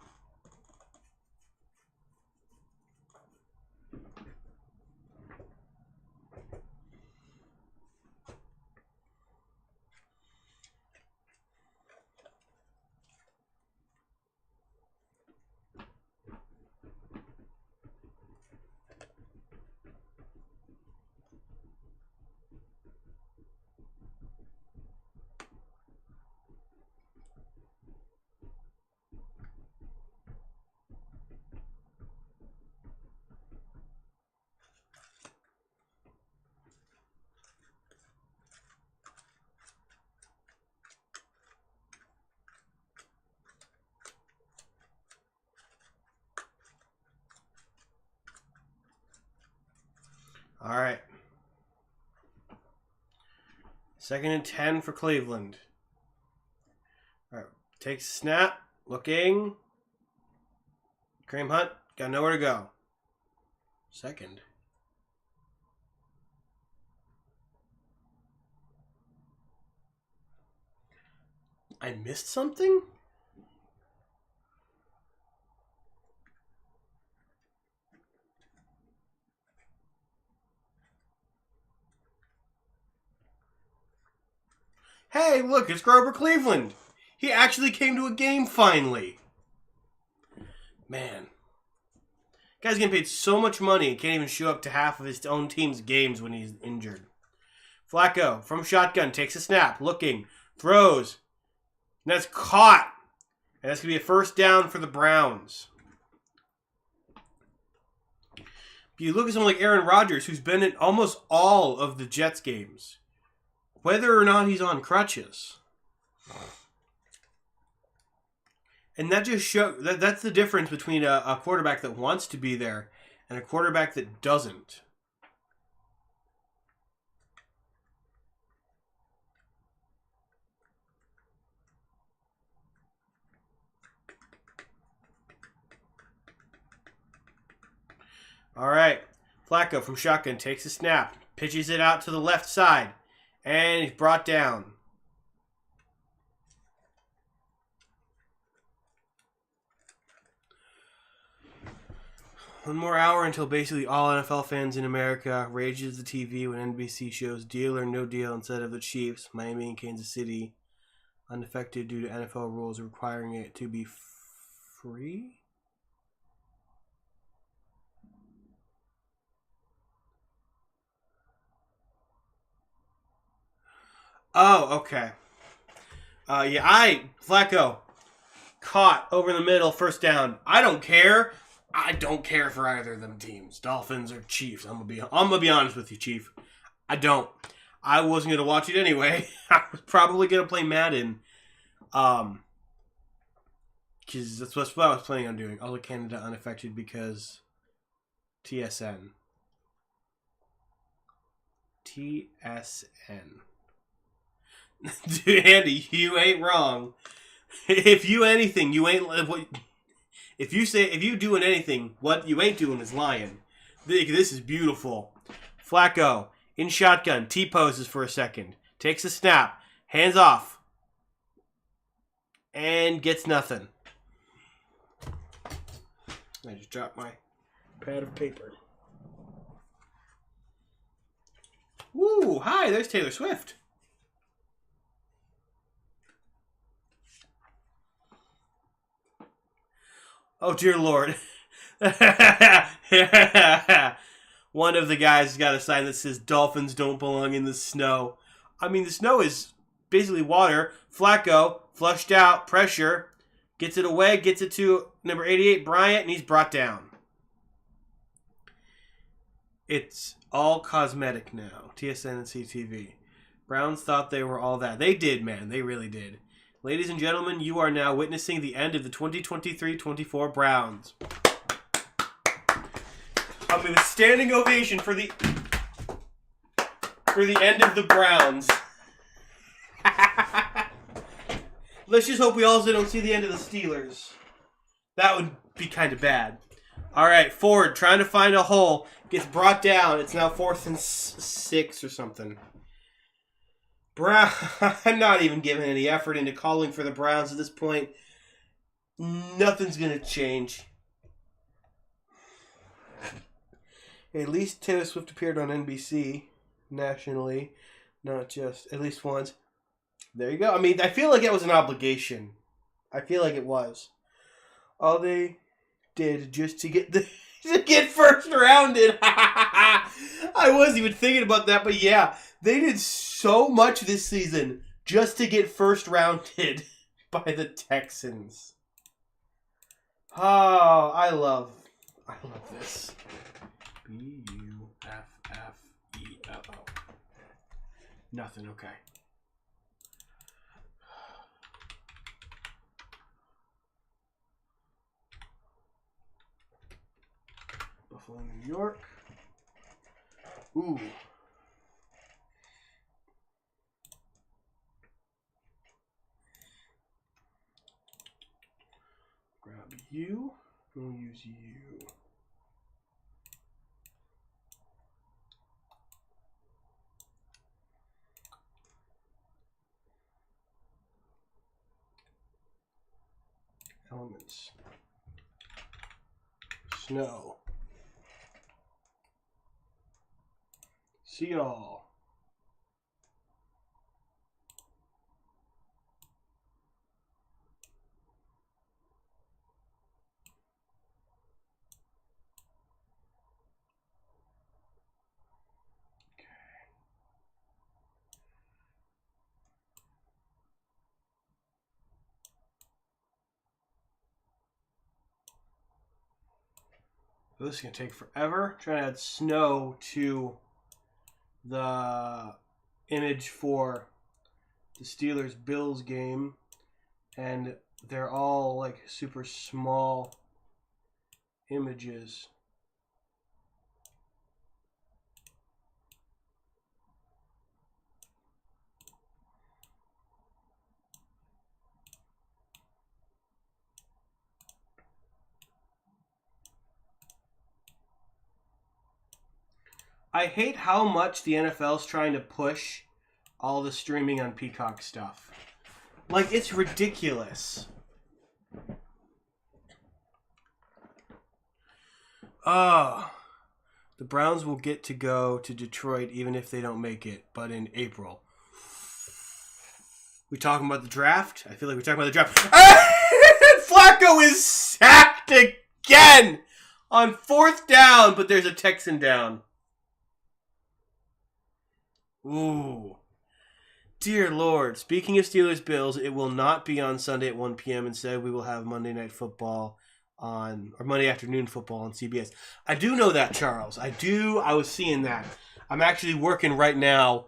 All right. 2nd and 10 for Cleveland. All right. Takes a snap. Looking. Kareem Hunt. Got nowhere to go. Second. I missed something? Hey, look, it's Grover Cleveland. He actually came to a game finally. Man. Guy's getting paid so much money, he can't even show up to half of his own team's games when he's injured. Flacco, from shotgun, takes a snap, looking, throws, and that's caught. And that's going to be a first down for the Browns. But you look at someone like Aaron Rodgers, who's been in almost all of the Jets games. Whether or not he's on crutches. And that just shows that's the difference between a quarterback that wants to be there and a quarterback that doesn't. All right. Flacco from shotgun takes a snap, pitches it out to the left side, and he's brought down. One more hour until basically all NFL fans in America rages the TV when NBC shows Deal or No Deal instead of the Chiefs, Miami and Kansas City, unaffected due to NFL rules requiring it to be free. Oh, okay. Flacco caught over the middle, first down. I don't care. I don't care for either of them teams, Dolphins or Chiefs. I'm gonna be honest with you, Chief. I don't. I wasn't gonna watch it anyway. I was probably gonna play Madden, because that's what I was planning on doing. All of Canada unaffected because TSN. Dude, Andy, you ain't wrong. If you anything, you ain't. If you doing anything, what you ain't doing is lying. This is beautiful. Flacco in shotgun, T-poses for a second, takes a snap, hands off, and gets nothing. I just dropped my pad of paper. Woo! Hi, there's Taylor Swift. Oh, dear Lord. One of the guys has got a sign that says Dolphins don't belong in the snow. I mean, the snow is basically water. Flacco, flushed out, pressure, gets it away, gets it to number 88, Bryant, and he's brought down. It's all cosmetic now. TSN and CTV. Browns thought they were all that. They did, man. They really did. Ladies and gentlemen, you are now witnessing the end of the 2023-24 Browns. I'll give a standing ovation for the end of the Browns. Let's just hope we also don't see the end of the Steelers. That would be kind of bad. All right, Ford trying to find a hole. Gets brought down. It's now 4th and 6 or something. I'm not even giving any effort into calling for the Browns at this point. Nothing's going to change. At least Taylor Swift appeared on NBC nationally. Not just, at least once. There you go. I mean, I feel like it was an obligation. I feel like it was. All they did just to get first rounded. I wasn't even thinking about that, but yeah, they did so much this season just to get first rounded by the Texans. Oh, I love this. Buffalo. Nothing, okay. Buffalo, New York. Ooh. Grab you. We'll use you. Elements. Snow. See y'all. This is going to take forever. Trying to add snow to the image for the Steelers-Bills game. And they're all like super small images. I hate how much the NFL's trying to push all the streaming on Peacock stuff. Like, it's ridiculous. Oh, the Browns will get to go to Detroit even if they don't make it, but in April. We talking about the draft? I feel like we're talking about the draft. Flacco is sacked again on 4th down, but there's a Texan down. Ooh. Dear Lord. Speaking of Steelers-Bills, it will not be on Sunday at 1 p.m. Instead, we will have Monday Night Football or Monday afternoon football on CBS. I do know that, Charles. I was seeing that. I'm actually working right now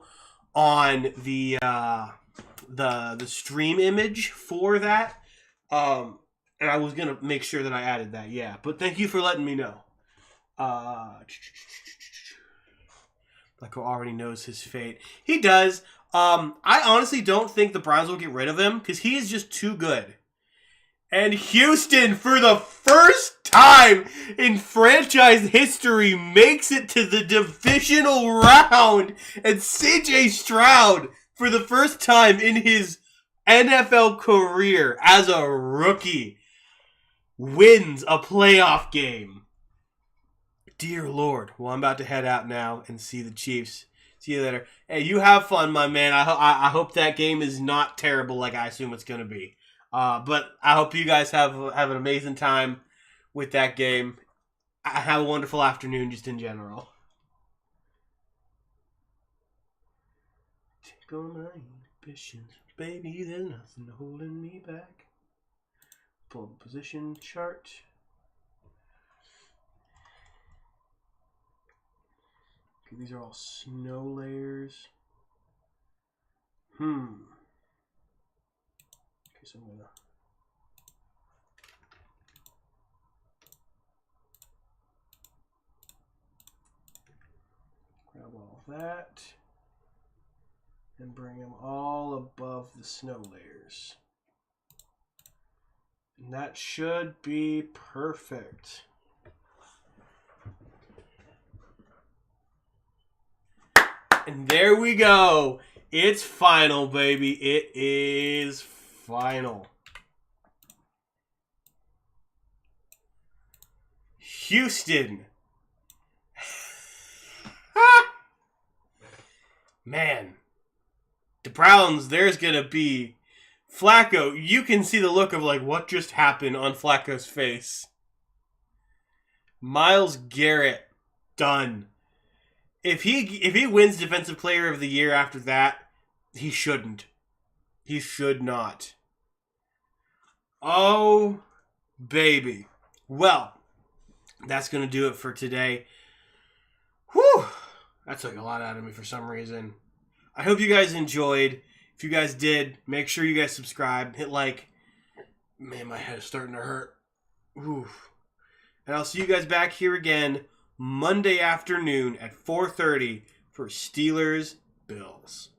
on the stream image for that. And I was going to make sure that I added that, yeah. But thank you for letting me know. Like who already knows his fate. He does. I honestly don't think the Browns will get rid of him because he is just too good. And Houston, for the first time in franchise history, makes it to the divisional round. And CJ Stroud, for the first time in his NFL career as a rookie, wins a playoff game. Dear Lord. Well, I'm about to head out now and see the Chiefs. See you later. Hey, you have fun, my man. I hope that game is not terrible like I assume it's going to be. But I hope you guys have an amazing time with that game. Have a wonderful afternoon just in general. Tickle my ambitions. Baby, there's nothing holding me back. Pull the position chart. Okay, these are all snow layers. So I'm gonna grab all that and bring them all above the snow layers. And that should be perfect. And there we go. It's final, baby. It is final. Houston. Man. The Browns, there's going to be... Flacco, you can see the look of like, what just happened on Flacco's face. Myles Garrett, done. If he wins Defensive Player of the Year after that, he shouldn't. He should not. Oh, baby. Well, that's going to do it for today. Whew. That took a lot out of me for some reason. I hope you guys enjoyed. If you guys did, make sure you guys subscribe. Hit like. Man, my head is starting to hurt. Oof. And I'll see you guys back here again Monday afternoon at 4:30 for Steelers Bills.